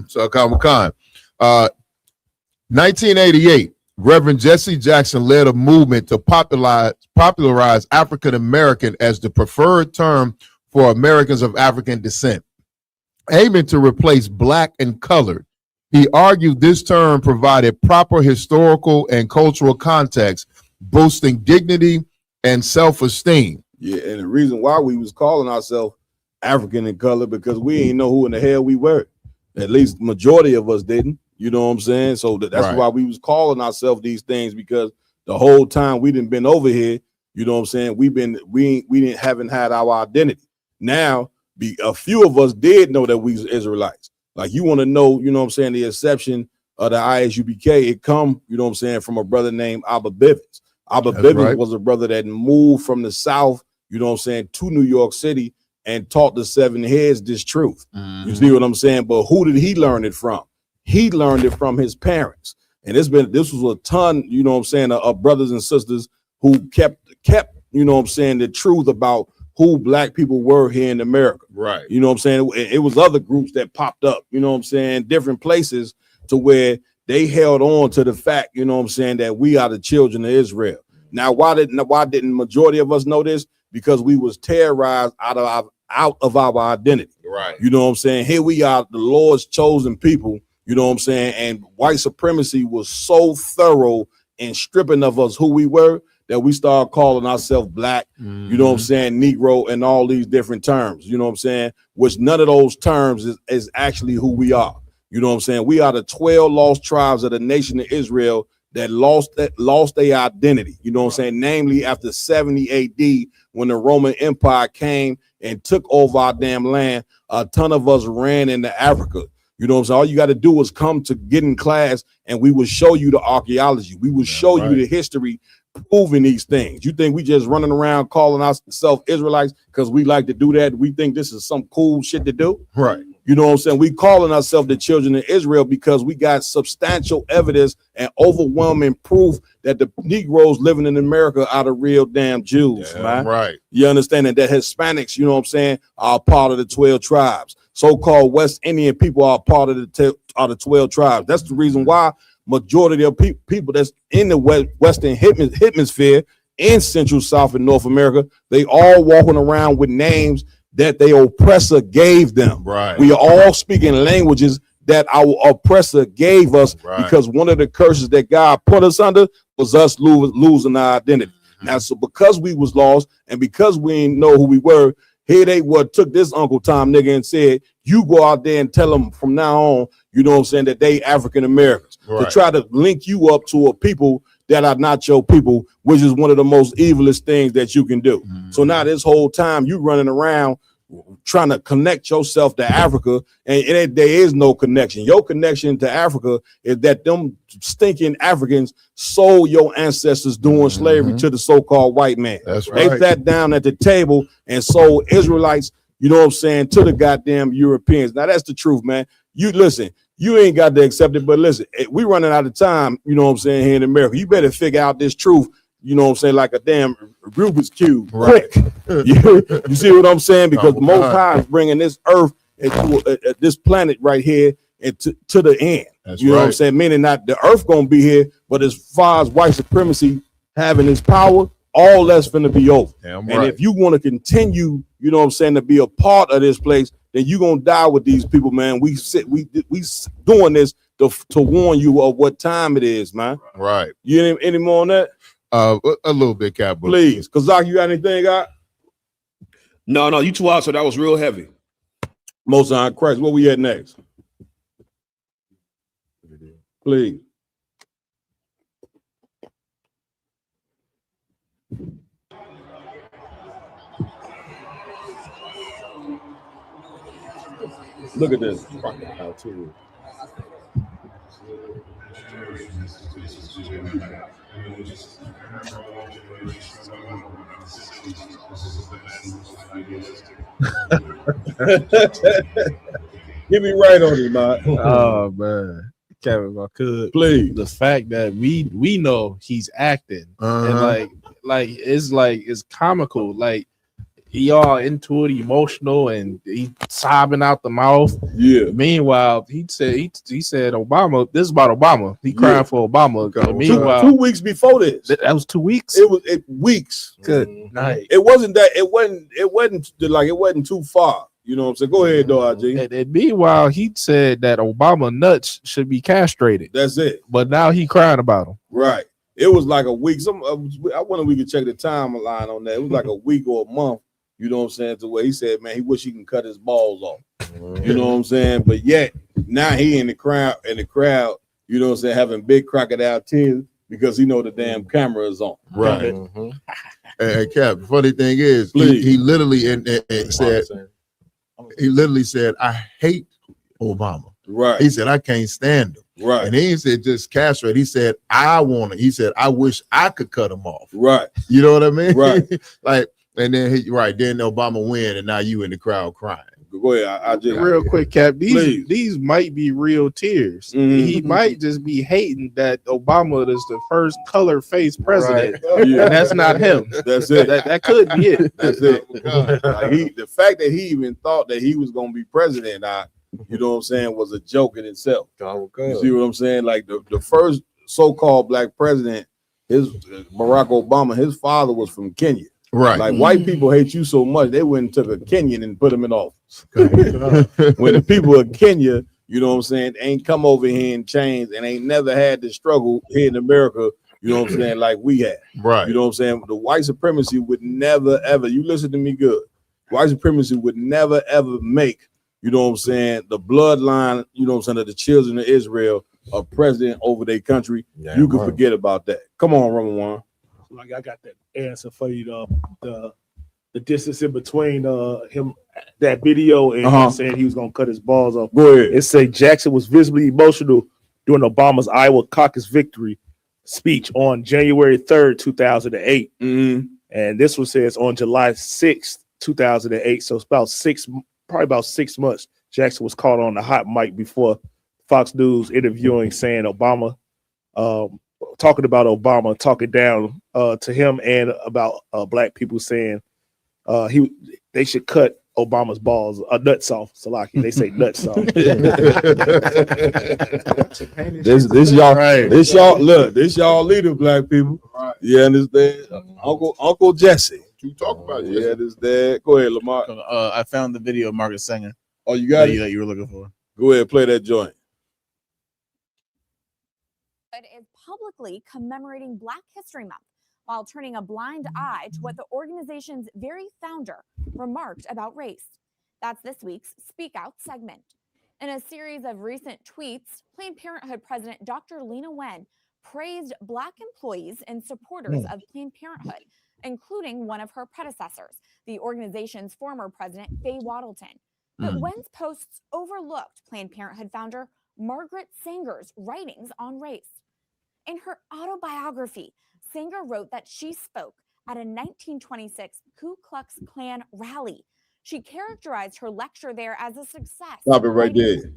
So come. 1988, Reverend Jesse Jackson led a movement to popularize African American as the preferred term for Americans of African descent, aiming to replace black and colored. He argued this term provided proper historical and cultural context, boosting dignity and self-esteem. Yeah, and the reason why we was calling ourselves African in color, because we ain't know who in the hell we were. At least majority of us didn't. You know what I'm saying? So that's why we was calling ourselves these things, because the whole time we didn't been over here. You know what I'm saying? We haven't had our identity. Now, a few of us did know that we was Israelites. Like, you want to know, you know what I'm saying, the exception of the ISUPK, it come, you know what I'm saying, from a brother named Abba Bivens. Abba Bivens was a brother that moved from the South, you know what I'm saying, to New York City and taught the seven heads this truth. You see what I'm saying? But who did he learn it from? He learned it from his parents. And this was a ton, you know what I'm saying, of brothers and sisters who kept, you know what I'm saying, the truth about who black people were here in America. Right. You know what I'm saying? It was other groups that popped up, you know what I'm saying, different places to where they held on to the fact, you know what I'm saying, that we are the children of Israel. Now, why didn't majority of us know this? Because we was terrorized out of our identity. Right. You know what I'm saying? Here we are, the Lord's chosen people. You know what I'm saying? And white supremacy was so thorough in stripping of us who we were that we started calling ourselves black, you know what I'm saying, Negro, and all these different terms, you know what I'm saying, which none of those terms is actually who we are. You know what I'm saying? We are the 12 lost tribes of the nation of Israel that lost their identity, you know what I'm saying, namely after 70 AD when the Roman Empire came and took over our damn land. A ton of us ran into Africa. You know what I'm saying? All you got to do is come to get in class and we will show you the archaeology. We will show you the history proving these things. You think we just running around calling ourselves Israelites because we like to do that? We think this is some cool shit to do? Right. You know what I'm saying? We calling ourselves the children of Israel because we got substantial evidence and overwhelming proof that the Negroes living in America are the real damn Jews, man. Right. You understand that Hispanics, you know what I'm saying, are part of the 12 tribes. So-called West Indian people are part of the 12 tribes. That's the reason why majority of people that's in the Western hemisphere in Central, South, and North America, they all walking around with names that their oppressor gave them. Right. We are all speaking languages that our oppressor gave us because one of the curses that God put us under was us losing our identity. Now, so because we was lost and because we didn't know who we were, here they took this Uncle Tom nigga and said, you go out there and tell them from now on, you know what I'm saying, that they African Americans, to try to link you up to a people that are not your people, which is one of the most evilest things that you can do. So now this whole time you running around trying to connect yourself to Africa, and there is no connection. Your connection to Africa is that them stinking Africans sold your ancestors during slavery to the so-called white man. That's They right. sat down at the table and sold Israelites, you know what I'm saying, to the goddamn Europeans. Now that's the truth, man. You listen, you ain't got to accept it, but listen, we running out of time, you know what I'm saying, here in America. You better figure out this truth, you know what I'm saying, like a damn Rubik's Cube, quick. You see what I'm saying? Because the Most High is bringing this earth into this planet right here and to the end. You know what I'm saying? Meaning not the earth gonna be here, but as far as white supremacy having this power, all that's gonna be over. And if you want to continue, you know what I'm saying, to be a part of this place, then you're gonna die with these people, man. We doing this to warn you of what time it is, man. Right. You any more on that? A little bit, Cap. Please. Kazak, you got anything, God? No, you too out, so that was real heavy. Most High Christ, where we at next? Please. Look at this. Give me right on it, man. Oh man, Kevin, if I could, please. The fact that we know he's acting and it's comical, like he all into it, emotional, and he sobbing out the mouth. Yeah. Meanwhile, he said Obama. This is about Obama. He crying for Obama. Meanwhile, 2 weeks before this, that was 2 weeks. It was weeks. Good night. It wasn't too far. You know what I'm saying? Go ahead, though, RG. And meanwhile, he said that Obama nuts should be castrated. That's it. But now he crying about them. Right. It was like a week. I wonder if we could check the timeline on that. It was like a week or a month. You know what I'm saying? To where he said, man, he wish he can cut his balls off. You know what I'm saying? But yet now he in the crowd, you know what I'm saying, having big crocodile tears because he know the damn camera is on. Right. And Cap, the funny thing is, he literally said, I hate Obama. Right. He said, I can't stand him. Right. And he said, just castrate. He said, I want it. He said, I wish I could cut him off. Right. You know what I mean? Right. And then then Obama win, and now you in the crowd crying. Go ahead. I just real quick, Cap. These might be real tears. He might just be hating that Obama is the first color-faced president, and that's not him. That's it. That could be it. That's it. The fact that he even thought that he was going to be president, you know what I'm saying, was a joke in itself. You see what I'm saying? Like the first so-called black president, Barack Obama, his father was from Kenya. Right. Like white people hate you so much, they went and took a Kenyan and put him in office. When the people of Kenya, you know what I'm saying, ain't come over here in chains and ain't never had the struggle here in America, you know what I'm saying, like we had. Right. You know what I'm saying? The white supremacy would never, ever, you listen to me good, white supremacy would never, ever make, you know what I'm saying, the bloodline, you know what I'm saying, of the children of Israel a president over their country. Yeah, you can forget about that. Come on, Roman Juan. Like I got that answer for you. The distance in between him, that video, and saying he was gonna cut his balls off. Go ahead. It say Jackson was visibly emotional during Obama's Iowa caucus victory speech on January 3rd, 2008. And this one says on July 6th, 2008. So it's probably about 6 months. Jackson was caught on the hot mic before Fox News interviewing, saying Obama, talking about Obama, talking down to him and about black people, saying they should cut Obama's balls, nuts off. Salaki, they say nuts off. This y'all leader, black people. Right. You understand? Uncle Jesse. You talk about it. Yeah, this dad. Go ahead, Lamar. I found the video of Margaret Sanger. Oh, you got it? That you were looking for. Go ahead, play that joint. Is publicly commemorating Black History Month while turning a blind eye to what the organization's very founder remarked about race. That's this week's Speak Out segment. In a series of recent tweets, Planned Parenthood President Dr. Lena Wen praised Black employees and supporters of Planned Parenthood, including one of her predecessors, the organization's former president, Faye Waddleton. But Wen's posts overlooked Planned Parenthood founder Margaret Sanger's writings on race. In her autobiography, Sanger wrote that she spoke at a 1926 Ku Klux Klan rally. She characterized her lecture there as a success. Stop it right there.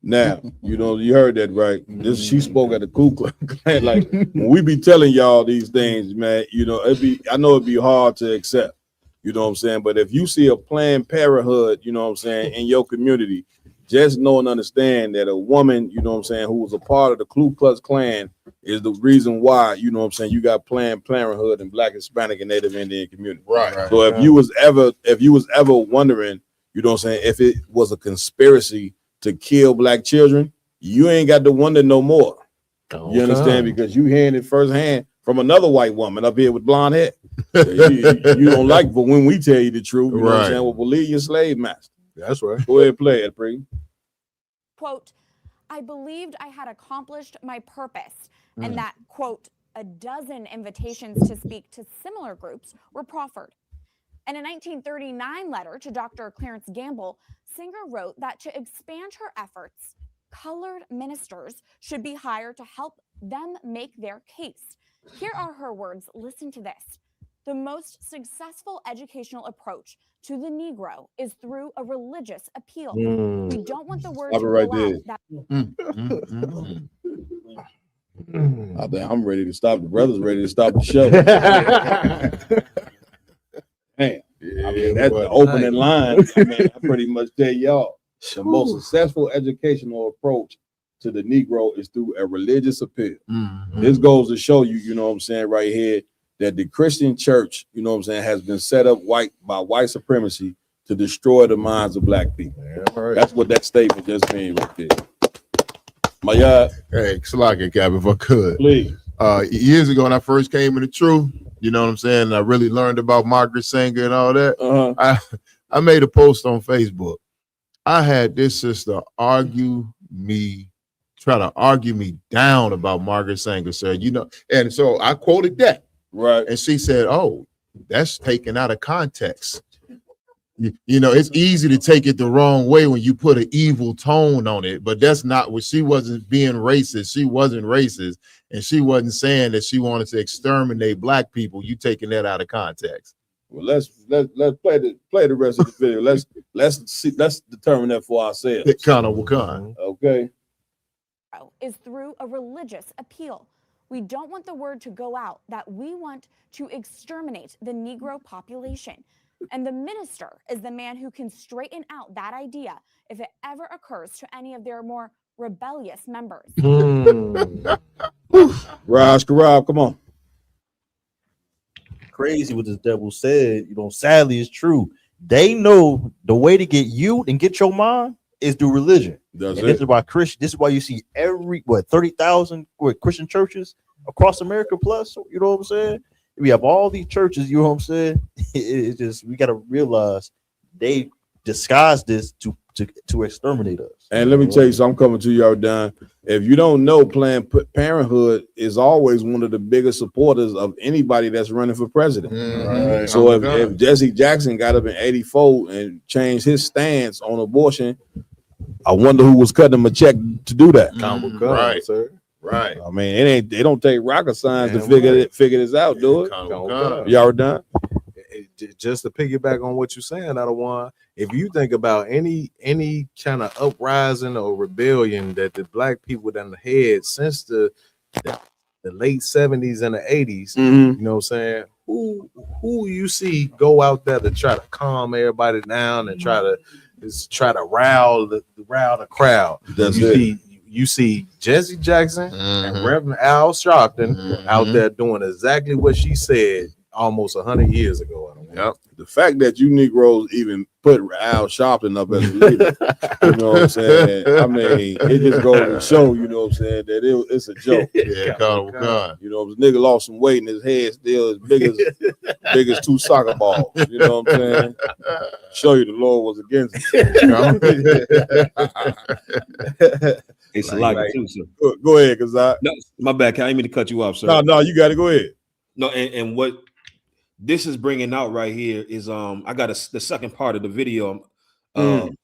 Now, you know, you heard that right. She spoke at the Ku Klux Klan. Like, when we be telling y'all these things, man, you know, I know it'd be hard to accept, you know what I'm saying? But if you see a Planned Parenthood, you know what I'm saying, in your community, just know and understand that a woman, you know what I'm saying, who was a part of the Ku Klux Klan is the reason why, you know what I'm saying, you got Planned Parenthood in Black, Hispanic, and Native Indian community. Right. So if you was ever wondering, you know what I'm saying, if it was a conspiracy to kill Black children, you ain't got to wonder no more. You understand? Because you hearing it firsthand from another white woman up here with blonde hair. you don't like, but when we tell you the truth, you know what I'm saying, well, believe your slave master. That's right. Go ahead, play it, Bree. Quote, I believed I had accomplished my purpose and that, quote, a dozen invitations to speak to similar groups were proffered. In a 1939 letter to Dr. Clarence Gamble, Singer wrote that to expand her efforts, colored ministers should be hired to help them make their case. Here are her words. Listen to this. The most successful educational approach to the Negro is through a religious appeal. We don't want the word to right go there. out. I'm ready to stop. The brother's ready to stop the show. Man, I mean, that's the opening line. I mean, I pretty much tell y'all the most successful educational approach to the Negro is through a religious appeal. This goes to show you, you know what I'm saying, right here, that the Christian church, you know what I'm saying, has been set up by white supremacy to destroy the minds of Black people. That's what that statement just means right there. Hey, Salaki Cap, if I could. Please. Years ago when I first came into truth, you know what I'm saying, I really learned about Margaret Sanger and all that. I made a post on Facebook. I had this sister try to argue me down about Margaret Sanger, sir. You know, and so I quoted that. Right. And she said, oh, that's taken out of context. You know, it's easy to take it the wrong way when you put an evil tone on it, but that's not what she wasn't being racist. She wasn't racist, and she wasn't saying that she wanted to exterminate Black people. You taking that out of context. Well, let's play the rest of the video. Let's determine that for ourselves. Okay. Is through a religious appeal. We don't want the word to go out that we want to exterminate the Negro population. And the minister is the man who can straighten out that idea if it ever occurs to any of their more rebellious members. Raj Karab, come on. crazy what this devil said. Sadly, it's true. They know the way to get you and get your mind is through religion. This is why This is why you see 30,000 Christian churches across America. Plus, you know what I'm saying? We have all these churches. You know what I'm saying? It's just we got to realize they disguise this to exterminate us. And let me tell you something, I'm coming to y'all, Don. If you don't know, Planned Parenthood is always one of the biggest supporters of anybody that's running for president. Right. So if Jesse Jackson got up in 84 and changed his stance on abortion, I wonder who was cutting him a check to do that. Right, sir. Right. I mean, they don't take rocket science to figure this out, do it? Y'all done? Just to piggyback on what you're saying, Adawan, if you think about any kind of uprising or rebellion that the black people done had since the late 70s and the 80s, you know what I'm saying? Who you see go out there to try to calm everybody down and try to rile the crowd? You see Jesse Jackson and Rev. Al Sharpton out there doing exactly what she said almost 100 years ago. Yep. The fact that you Negroes even put Al Sharpton up as a leader, you know what I'm saying? I mean, it just goes to show, you know what I'm saying, that it's a joke. Yeah, God. You know, this nigga lost some weight and his head still as big as 2 soccer balls. You know what I'm saying? Show you the Lord was against it. It's a lot too, sir. Go ahead, cause no, my bad. I didn't mean to cut you off, sir. No, you got to go ahead. No, and what this is bringing out right here is I got the second part of the video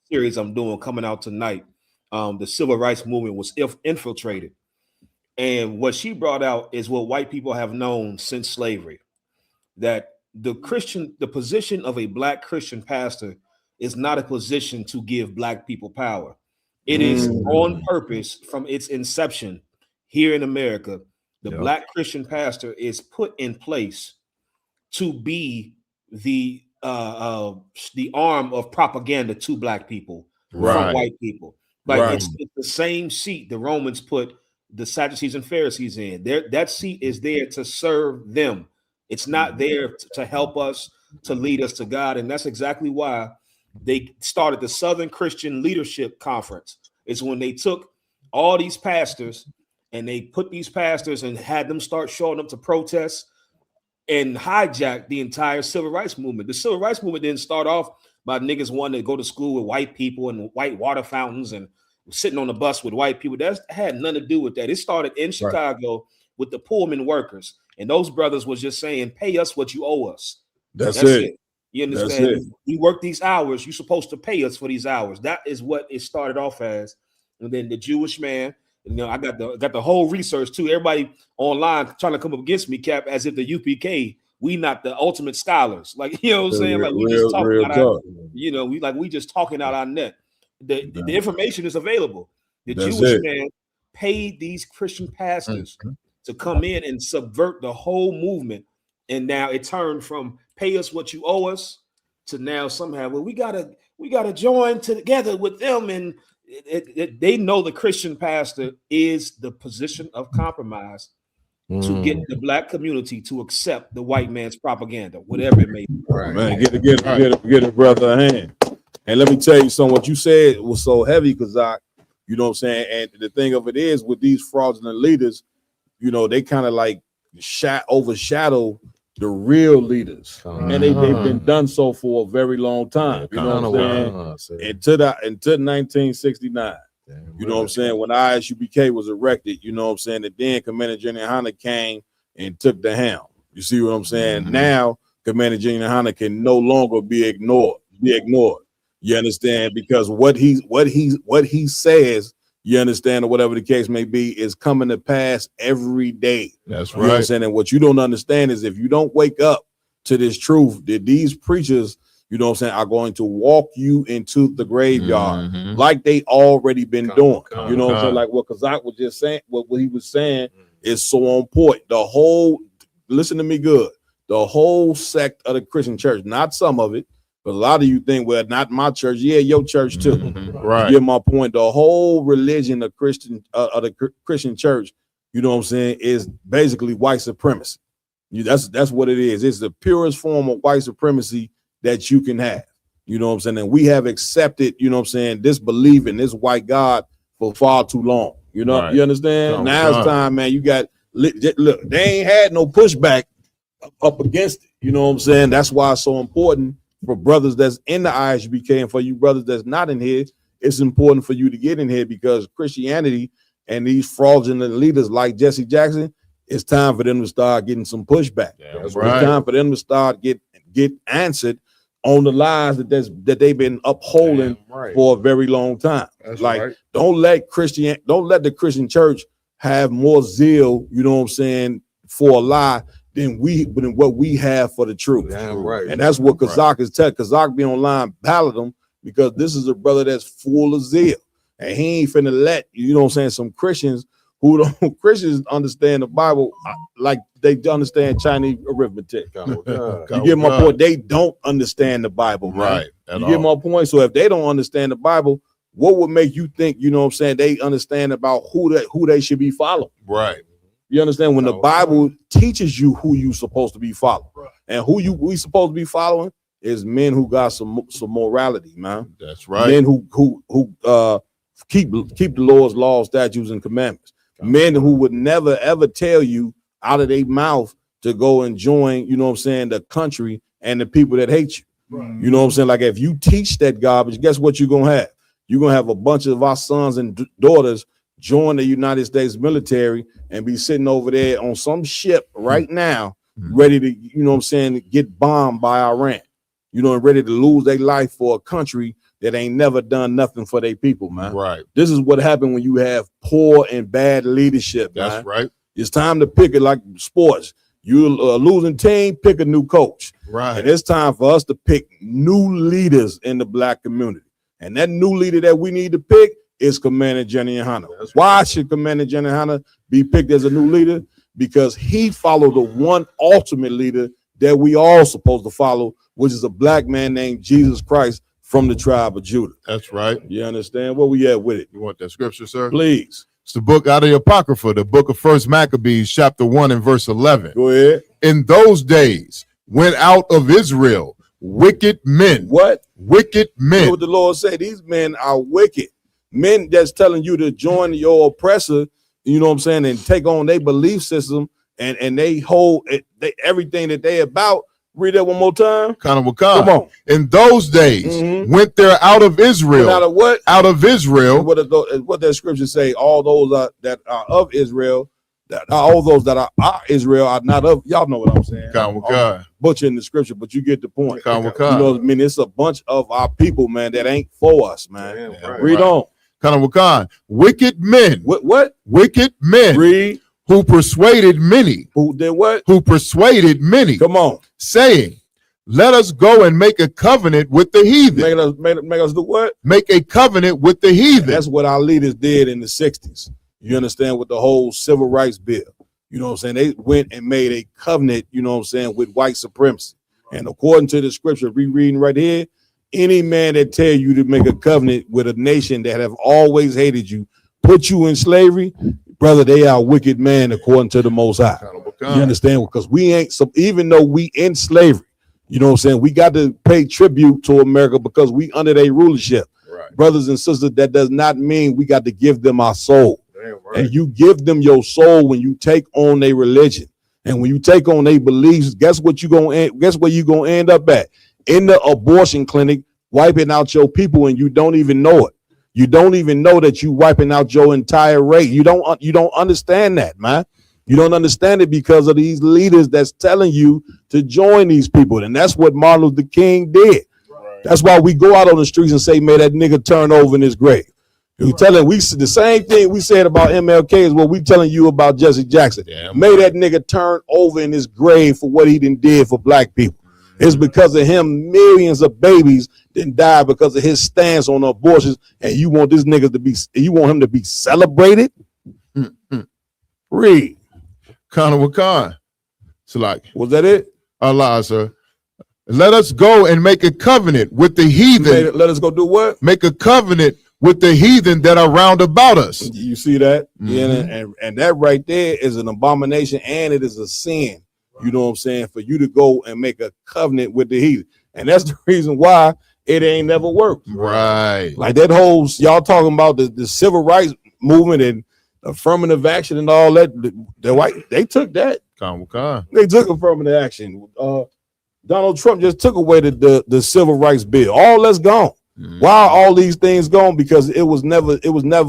series I'm doing coming out tonight. The civil rights movement was infiltrated, and what she brought out is what white people have known since slavery, that the position of a black Christian pastor is not a position to give black people power. It is on purpose from its inception here in America. The black Christian pastor is put in place to be the arm of propaganda to black people from white people. Like it's the same seat the Romans put the Sadducees and Pharisees in. That seat is there to serve them. It's not there to help us, to lead us to God. And that's exactly why they started the Southern Christian Leadership Conference. It's when they took all these pastors and they put these pastors and had them start showing up to protest and hijack the entire civil rights movement. The civil rights movement didn't start off by niggas wanting to go to school with white people and white water fountains and sitting on the bus with white people. That had nothing to do with that. It started in Chicago with the Pullman workers. And those brothers was just saying, pay us what you owe us. That's it. You understand? We work these hours. You're supposed to pay us for these hours. That is what it started off as. And then the Jewish man, I got the whole research too. Everybody online trying to come up against me, Cap, as if the UPK, we not the ultimate scholars. Like, you know what I'm saying? Like we just talking out we just talking out our net. The information is available. The Jewish man paid these Christian pastors to come in and subvert the whole movement. And now it turned from pay us what you owe us to now somehow, well, we gotta join together with them. And they know the Christian pastor is the position of compromise to get the black community to accept the white man's propaganda, whatever it may be. Man, get a brother a hand. And let me tell you something, what you said was so heavy, because you know what I'm saying? And the thing of it is, with these fraudulent leaders, they kind of like overshadow the real leaders. And they've been done so for a very long time. You know what I'm saying? Until 1969. You know what I'm saying? When ISUPK was erected, you know what I'm saying? The then Commander General Hunter came and took the helm. You see what I'm saying? Now, Commander General Hunter can no longer be ignored. You understand? Because what he says, you understand, or whatever the case may be, is coming to pass every day. That's right. You know what I'm saying? And what you don't understand is if you don't wake up to this truth, that these preachers, you know what I'm saying, are going to walk you into the graveyard like they already been doing. You know what I'm saying? Like what Kazak was just saying, what he was saying is so on point. Listen to me good, the whole sect of the Christian church, not some of it, but a lot of you think, well, not my church. Yeah, your church too. Right. You get my point. The whole religion of the Christian church, you know what I'm saying, is basically white supremacy. That's what it is. It's the purest form of white supremacy that you can have. You know what I'm saying? And we have accepted, you know what I'm saying, this belief in this white God for far too long. You know, you understand? Now it's time, man. You got look, they ain't had no pushback up against it. You know what I'm saying? That's why it's so important for brothers that's in the ISUPK and for you brothers that's not in here. It's important for you to get in here because Christianity and these fraudulent leaders like Jesse Jackson, it's time for them to start getting some pushback. It's time for them to start get answered on the lies that they've been upholding for a very long time. Don't let the Christian church have more zeal, you know what I'm saying, for a lie than what we have for the truth. And that's what Kazak is telling. Kazak be online ballot them because this is a brother that's full of zeal. And he ain't finna let, you know what I'm saying, some Christians who don't Christians understand the Bible like they understand Chinese arithmetic. You get my point? They don't understand the Bible, man. You get my point? So if they don't understand the Bible, what would make you think, you know what I'm saying, they understand about who they should be following? You understand? When the Bible teaches you who you supposed to be following, and we supposed to be following is men who got some morality, man. That's right. Men who keep the Lord's laws, statutes, and commandments. Men who would never ever tell you out of their mouth to go and join, you know what I'm saying, the country and the people that hate you. You know what I'm saying? Like if you teach that garbage, guess what you're gonna have? You're gonna have a bunch of our sons and daughters join the United States military and be sitting over there on some ship right now, ready to, you know what I'm saying, get bombed by Iran. You know, and ready to lose their life for a country that ain't never done nothing for their people, man. This is what happened when you have poor and bad leadership, man. That's right. It's time to pick it like sports. You're a losing team, pick a new coach. And it's time for us to pick new leaders in the black community. And that new leader that we need to pick is Commander General Hunter. Why should Commander General Hunter be picked as a new leader? Because he followed the one ultimate leader that we all supposed to follow, which is a black man named Jesus Christ from the tribe of Judah. That's right. You understand? Where we at with it? You want that scripture, sir? Please. It's the book out of the Apocrypha, the book of 1 Maccabees, chapter 1 and verse 11. Go ahead. In those days went out of Israel wicked men. What? Wicked men. You know what the Lord said? These men are wicked. Men that's telling you to join your oppressor, you know what I'm saying, and take on their belief system and they hold everything that they about. Read that one more time. Come on. In those days went there out of Israel. Out of what? Out of Israel. What that scripture say? All those that are of Israel, all those that are Israel are not of. Y'all know what I'm saying. Butchering the scripture, but you get the point. You know what I mean? It's a bunch of our people, man, that ain't for us, man. Read on. Wicked men. What? Wicked men. Read. Who persuaded many. Who did what? Who persuaded many. Come on. Saying, let us go and make a covenant with the heathen. Make us do what? Make a covenant with the heathen. That's what our leaders did in the 60s. You understand, with the whole civil rights bill. You know what I'm saying? They went and made a covenant, you know what I'm saying, with white supremacy. And according to the scripture we reading right here, any man that tell you to make a covenant with a nation that have always hated you, put you in slavery, brother, they are wicked men according to the Most High. You understand? Because we ain't, so even though we in slavery, you know what I'm saying, we got to pay tribute to America because we under their rulership. Brothers and sisters, that does not mean we got to give them our soul. And you give them your soul when you take on their religion. And when you take on their beliefs, guess where you're gonna end up at? In the abortion clinic, wiping out your people, and you don't even know it. You don't even know that you wiping out your entire race. You don't understand that, man. You don't understand it because of these leaders that's telling you to join these people. And that's what Martin Luther King did. That's why we go out on the streets and say, may that nigga turn over in his grave. We telling the same thing we said about MLK is what we telling you about Jesse Jackson. May that nigga turn over in his grave for what he did for black people. It's because of him, millions of babies didn't die because of his stance on abortions, and you want this nigga to be, you want him to be celebrated? Read. So like, was that it? Allah, sir. Let us go and make a covenant with the heathen. Let us go do what? Make a covenant with the heathen that are round about us. You see that? Yeah, and that right there is an abomination, and it is a sin you know what I'm saying, for you to go and make a covenant with the heathen. And that's the reason why it ain't never worked. Right. Like that whole, y'all talking about the civil rights movement and affirmative action and all that. The white, they took that. They took affirmative action. Donald Trump just took away the civil rights bill. All that's gone. Why are all these things gone? Because it was never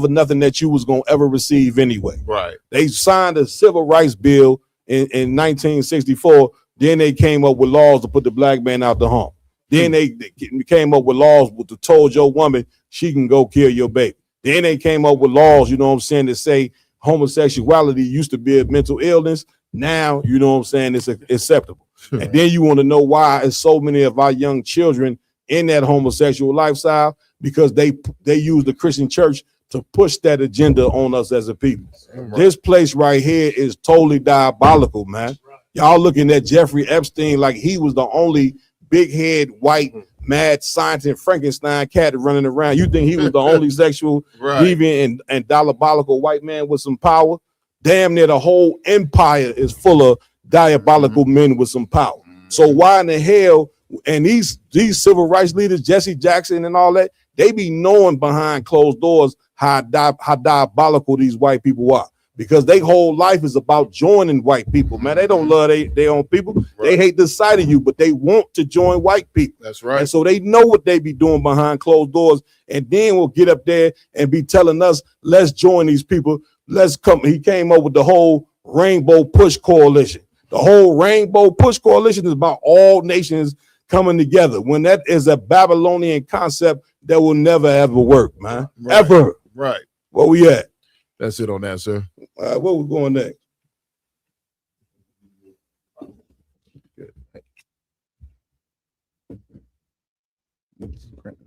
nothing that you was gonna ever receive anyway. Right. They signed a civil rights bill in 1964. Then they came up with laws to put the black man out the home. Then they came up with laws to told your woman she can go kill your baby. Then they came up with laws, you know what I'm saying, that say homosexuality used to be a mental illness. Now, you know what I'm saying, it's acceptable. And then you want to know why is so many of our young children in that homosexual lifestyle, because they use the Christian church to push that agenda on us as a people. Right. This place right here is totally diabolical, man. Y'all looking at Jeffrey Epstein like he was the only big head white mad scientist Frankenstein cat running around. You think he was the only sexual deviant and diabolical white man with some power? Damn near the whole empire is full of diabolical men with some power. So why in the hell, and these civil rights leaders, Jesse Jackson and all that, they be knowing behind closed doors how diabolical these white people are, because their whole life is about joining white people, man. They don't love their own people. Right. They hate the sight of you, but they want to join white people. That's right. And so they know what they be doing behind closed doors, and then we'll get up there and be telling us, let's join these people. Let's come. He came up with the whole Rainbow Push Coalition. The whole Rainbow Push Coalition is about all nations coming together, when that is a Babylonian concept that will never ever work, man. Right. Ever. Right. Where we at? That's it on that, sir. Where we going next?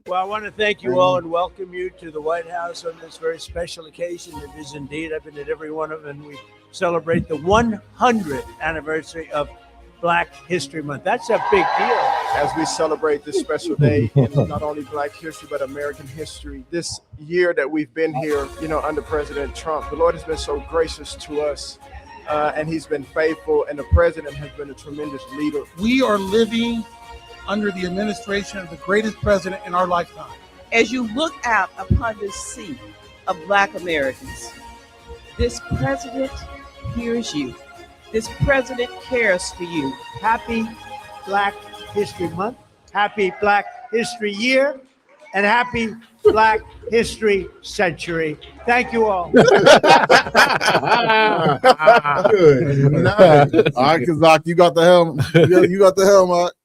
Well, I want to thank you all and welcome you to the White House on this very special occasion. It is indeed. I've been at every one of them, and we celebrate the 100th anniversary of Black History Month. That's a big deal. As we celebrate this special day in not only Black history, but American history. This year that we've been here, under President Trump, the Lord has been so gracious to us, and he's been faithful, and the president has been a tremendous leader. We are living under the administration of the greatest president in our lifetime. As you look out upon this sea of Black Americans, this president hears you. This president cares for you. Happy Black History Month, happy Black History Year, and happy Black History Century. Thank you all. Good. Nice. All right, Kazak, you got the helm. You got the helm, Mark.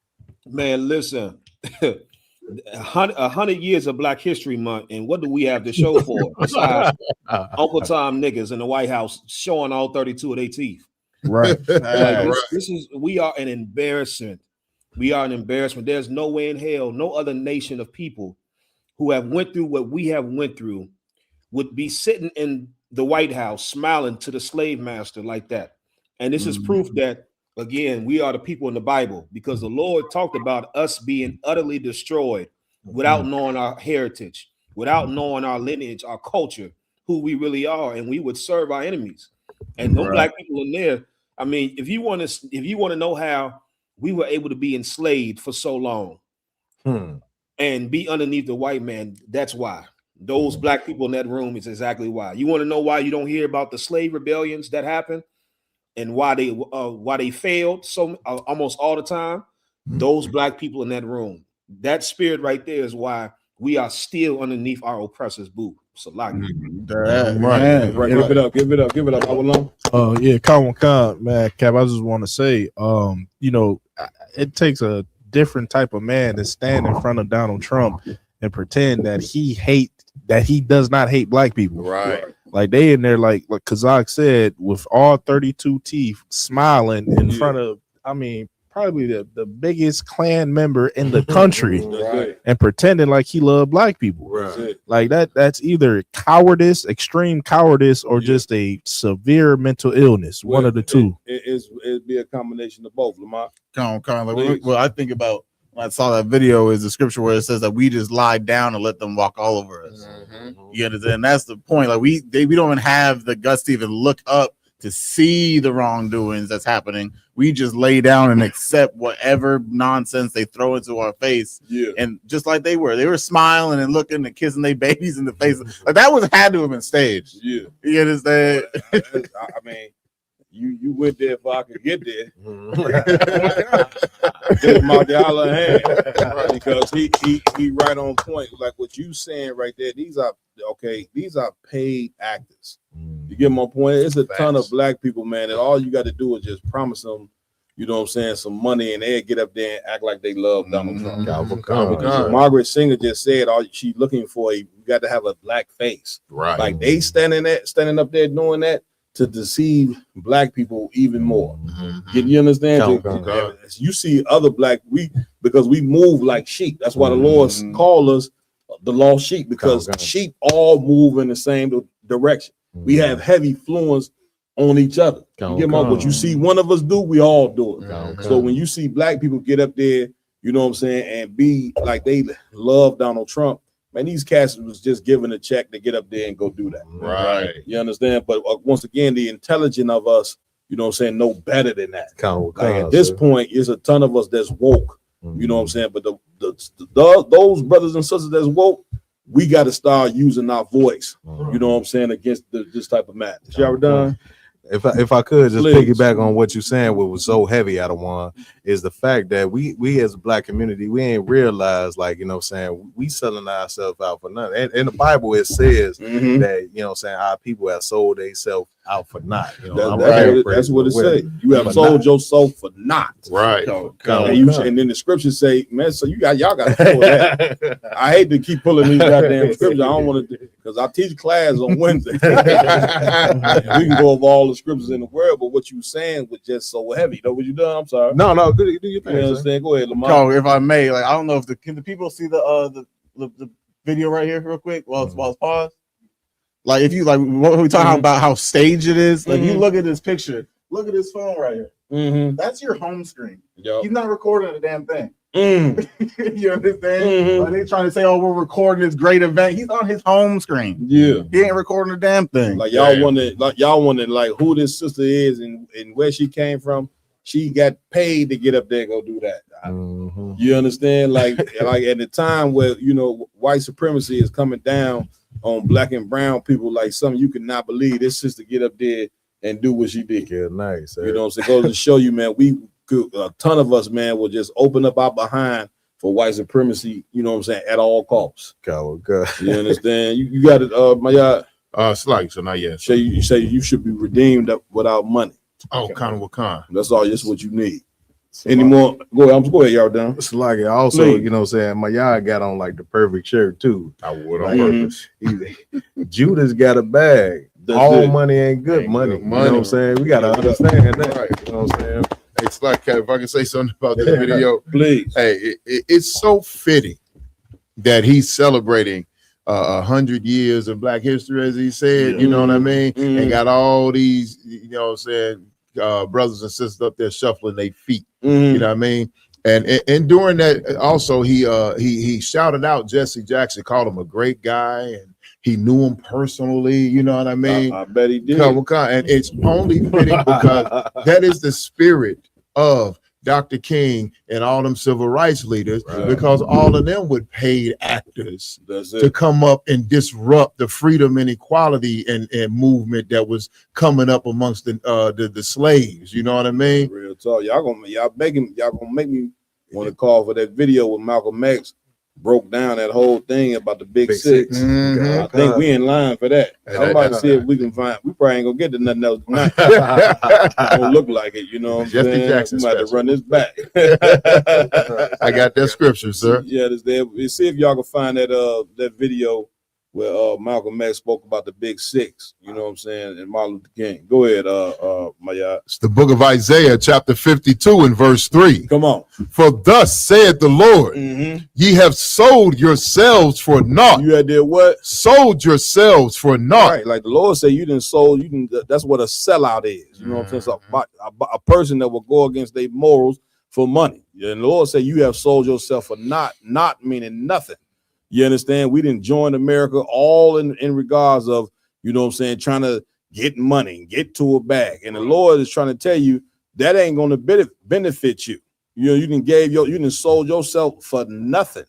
Man, listen. 100 years of Black History Month, and what do we have to show for it besides Uncle Tom niggas in the White House showing all 32 of their teeth? Right. We are an embarrassment. We are an embarrassment. There's no way in hell, no other nation of people who have went through what we have went through would be sitting in the White House smiling to the slave master like that. And this is proof that, again, we are the people in the Bible, because the Lord talked about us being utterly destroyed without knowing our heritage, without knowing our lineage, our culture, who we really are, and we would serve our enemies. And no Black people in there. I mean, if you want to know how we were able to be enslaved for so long and be underneath the white man, that's why. Those Black people in that room is exactly why. You want to know why you don't hear about the slave rebellions that happened and why they failed so almost all the time? Those Black people in that room, that spirit right there is why we are still underneath our oppressors' boot. So like, right. Give it up. How long? Yeah, come, man, Cap. I just want to say, it takes a different type of man to stand in front of Donald Trump and pretend that he does not hate Black people. Right. Like they in there, like Kazak said, with all 32 teeth, smiling in front of, probably the biggest Klan member in the country, and pretending like he loved Black people. Right. Like that's either cowardice, extreme cowardice, or just a severe mental illness. One of the two. It'd be a combination of both, Lamar. Well, I think about when I saw that video is the scripture where it says that we just lie down and let them walk all over us. You understand? That's the point. Like we don't even have the guts to even look up to see the wrongdoings that's happening. We just lay down and accept whatever nonsense they throw into our face. Yeah. And just like they were smiling and looking and kissing their babies in the face. Like that had to have been staged. Yeah. You understand? I mean, you went there if I could get there. Get him out the island hand. Right, because he right on point. Like what you saying right there, these are paid actors. You get my point? It's a ton of black people, man, and all you got to do is just promise them, you know what I'm saying, some money, and they'll get up there and act like they love Donald Trump. Margaret Singer just said all she's looking for, you got to have a black face. Right. Like they standing up there doing that to deceive black people even more. You understand? You see other black, because we move like sheep. That's why the Lord called us the lost sheep, because sheep all move in the same direction. We have heavy influence on each other. What you see one of us do, we all do it. So when you see black people get up there, you know what I'm saying, and be like they love Donald Trump, man, these cats was just given a check to get up there and go do that. Right. You understand? But once again, the intelligent of us, you know what I'm saying, know better than that. Like at this point, it's a ton of us that's woke. You know what I'm saying? But those brothers and sisters that's woke, we got to start using our voice. You know what I'm saying, against this type of madness. Y'all done? If I could just Please. piggyback on what you're saying, what was so heavy out of one is the fact that we as a black community, we ain't realized, like, you know what I'm saying, we selling ourselves out for nothing. And in the Bible, it says that, you know what I'm saying, our people have sold themselves out for naught. You know, that's what it says. You have sold yourself for naught. Right. And then the scriptures say, man, so y'all got to pull that. I hate to keep pulling these goddamn scriptures. I don't want to, because I teach class on Wednesday. We can go over all the scriptures in the world, but what you saying was just so heavy. Know what you done? I'm sorry. No, do your thing. You understand? Go ahead, Lamar. Carl, if I may, like I don't know if can the people see the video right here real quick while it's paused? Like if you like what we talking about how staged it is, like you look at this picture, look at his phone right here. That's your home screen. He's not recording a damn thing. You understand? Like they trying to say, oh, we're recording this great event. He's on his home screen. Yeah, he ain't recording a damn thing. Like y'all wanted like who this sister is and where she came from. She got paid to get up there and go do that. You understand? Like at the time where, you know, white supremacy is coming down on black and brown people, like something you could not believe. This sister get up there and do what she did. Yeah, nice. You know what I'm saying? Goes to show you, man, a ton of us, man, will just open up our behind for white supremacy, you know what I'm saying, at all costs. God. You understand? You got it, my slight, so not yet. So you say you should be redeemed without money. Oh, kind of what kind? That's all. That's what you need. Any more? Go ahead, y'all down. It's like it also, Please. you know what I'm saying, my y'all got on like the perfect shirt too. I would on purpose. Judas got a bag. All money ain't good money. You know what I'm saying? We gotta understand that. Right. You know what I'm saying? It's like, if I can say something about this video, please. Hey, it's so fitting that he's celebrating 100 years of Black history, as he said. You know what I mean? And got all these, you know what I'm saying, brothers and sisters up there shuffling their feet. You know what I mean? And during that, also he shouted out Jesse Jackson, called him a great guy, and he knew him personally. You know what I mean? I bet he did. And it's only fitting because that is the spirit of Dr. King and all them civil rights leaders, because all of them were paid actors to come up and disrupt the freedom and equality and movement that was coming up amongst the slaves. You know what I mean? Real talk. Y'all gonna make me want to call for that video with Malcolm X broke down that whole thing about the big six. I think we in line for that. Somebody see if we can find. We probably ain't gonna get to nothing else tonight. Don't look like it, you know what I'm Jesse saying? Jackson We might have to run this back. I got that scripture, sir. Yeah, this there. See if y'all can find that video where Malcolm X spoke about the big six, you know what I'm saying, and Martin Luther King. Go ahead, Maya. It's the book of Isaiah, chapter 52 and verse 3. Come on. For thus saith the Lord, ye have sold yourselves for naught. You had did what? Sold yourselves for naught. Right, like the Lord said, you didn't sold, you didn't. That's what a sellout is. You know what I'm saying? So a person that will go against their morals for money. And the Lord said, you have sold yourself for naught, not meaning nothing. You understand? We didn't join America all in regards of, you know what I'm saying, trying to getting money, get to a bag. And the Lord is trying to tell you that ain't going to benefit you. You done sold yourself for nothing.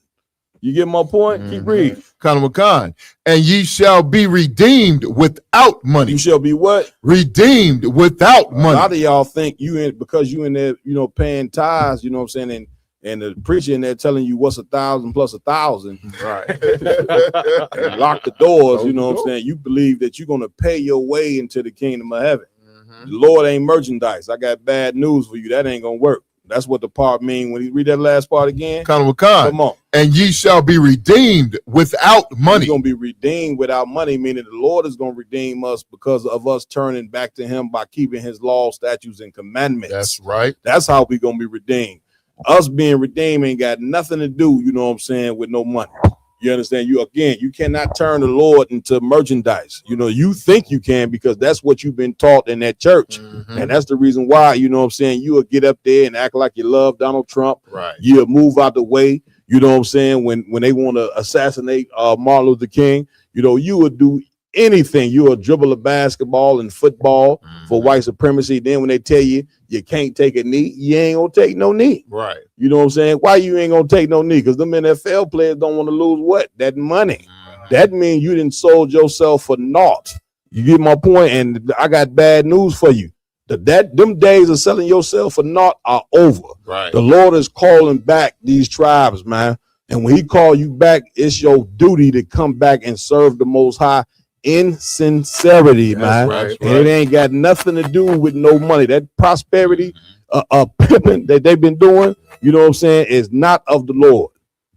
You get my point? Keep reading. Khan. And ye shall be redeemed without money. You shall be what? Redeemed without money. A lot of y'all think because you in there, paying tithes, you know what I'm saying, and the preacher in there telling you what's 1,000 plus 1,000. Right. And lock the doors, you know what I'm saying. You believe that you're gonna pay your way into the kingdom of heaven. The Lord ain't merchandise. I got bad news for you. That ain't gonna work. That's what the part mean when you read that last part again. Come on. And ye shall be redeemed without money. You're gonna be redeemed without money, meaning the Lord is gonna redeem us because of us turning back to him by keeping his laws, statutes, and commandments. That's right. That's how we gonna be redeemed. Us being redeemed ain't got nothing to do, you know what I'm saying, with no money. You understand? You cannot turn the Lord into merchandise. You think you can because that's what you've been taught in that church. And that's the reason why, you know what I'm saying, you will get up there and act like you love Donald Trump. Right. You'll move out the way, you know what I'm saying, when they want to assassinate Martin Luther King, you would do anything. You will dribble a basketball and football for white supremacy. Then when they tell you you can't take a knee, you ain't gonna take no knee. Right. You know what I'm saying? Why you ain't gonna take no knee? Because them NFL players don't want to lose what? That money. That means you didn't sold yourself for naught. You get my point? And I got bad news for you. Them days of selling yourself for naught are over. Right. The Lord is calling back these tribes, man. And when he call you back, it's your duty to come back and serve the Most High in sincerity, man. Right. And it ain't got nothing to do with no money. That prosperity pimping that they've been doing, you know what I'm saying, is not of the Lord.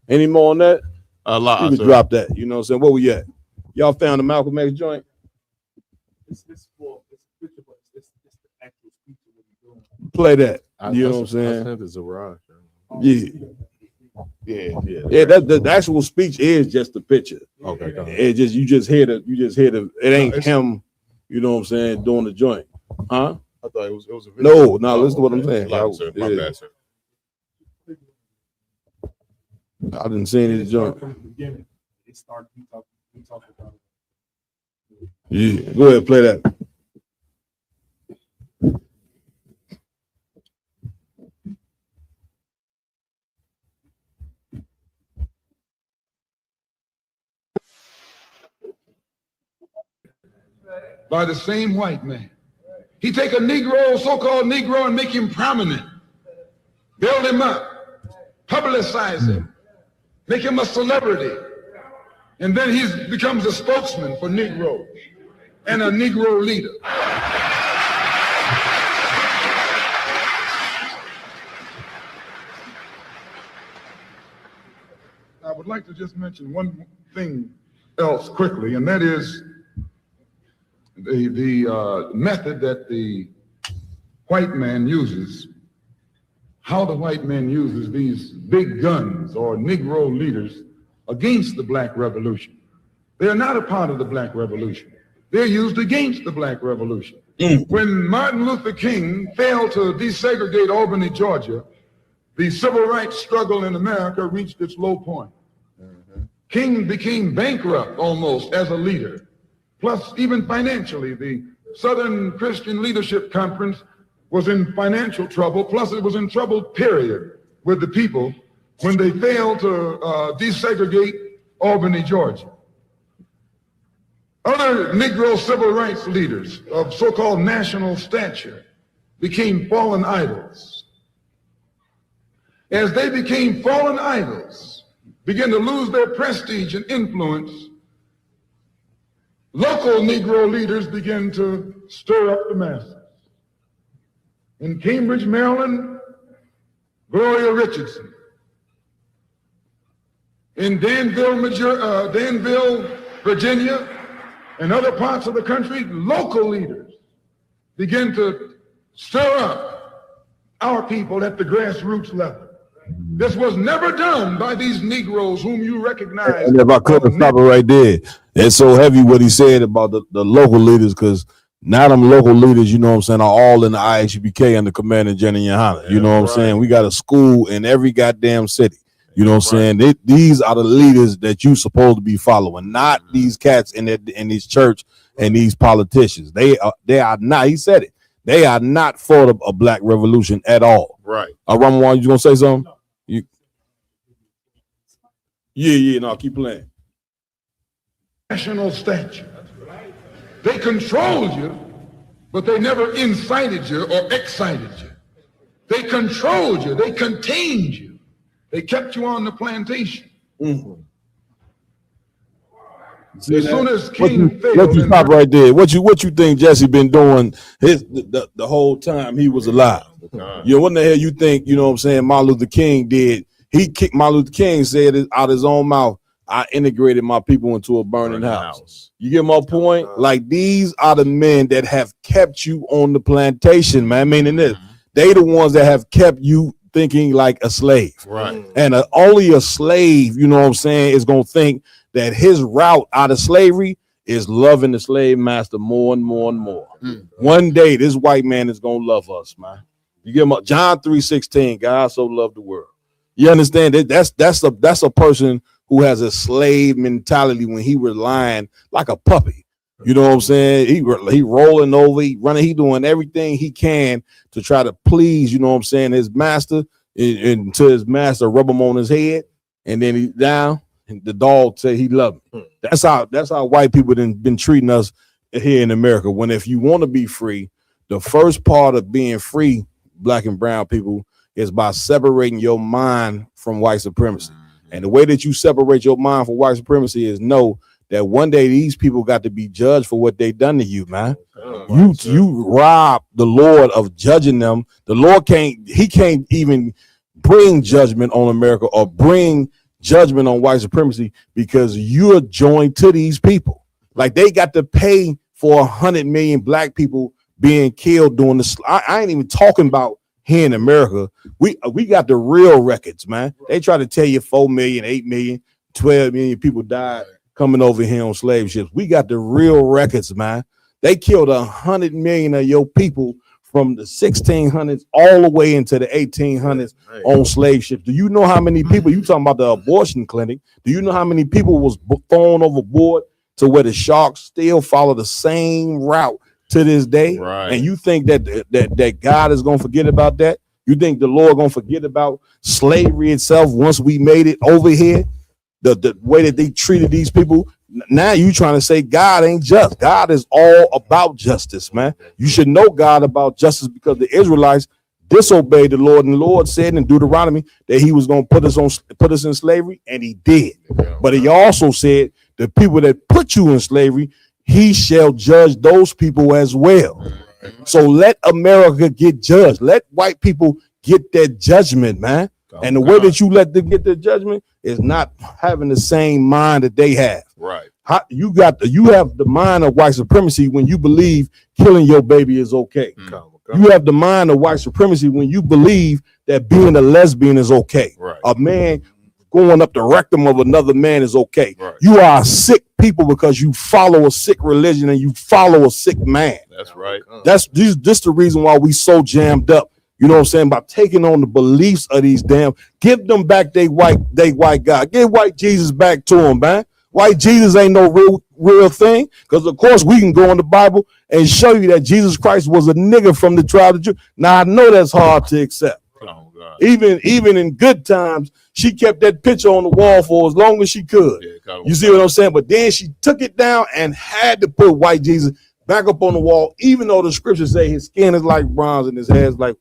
Any more on that? A lot. You can drop that. You know what I'm saying? Where we at? Y'all found the Malcolm X joint? Play that. You know what I'm saying? Yeah. The actual speech is just the picture. Okay. It just you just hear the. It ain't him. You know what I'm saying? Doing the joint, huh? I thought it was a video. No. Listen to what I'm saying. My bad, sir. I didn't see any of the joint. Yeah, go ahead, play that. By the same white man. He take a Negro, so-called Negro, and make him prominent. Build him up. Publicize him. Make him a celebrity. And then he becomes a spokesman for Negro and a Negro leader. I would like to just mention one thing else quickly, and that is the method that the white man uses, how the white man uses these big guns or Negro leaders against the Black Revolution. They are not a part of the Black Revolution. They're used against the Black Revolution. When Martin Luther King failed to desegregate Albany, Georgia, the civil rights struggle in America reached its low point. King became bankrupt almost as a leader. Plus, even financially, the Southern Christian Leadership Conference was in financial trouble. Plus, it was in trouble, period, with the people when they failed to desegregate Albany, Georgia. Other Negro civil rights leaders of so-called national stature became fallen idols. As they became fallen idols, began to lose their prestige and influence, local Negro leaders began to stir up the masses. In Cambridge, Maryland, Gloria Richardson. In Danville, Virginia, and other parts of the country, local leaders began to stir up our people at the grassroots level. This was never done by these Negroes whom you recognize. And if I could stop it right there, it's so heavy what he said about the local leaders, because now them local leaders, you know what I'm saying, are all in the IHBK under Commander Jenny Yohana. You know what I'm saying? We got a school in every goddamn city. You know what I'm saying? These are the leaders that you supposed to be following, not these cats in these church and these politicians. They are not. He said it. They are not for a black revolution at all. Right. Ramon, you gonna say something? No, keep playing. National statue. They controlled you, but they never incited you or excited you. They controlled you. They contained you. They kept you on the plantation. As soon as King failed, let you stop right there. What you think Jesse been doing the whole time he was alive? You know, what the hell you think, you know what I'm saying, Martin Luther King did? Martin Luther King said it out his own mouth, I integrated my people into a burning house. You get my point? Like, these are the men that have kept you on the plantation, man. Meaning this, they the ones that have kept you thinking like a slave. Right. And only a slave, you know what I'm saying, is going to think that his route out of slavery is loving the slave master more and more and more. One day, this white man is going to love us, man. You get him John 3:16, God so loved the world. You understand that that's a person who has a slave mentality when he relying like a puppy. You know what I'm saying? He rolling over, he running, he doing everything he can to try to please, you know what I'm saying, his master, and to his master rub him on his head, and then he down, and the dog say he loved me. That's how white people been treating us here in America. When if you want to be free, the first part of being free, black and brown people, is by separating your mind from white supremacy. And the way that you separate your mind from white supremacy is know that one day these people got to be judged for what they done to you, man. You rob the Lord of judging them. The Lord can't even bring judgment on America or bring judgment on white supremacy because you're joined to these people. Like, they got to pay for 100 million black people being killed during the I ain't even talking about here in America. We got the real records, man. They try to tell you 4 million, 8 million, 12 million people died coming over here on slave ships. We got the real records, man. They killed 100 million of your people from the 1600s all the way into the 1800s on slave ships. Do you know how many people, you talking about the abortion clinic, do you know how many people was thrown overboard to where the sharks still follow the same route to this day? Right. And you think that God is going to forget about that? You think the Lord going to forget about slavery itself once we made it over here? The way that they treated these people. Now you trying to say God ain't just. God is all about justice, man. You should know God about justice because the Israelites disobeyed the Lord, and the Lord said in Deuteronomy that he was going to put us in slavery, and he did. But he also said the people that put you in slavery, he shall judge those people as well. So let America get judged. Let white people get that judgment, man. And the way that you let them get their judgment is not having the same mind that they have. Right. You have the mind of white supremacy when you believe killing your baby is okay. You have the mind of white supremacy when you believe that being a lesbian is okay. Right. A man going up the rectum of another man is okay. Right. You are sick people because you follow a sick religion and you follow a sick man. That's right. This the reason why we so jammed up. You know what I'm saying? By taking on the beliefs of these give them back they white God. Give white Jesus back to them, man. White Jesus ain't no real thing. Because of course we can go in the Bible and show you that Jesus Christ was a nigga from the tribe of Judah. Now I know that's hard to accept. Oh, God. Even in good times, she kept that picture on the wall for as long as she could. Yeah, you see what I'm saying? But then she took it down and had to put white Jesus back up on the wall, even though the scriptures say his skin is like bronze and his hair is like.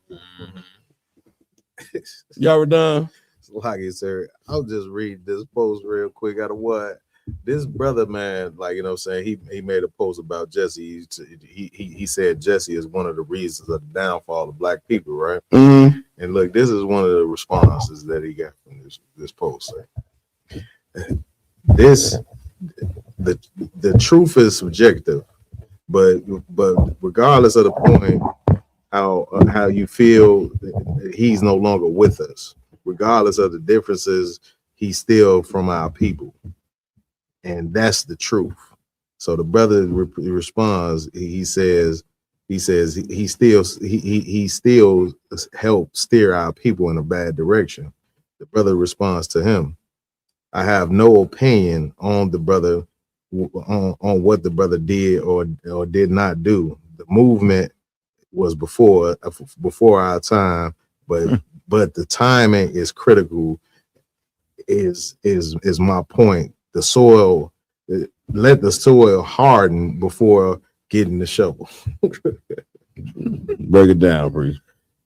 Y'all were done? Like it, sir. I'll just read this post real quick out of what this brother, man, like, you know what I'm saying, he made a post about Jesse. He said Jesse is one of the reasons of the downfall of black people, right? Mm-hmm. And look, this is one of the responses that he got from this post. The truth is subjective, but regardless of the point, how you feel, he's no longer with us. Regardless of the differences, he's still from our people, and that's the truth. So the brother responds. He says he still helped steer our people in a bad direction. The brother responds to him, I have no opinion on the brother, on what the brother did or did not do. The movement was before our time, but the timing is critical. Is my point. The soil, let the soil harden before getting the shovel. Break it down, please.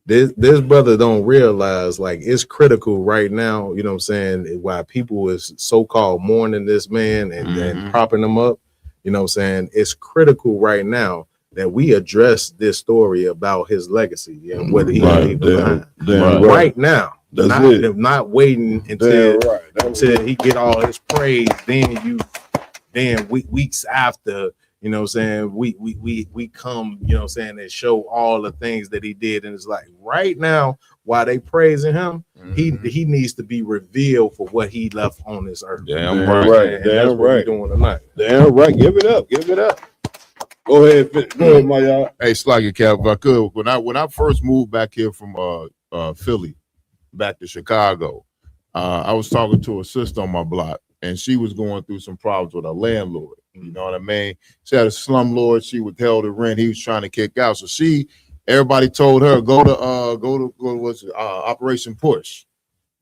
This brother don't realize, like, it's critical right now, you know what I'm saying, why people is so-called mourning this man and propping him up, you know what I'm saying, it's critical right now that we address this story about his legacy and what he gave behind. Right now. Not waiting until he get all his praise, then weeks after, you know what I'm saying, we come, you know what I'm saying, and show all the things that he did. And it's like right now, while they praising him, he needs to be revealed for what he left on this earth. Damn right. And that's what we're doing tonight. Damn right. Give it up. Go ahead, my y'all. Hey, Sluggy Cap, if I could, when I first moved back here from Philly back to Chicago, I was talking to a sister on my block, and she was going through some problems with her landlord. You know what I mean? She had a slumlord. She withheld the rent. He was trying to kick out. So everybody told her, go to Operation Push.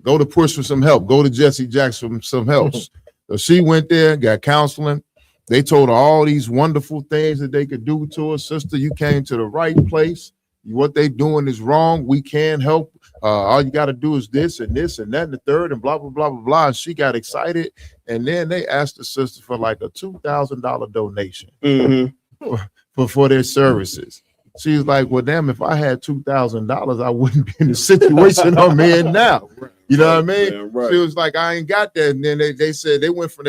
Go to Push for some help. Go to Jesse Jackson for some help. So she went there, got counseling. They told her all these wonderful things that they could do to her. Sister, you came to the right place. What they doing is wrong. We can help. All you got to do is this and this and that and the third and blah, blah, blah, blah, blah. And she got excited. And then they asked the sister for like a $2,000 donation for their services. She was like, well, damn, if I had $2,000, I wouldn't be in the situation I'm in now. You know what I mean? Yeah, right. She was like, I ain't got that. And then they said they went from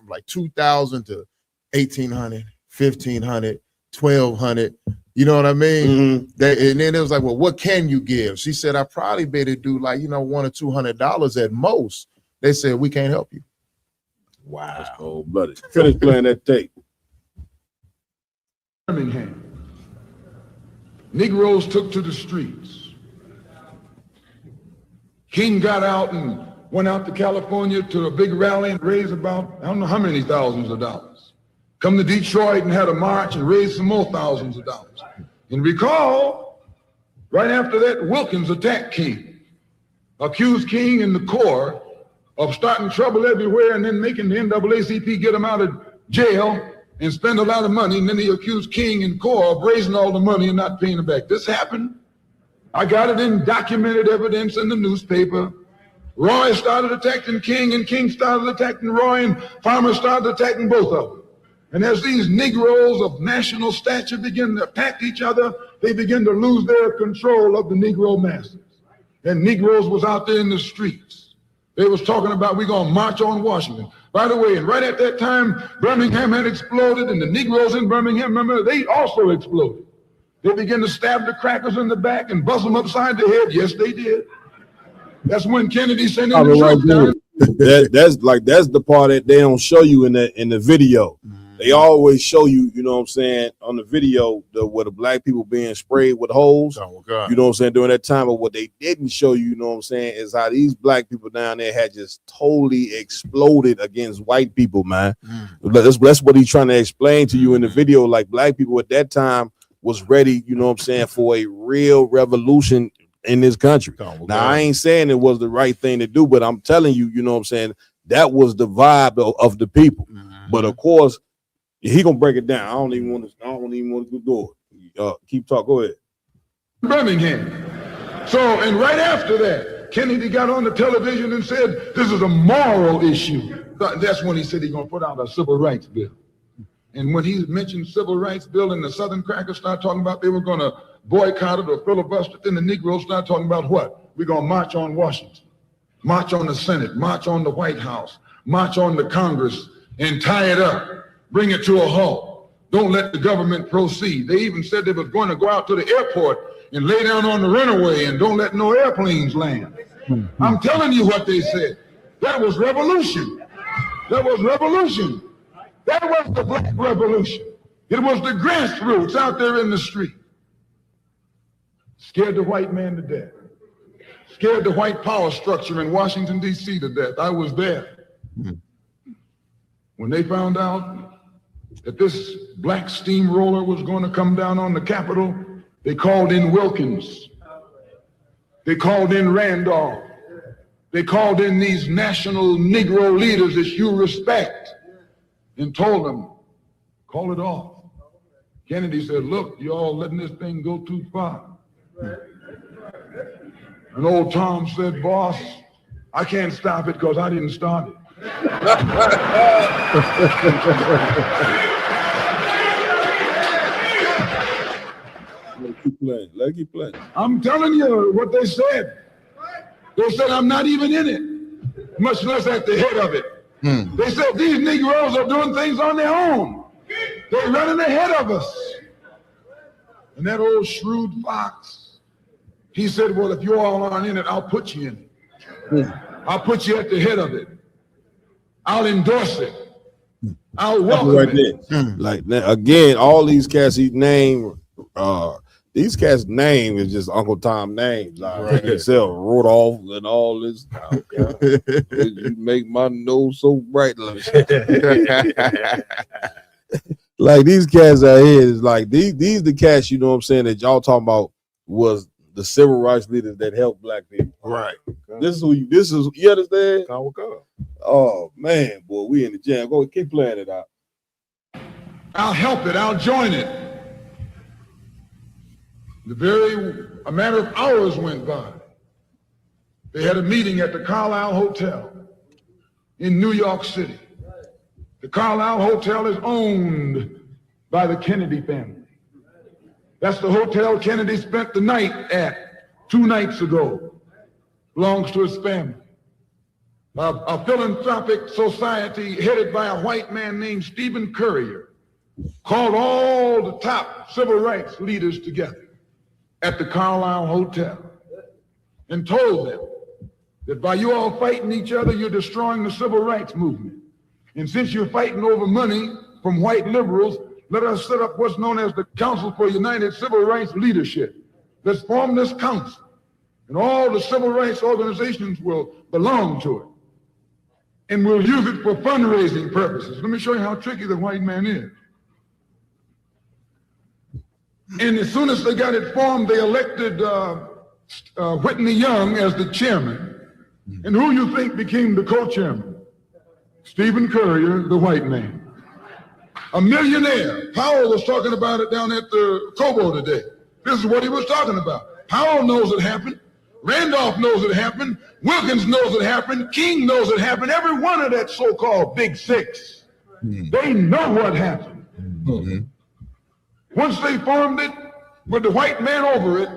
like 2,000 to 1,800, 1,500, 1,200. You know what I mean? And then it was like, well, what can you give? She said, I probably better do like, $100 or $200 at most. They said, we can't help you. Wow. That's cold-blooded. Finish playing that tape. Birmingham. Negroes took to the streets. King got out and went out to California to a big rally and raised about, I don't know how many thousands of dollars. Come to Detroit and had a march and raised some more thousands of dollars. And recall, right after that, Wilkins attacked King, accused King and the Corps of starting trouble everywhere and then making the NAACP get him out of jail and spend a lot of money. And then they accused King and Corps of raising all the money and not paying it back. This happened. I got it in documented evidence in the newspaper. Roy started attacking King and King started attacking Roy and Farmer started attacking both of them. And as these Negroes of national stature begin to attack each other, they begin to lose their control of the Negro masses. And Negroes was out there in the streets. They was talking about, we're going to march on Washington. By the way, and right at that time, Birmingham had exploded, and the Negroes in Birmingham, remember, they also exploded. They began to stab the crackers in the back and bust them upside the head. Yes, they did. That's when Kennedy sent in the troops down. That's the part that they don't show you in the video. They always show you, you know what I'm saying, on the video, where the black people being sprayed with holes. Oh, God. You know what I'm saying, during that time. But what they didn't show you, you know what I'm saying, is how these black people down there had just totally exploded against white people, man. That's what he's trying to explain to you in the video. Like, black people at that time was ready, you know what I'm saying, for a real revolution in this country. Now, I ain't saying it was the right thing to do, but I'm telling you, you know what I'm saying, that was the vibe of the people. But of course, he gonna break it down. I don't even want to do it. Keep talking. Go ahead. Birmingham. So, and right after that, Kennedy got on the television and said, this is a moral issue. That's when he said he's gonna put out a civil rights bill. And when he mentioned civil rights bill and the Southern crackers started talking about they were gonna boycott it or filibuster it, then the Negroes started talking about what? We're gonna march on Washington, march on the Senate, march on the White House, march on the Congress, and tie it up. Bring it to a halt. Don't let the government proceed. They even said they was going to go out to the airport and lay down on the runway and don't let no airplanes land. I'm telling you what they said. That was revolution. That was revolution. That was the black revolution. It was the grassroots out there in the street. Scared the white man to death. scared the white power structure in Washington, D.C. to death. I was there. When they found out that this black steamroller was going to come down on the Capitol, they called in Wilkins. They called in Randolph. They called in these national Negro leaders that you respect and told them, call it off. Kennedy said, look, y'all letting this thing go too far. And old Tom said, boss, I can't stop it because I didn't start it. Let keep playing. I'm telling you what they said. They said I'm not even in it, much less at the head of it. They said these Negroes are doing things on their own. They're running ahead of us. And that old shrewd fox, he said, well, if you all aren't in it, I'll put you in it. I'll put you at the head of it. I'll endorse it. I'll welcome it. Like again, all these cats he named, these cats' name is just Uncle Tom names. Like himself, Rudolph and all this. You make my nose so bright. Like these cats out here is like these the cats, you know what I'm saying, that y'all talking about was the civil rights leaders that helped black people. Right. This is you understand? Oh man, boy, we in the jam. Go keep playing it out. I'll help it. I'll join it. A matter of hours went by. They had a meeting at the Carlisle Hotel in New York City. The Carlisle Hotel is owned by the Kennedy family. That's the hotel Kennedy spent the night at 2 nights ago. Belongs to his family. A philanthropic society headed by a white man named Stephen Currier called all the top civil rights leaders together at the Carlisle Hotel and told them that by you all fighting each other, you're destroying the civil rights movement. And since you're fighting over money from white liberals, let us set up what's known as the Council for United Civil Rights Leadership. Let's form this council, and all the civil rights organizations will belong to it. And we'll use it for fundraising purposes. Let me show you how tricky the white man is. And as soon as they got it formed, they elected Whitney Young as the chairman. And who you think became the co-chairman? Stephen Currier, the white man. A millionaire. Powell was talking about it down at the Cobo today. This is what he was talking about. Powell knows it happened. Randolph knows it happened. Wilkins knows it happened. King knows it happened. Every one of that so-called Big Six. They know what happened. Once they formed it with the white man over it,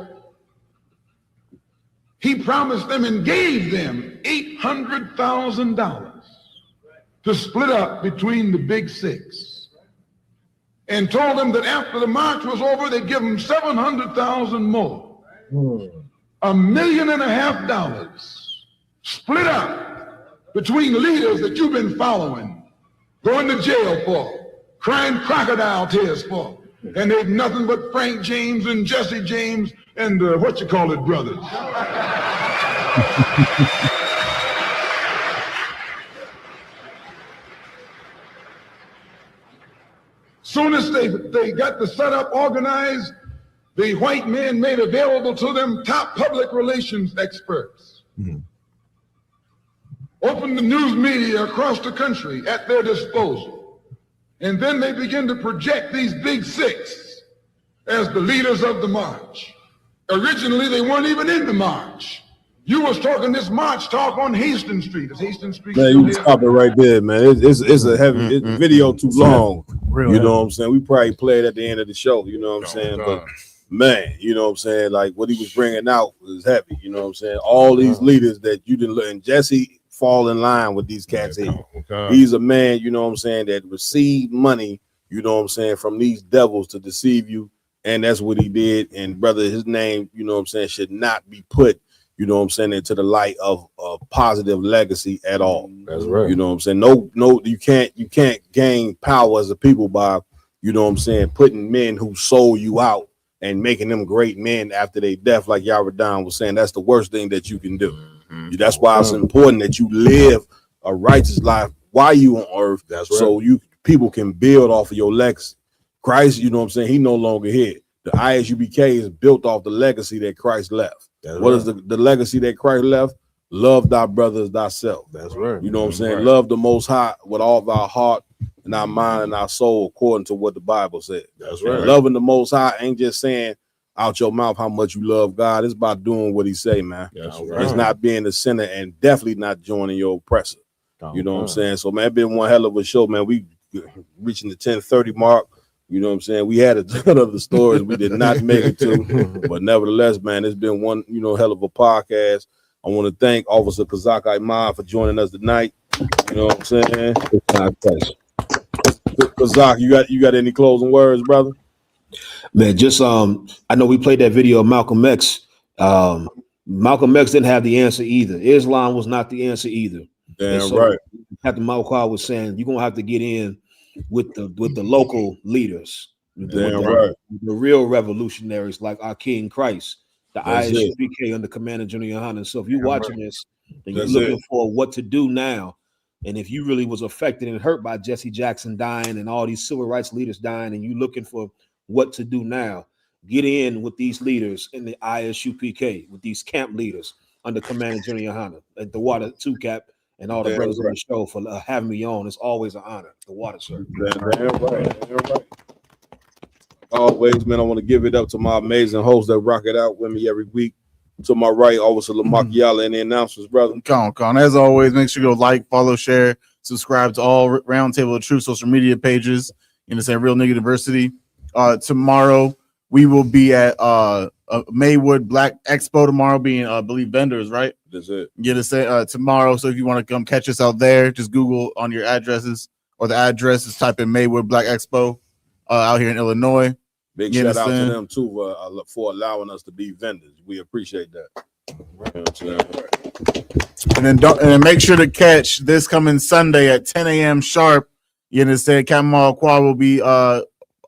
he promised them and gave them $800,000 to split up between the Big Six, and told them that after the march was over, they'd give them $700,000 more. $1.5 million split up between leaders that you've been following, going to jail for, crying crocodile tears for, and they've nothing but Frank James and Jesse James and brothers. Soon as they got the setup organized, the white men made available to them top public relations experts. Opened the news media across the country at their disposal. And then they began to project these Big Six as the leaders of the march. Originally, they weren't even in the march. You was talking this march talk on Hastings Street. Is Hastings Street Man, you can stop it right there, man. It's a heavy video too long. You know what I'm saying? We probably play it at the end of the show, you know what I'm saying? But man, you know what I'm saying? Like what he was bringing out was heavy, you know what I'm saying? All these leaders that you didn't look, and Jesse fall in line with these cats here. He's a man, you know what I'm saying, that received money, you know what I'm saying, from these devils to deceive you. And that's what he did. And brother, his name, you know what I'm saying, should not be put, you know what I'm saying, into the light of a positive legacy at all. That's right. You know what I'm saying? No, you can't gain power as a people by, you know what I'm saying, putting men who sold you out and making them great men after their death, like Yaradan was saying. That's the worst thing that you can do. That's why it's important that you live a righteous life while you on earth. That's right. So people can build off of your legacy. Christ, you know what I'm saying? He no longer here. The ISUBK is built off the legacy that Christ left. What is the legacy that Christ left? Love thy brother as thyself. That's right. You know what I'm saying? Right. Love the Most High with all of our heart and our mind and our soul, according to what the Bible said. That's right. Loving the Most High ain't just saying out your mouth how much you love God. It's about doing what he say, man. That's right. It's not being the sinner and definitely not joining your oppressor. You know what I'm saying? So, man, it's been one hell of a show, man. We reaching the 10:30 mark. You know what I'm saying? We had a ton of the stories we did not make it to, but nevertheless, man, it's been one, hell of a podcast. I want to thank Officer Kazak Iman for joining us tonight. You know what I'm saying? Kazak, you got any closing words, brother? Man, just I know we played that video of Malcolm X. Malcolm X didn't have the answer either. Islam was not the answer either. Damn so, right. Captain Malcolm was saying you're gonna have to get in with the local leaders, the real revolutionaries like our King Christ, the ISUBK under Commander General Yohanan. So if you're watching this and you're looking for what to do now, and if you really was affected and hurt by Jesse Jackson dying and all these civil rights leaders dying, and you looking for what to do now, get in with these leaders in the ISUPK, with these camp leaders under Commander General Yohanan, and the Water 2 Cap, and all the brothers on the show for having me on. It's always an honor. The Water, sir. Right. Always, man, I want to give it up to my amazing hosts that rock it out with me every week. To my right, Officer Lamar Yala and the announcers, brother. Con. As always, make sure you go like, follow, share, subscribe to all Roundtable of Truth social media pages. You know, Real Nigga Diversity. Tomorrow we will be at Maywood Black Expo tomorrow, being I believe vendors, right? That's it. Get us tomorrow. So if you want to come catch us out there, just Google on your addresses or the addresses, type in Maywood Black Expo out here in Illinois. Big shout out to them too for allowing us to be vendors. We appreciate that. And then make sure to catch this coming Sunday at 10 a.m. sharp. You understand? Kamal Kwa will be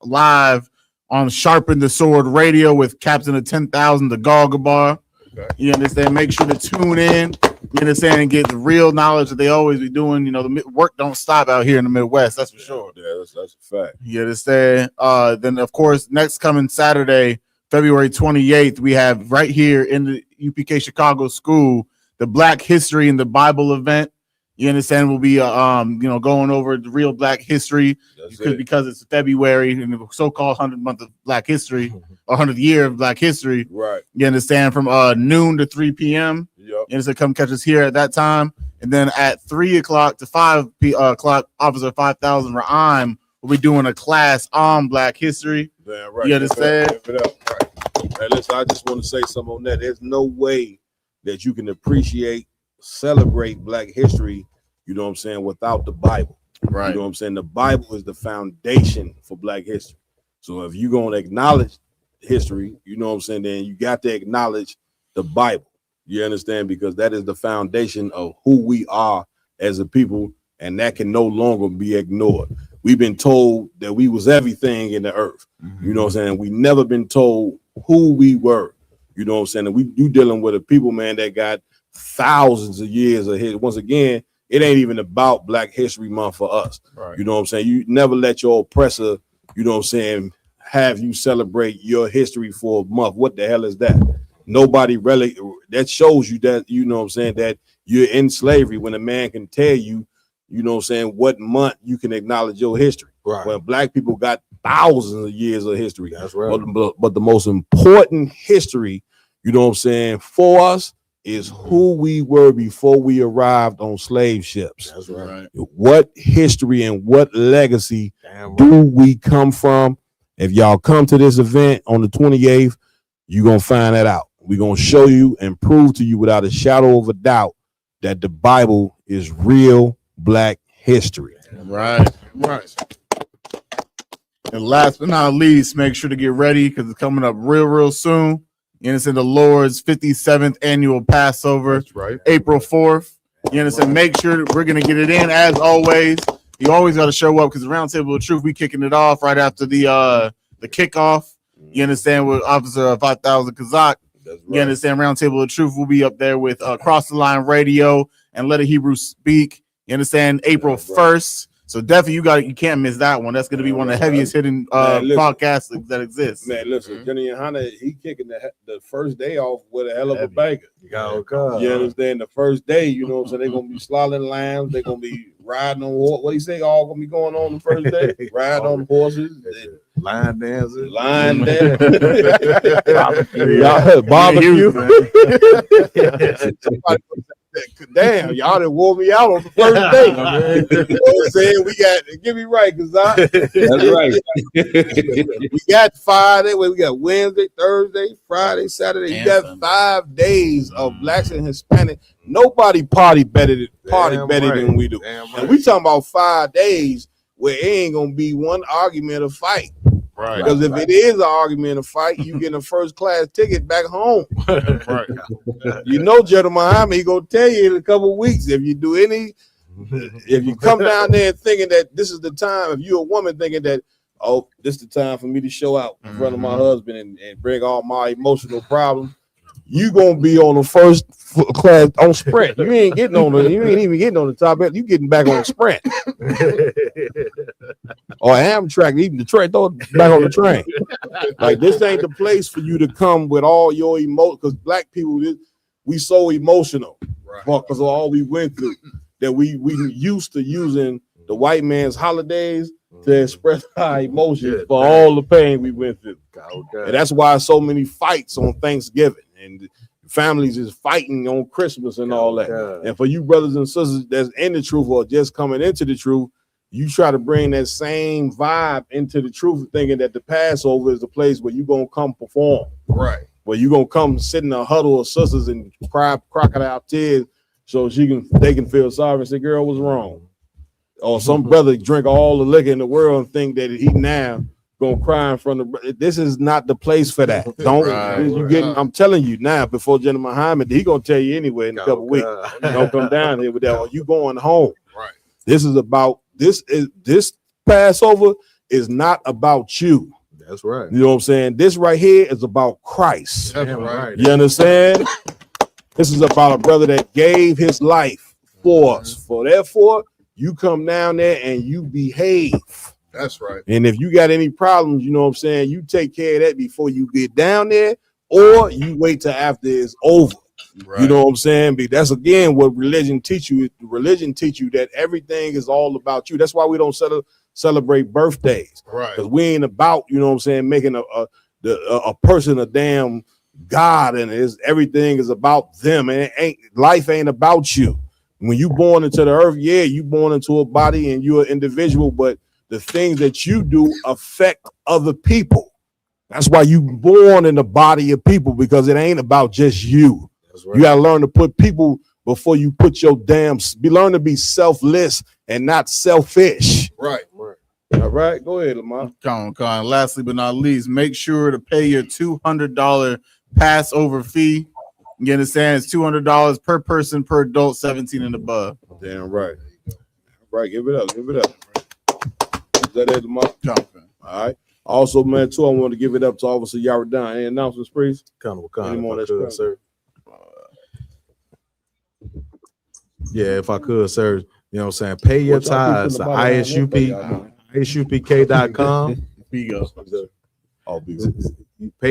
live on Sharpen the Sword Radio with Captain of 10,000, the Galgabar. Okay. You understand? Make sure to tune in. You understand? And get the real knowledge that they always be doing. You know, the work don't stop out here in the Midwest. That's for sure. Yeah, that's a fact. You understand? Then, of course, next coming Saturday, February 28th, we have right here in the UPK Chicago School, the Black History in the Bible event. You understand? We'll be, going over the real Black history because it's February and the so-called 100th month of Black history, or 100th year of Black history. Right. You understand? From noon to 3 p.m. Yep. You understand? Come catch us here at that time. And then at 3 o'clock to 5 o'clock, Officer 5000 Ra'im will be doing a class on Black history. Damn right. You understand? Right. Hey, listen, I just want to say something on that. There's no way that you can celebrate Black history, you know what I'm saying, without the Bible. Right. You know what I'm saying? The Bible is the foundation for Black history. So if you're going to acknowledge history, you know what I'm saying, then you got to acknowledge the Bible. You understand? Because that is the foundation of who we are as a people, and that can no longer be ignored. We've been told that we was everything in the earth. You know what I'm saying? We never been told who we were. You know what I'm saying? And you dealing with a people, man, that got thousands of years ahead. Once again, it ain't even about Black History Month for us. Right. You know what I'm saying? You never let your oppressor, you know what I'm saying, have you celebrate your history for a month. What the hell is that? Nobody really, that shows you that, you know what I'm saying, that you're in slavery when a man can tell you, you know what I'm saying, what month you can acknowledge your history. Right. When Black people got thousands of years of history. That's right. But the most important history, you know what I'm saying, for us is who we were before we arrived on slave ships. That's right. What history and what legacy do we come from? If y'all come to this event on the 28th, you're going to find that out. We're going to show you and prove to you without a shadow of a doubt that the Bible is real Black history. Right. And last but not least, make sure to get ready because it's coming up real soon. You understand? The Lord's 57th annual Passover. That's right. April 4th. You understand? Make sure we're going to get it in as always. You always got to show up because the Roundtable of Truth, we kicking it off right after the kickoff. You understand? With Officer 5000 Kazak. You understand? Roundtable of Truth will be up there with Cross the Line Radio and Let a Hebrew Speak. You understand? April 1st. So definitely you can't miss that one. That's going to be one of the heaviest hitting podcasts that exists. Man, listen, Jenny and Hannah, he kicking the first day off with a hell of a banger. You understand? The first day, you know what I'm saying? They're going to be slogging lambs. They're going to be riding on horse. What do you say? All going to be going on the first day? Riding on horses. Line dancing. Line dancing. Barbecue. Damn, y'all done wore me out on the first day. You know what I'm saying? We got, get me right, because that's right. We got 5 days. We got Wednesday, Thursday, Friday, Saturday. You got 5 days of blacks and Hispanic. Nobody party better than we do. And we talking about 5 days where it ain't gonna be one argument or fight. Right. Because if it is an argument or fight, you get a first class ticket back home. Right. You know, General Muhammad, he gonna tell you in a couple of weeks if you come down there thinking that this is the time, if you're a woman thinking that, oh, this is the time for me to show out in front of my husband and bring all my emotional problems, you gonna be on the first class on Sprint. You ain't even getting on the top end. You getting back on Sprint. Or Amtrak, even the train, throw it back on the train. Like, this ain't the place for you to come with all your emotions, because black people, we so emotional because of all we went through that we used to using the white man's holidays to express our emotions for all the pain we went through. And that's why so many fights on Thanksgiving and families is fighting on Christmas and all that. And for you brothers and sisters that's in the truth or just coming into the truth, you try to bring that same vibe into the truth, thinking that the Passover is the place where you're going to come perform. Right. Where you're going to come sit in a huddle of sisters and cry crocodile tears so they can feel sorry and say, girl, what's wrong? Or some brother drink all the liquor in the world and think that he now going to cry in front of. This is not the place for that. Don't I'm telling you now, before General Muhammad, he going to tell you anyway in a couple weeks. Don't come down here with that, or you going home. Right. This Passover is not about you. That's right. You know what I'm saying? This right here is about Christ. That's right. You understand? This is about a brother that gave his life for us. For therefore, you come down there and you behave. That's right. And if you got any problems, you know what I'm saying, you take care of that before you get down there, or you wait till after it's over. Right. You know what I'm saying? But that's again what religion teach you. Religion teach you that everything is all about you. That's why we don't celebrate birthdays. Right. Because we ain't about, you know what I'm saying, making a person a damn God, and everything is about them. And life ain't about you. When you born into the earth, yeah, you born into a body and you're an individual, but the things that you do affect other people. That's why you born in the body of people, because it ain't about just you. Right. You gotta learn to put people before you put your learn to be selfless and not selfish. Right. All right, go ahead, Lamar. Con. Lastly but not least, make sure to pay your $200 Passover fee. You understand? It's $200 per person per adult, 17 and above. Damn right. Right, give it up. Is that it, Lamar? All right. Also, man, too, I want to give it up to Officer Yaradan. Any announcements, please? Any more that sir? Yeah, if I could, sir. You know what I'm saying? Pay your tithes to ISUPK.com. Pay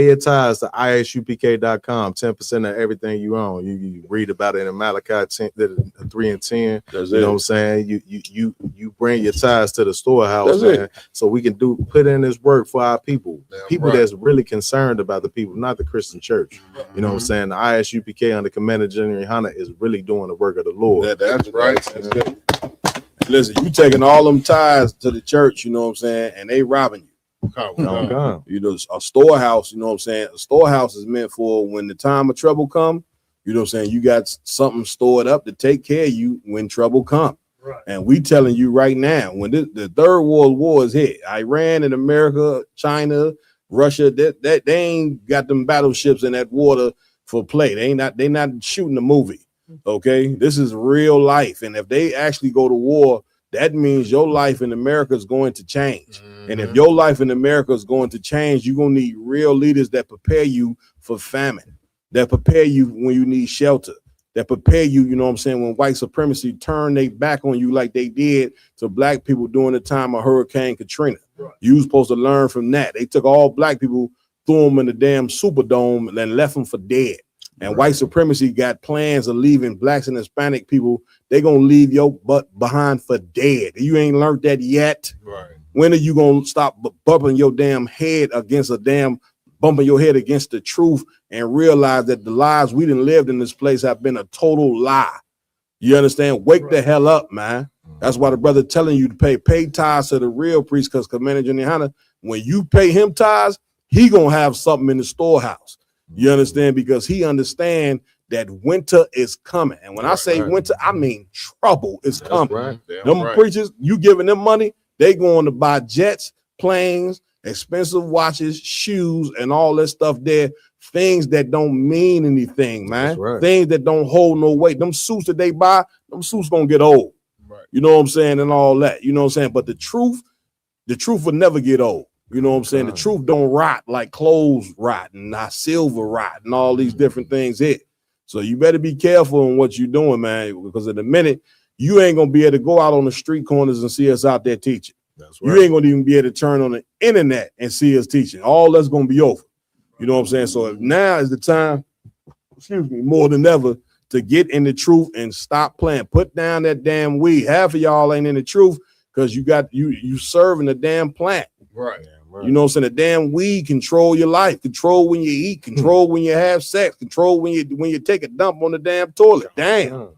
your tithes to ISUPK.com. 10% of everything you own. You read about it in Malachi 3 and 10. You know what I'm saying? You bring your tithes to the storehouse, man, so we can put in this work for our people. That's really concerned about the people, not the Christian church. You know what I'm saying? The ISUPK under Commander General Hunter is really doing the work of the Lord. That's right. That's good. Listen, you taking all them tithes to the church, you know what I'm saying, and they robbing you. You know, a storehouse, you know what I'm saying? A storehouse is meant for when the time of trouble come, you know what I'm saying? You got something stored up to take care of you when trouble come. Right. And we telling you right now, when the Third World War is hit, Iran and America, China, Russia, that they ain't got them battleships in that water for play. They not shooting a movie. Okay, this is real life. And if they actually go to war, that means your life in America is going to change. And if your life in America is going to change, you're going to need real leaders that prepare you for famine, that prepare you when you need shelter, that prepare you, you know what I'm saying, when white supremacy turned their back on you like they did to black people during the time of Hurricane Katrina. You was supposed to learn from that. They took all black people, threw them in the damn Superdome, and left them for dead. And white supremacy got plans of leaving blacks and Hispanic people. They gonna leave your butt behind for dead. You ain't learned that yet. Right. When are you gonna stop bumping your damn head against bumping your head against the truth and realize that the lives we done lived in this place have been a total lie? You understand? Wake the hell up, man. That's why the brother telling you to pay tithes to the real priest, because Commander Johnny, when you pay him tithes, he gonna have something in the storehouse. You understand? Because he understand that winter is coming. And when I say winter, I mean trouble is coming. Them preachers, you giving them money, they going to buy jets, planes, expensive watches, shoes, and all that stuff there. Things that don't mean anything, man. Things that don't hold no weight. Them suits that they buy, them suits gonna get old. You know what I'm saying? And all that. You know what I'm saying? But the truth will never get old. You know what I'm saying? The truth don't rot like clothes rot and silver rot and all these different things here. So you better be careful in what you're doing, man, because in a minute, you ain't going to be able to go out on the street corners and see us out there teaching. You ain't going to even be able to turn on the internet and see us teaching. All that's going to be over. You know what I'm saying? So now is the time, more than ever, to get in the truth and stop playing. Put down that damn weed. Half of y'all ain't in the truth because you serving the damn plant. Right. You know what I'm saying? The damn weed control your life, control when you eat, control when you have sex, control when you take a dump on the damn toilet. Damn.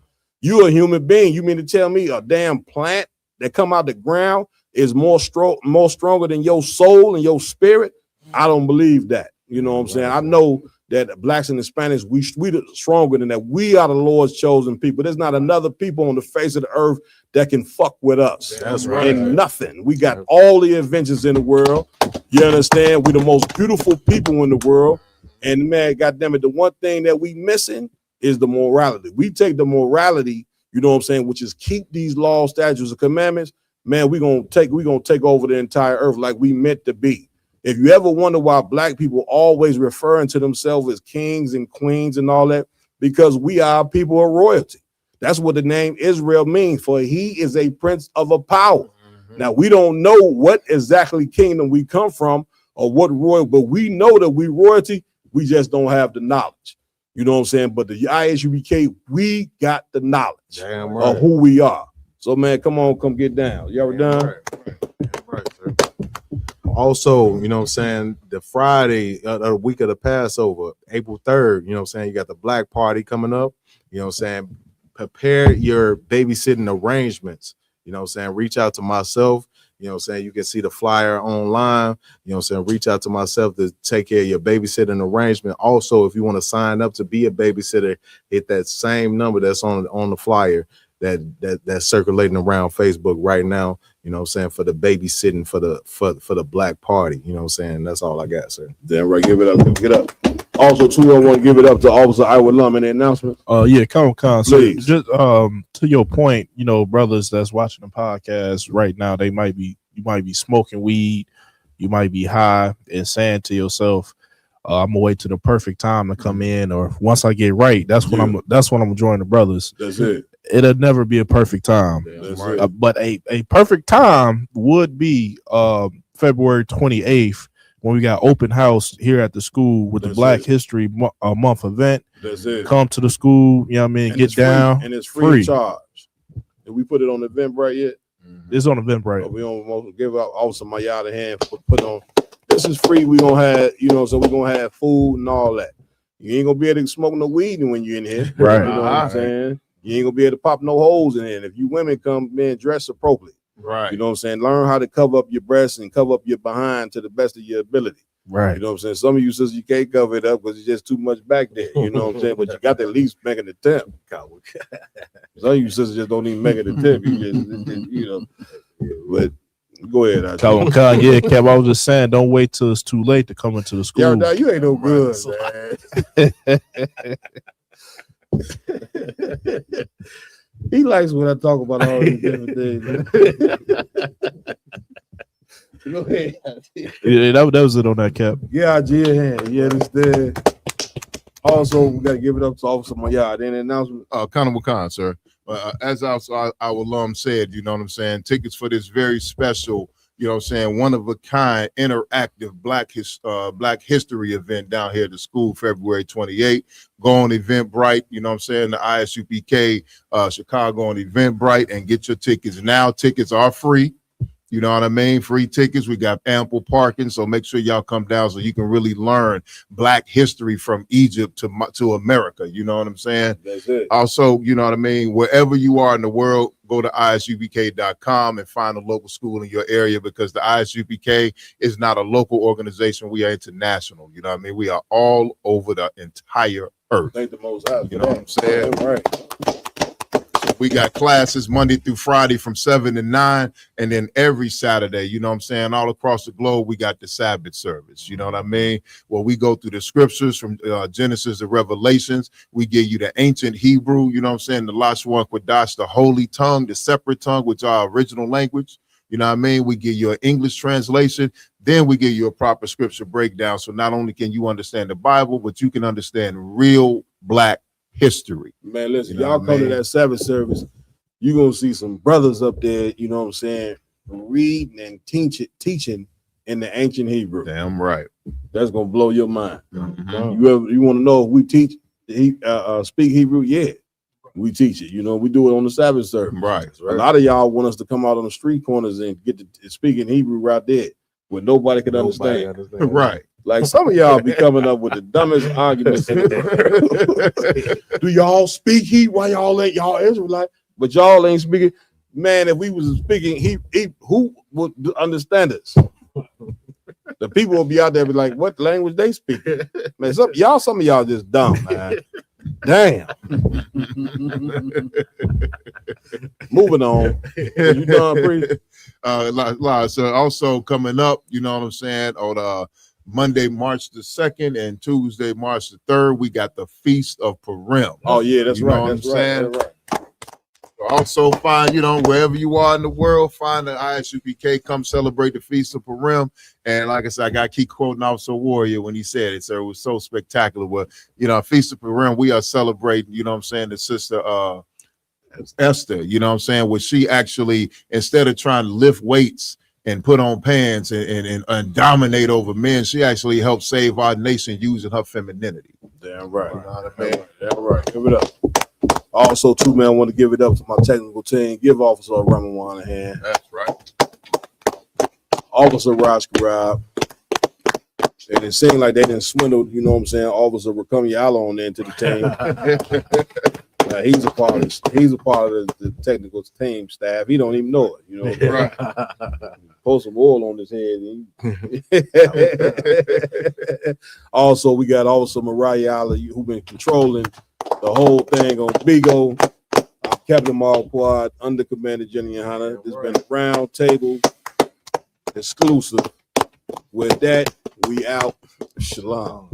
You a human being. You mean to tell me a damn plant that come out the ground is more stronger than your soul and your spirit? I don't believe that. You know what I'm saying? I know that blacks and Hispanics, we stronger than that. We are the Lord's chosen people. There's not another people on the face of the earth that can fuck with us. That's right. And nothing. We got all the inventions in the world. You understand? We the most beautiful people in the world. And man, goddamn it, the one thing that we missing is the morality. We take the morality, you know what I'm saying, which is keep these laws, statutes, and commandments. Man, we're gonna take over the entire earth like we meant to be. If you ever wonder why black people always referring to themselves as kings and queens and all that, because we are people of royalty. That's what the name Israel means, for he is a prince of a power. Now, we don't know what exactly kingdom we come from or what royal, but we know that we royalty. We just don't have the knowledge. You know what I'm saying? But the ISUBK, we got the knowledge of who we are. So, man, come get down. You ever done? Right, sir. Also, you know what I'm saying, the Friday, the week of the Passover, April 3rd, you know what I'm saying, you got the black party coming up. You know what I'm saying? Prepare your babysitting arrangements. You know what I'm saying? Reach out to myself. You know what I'm saying? You can see the flyer online. You know what I'm saying? Reach out to myself to take care of your babysitting arrangement. Also, if you want to sign up to be a babysitter, hit that same number that's on the flyer that's circulating around Facebook right now. You know what I'm saying? For the babysitting for the black party. You know what I'm saying? That's all I got, sir. Damn right. Give it up. Give it up. Also, 201, give it up to Officer Iowa Lum in the announcement. Yeah, come. So just to your point, you know, brothers that's watching the podcast right now, you might be smoking weed, you might be high, and saying to yourself, I'm gonna wait to the perfect time to come in, or once I get right, that's when I'm gonna join the brothers. That's it. It'll never be a perfect time. But a perfect time would be February 28th. When we got open house here at the school with the Black History Month event. That's it. Come to the school, you know what I mean? Get down. And it's free of charge. Did we put it on the Eventbrite yet? It's on Eventbrite. We don't give out also my yard hand put on. This is free. We gonna have, you know, so we're gonna have food and all that. You ain't gonna be able to smoke no weed when you're in here. Right. You know what I'm saying? You ain't gonna be able to pop no holes in it. If you women come in, dress appropriately. Right. You know what I'm saying? Learn how to cover up your breasts and cover up your behind to the best of your ability. Right. You know what I'm saying? Some of you sisters, you can't cover it up because it's just too much back there. You know what I'm saying? But you got to at least make an attempt. Some of you sisters just don't even make an attempt. You just you know. But go ahead. Tell them, yeah, Kev, I was just saying, don't wait till it's too late to come into the school. Yeah, you ain't no good, man. He likes when I talk about all these different things. Go ahead. Yeah, that was it on that cap. Yeah, hand. You understand? Also, we got to give it up to Officer Mayad. Any announcement? Kind of kind, sir. As our alum said, you know what I'm saying? Tickets for this very special, you know what I'm saying, one of a kind, interactive Black History event down here at the school, February 28th. Go on Eventbrite, you know what I'm saying, the ISUPK Chicago on Eventbrite, and get your tickets now. Tickets are free. You know what I mean? Free tickets. We got ample parking, so make sure y'all come down so you can really learn Black history from Egypt to America. You know what I'm saying? That's it. Also, you know what I mean? Wherever you are in the world, go to isupk.com and find a local school in your area, because the ISUPK is not a local organization. We are international. You know what I mean? We are all over the entire earth. Thank the Most High. You know what I'm saying? Right. We got classes Monday through Friday from 7 to 9, and then every Saturday, you know what I'm saying, all across the globe, we got the Sabbath service. You know what I mean? Well, we go through the scriptures from Genesis to Revelations. We give you the ancient Hebrew, you know what I'm saying, the Lashon Kodash, the holy tongue, the separate tongue, which is our original language. You know what I mean? We give you an English translation. Then we give you a proper scripture breakdown. So not only can you understand the Bible, but you can understand real Black history. Man, listen, you know y'all come to that Sabbath service, you're gonna see some brothers up there, you know what I'm saying, reading and teaching in the ancient Hebrew. Damn right. That's gonna blow your mind. You want to know if we teach speak Hebrew? Yeah, we teach it. You know, we do it on the Sabbath service. Right. A lot of y'all want us to come out on the street corners and get to speaking Hebrew right there where nobody can understand. Right. Like some of y'all be coming up with the dumbest arguments. Do y'all speak Hebrew? Why y'all ain't y'all Israelite? But y'all ain't speaking. Man, if we was speaking Hebrew, who would understand us? The people will be out there be like, what language they speak? Man, some of y'all just dumb, man. Damn. Moving on. You done, Bree? So also coming up, you know what I'm saying, on Monday, March the 2nd and Tuesday, March the 3rd, we got the Feast of Purim. Oh, yeah, that's you right. Know what that's I'm right. saying? That's right. Also find, you know, wherever you are in the world, find the ISUPK, come celebrate the Feast of Purim. And like I said, I got to keep quoting Officer Warrior when he said it, so it was so spectacular. Well, you know, Feast of Purim, we are celebrating, you know what I'm saying, the sister Esther, you know what I'm saying, where she actually, instead of trying to lift weights and put on pants and dominate over men, she actually helped save our nation using her femininity. Damn right. You know what I mean? Damn right. Give it up. Also, too, man, I want to give it up to my technical team. Give Officer Ramawan a hand. That's right. Officer Rashkarab. And it seemed like they didn't swindle, you know what I'm saying, Officer Rakumiala on there into the team. He's a part of the technical team staff. He don't even know it, you know. Right. Pour some oil on his head. Also, we got Officer Mariah Alla, who been controlling the whole thing on Bigo. Captain Marquardt, Under Commander Jenny Hanna. There's been a round table exclusive. With that, we out. Shalom.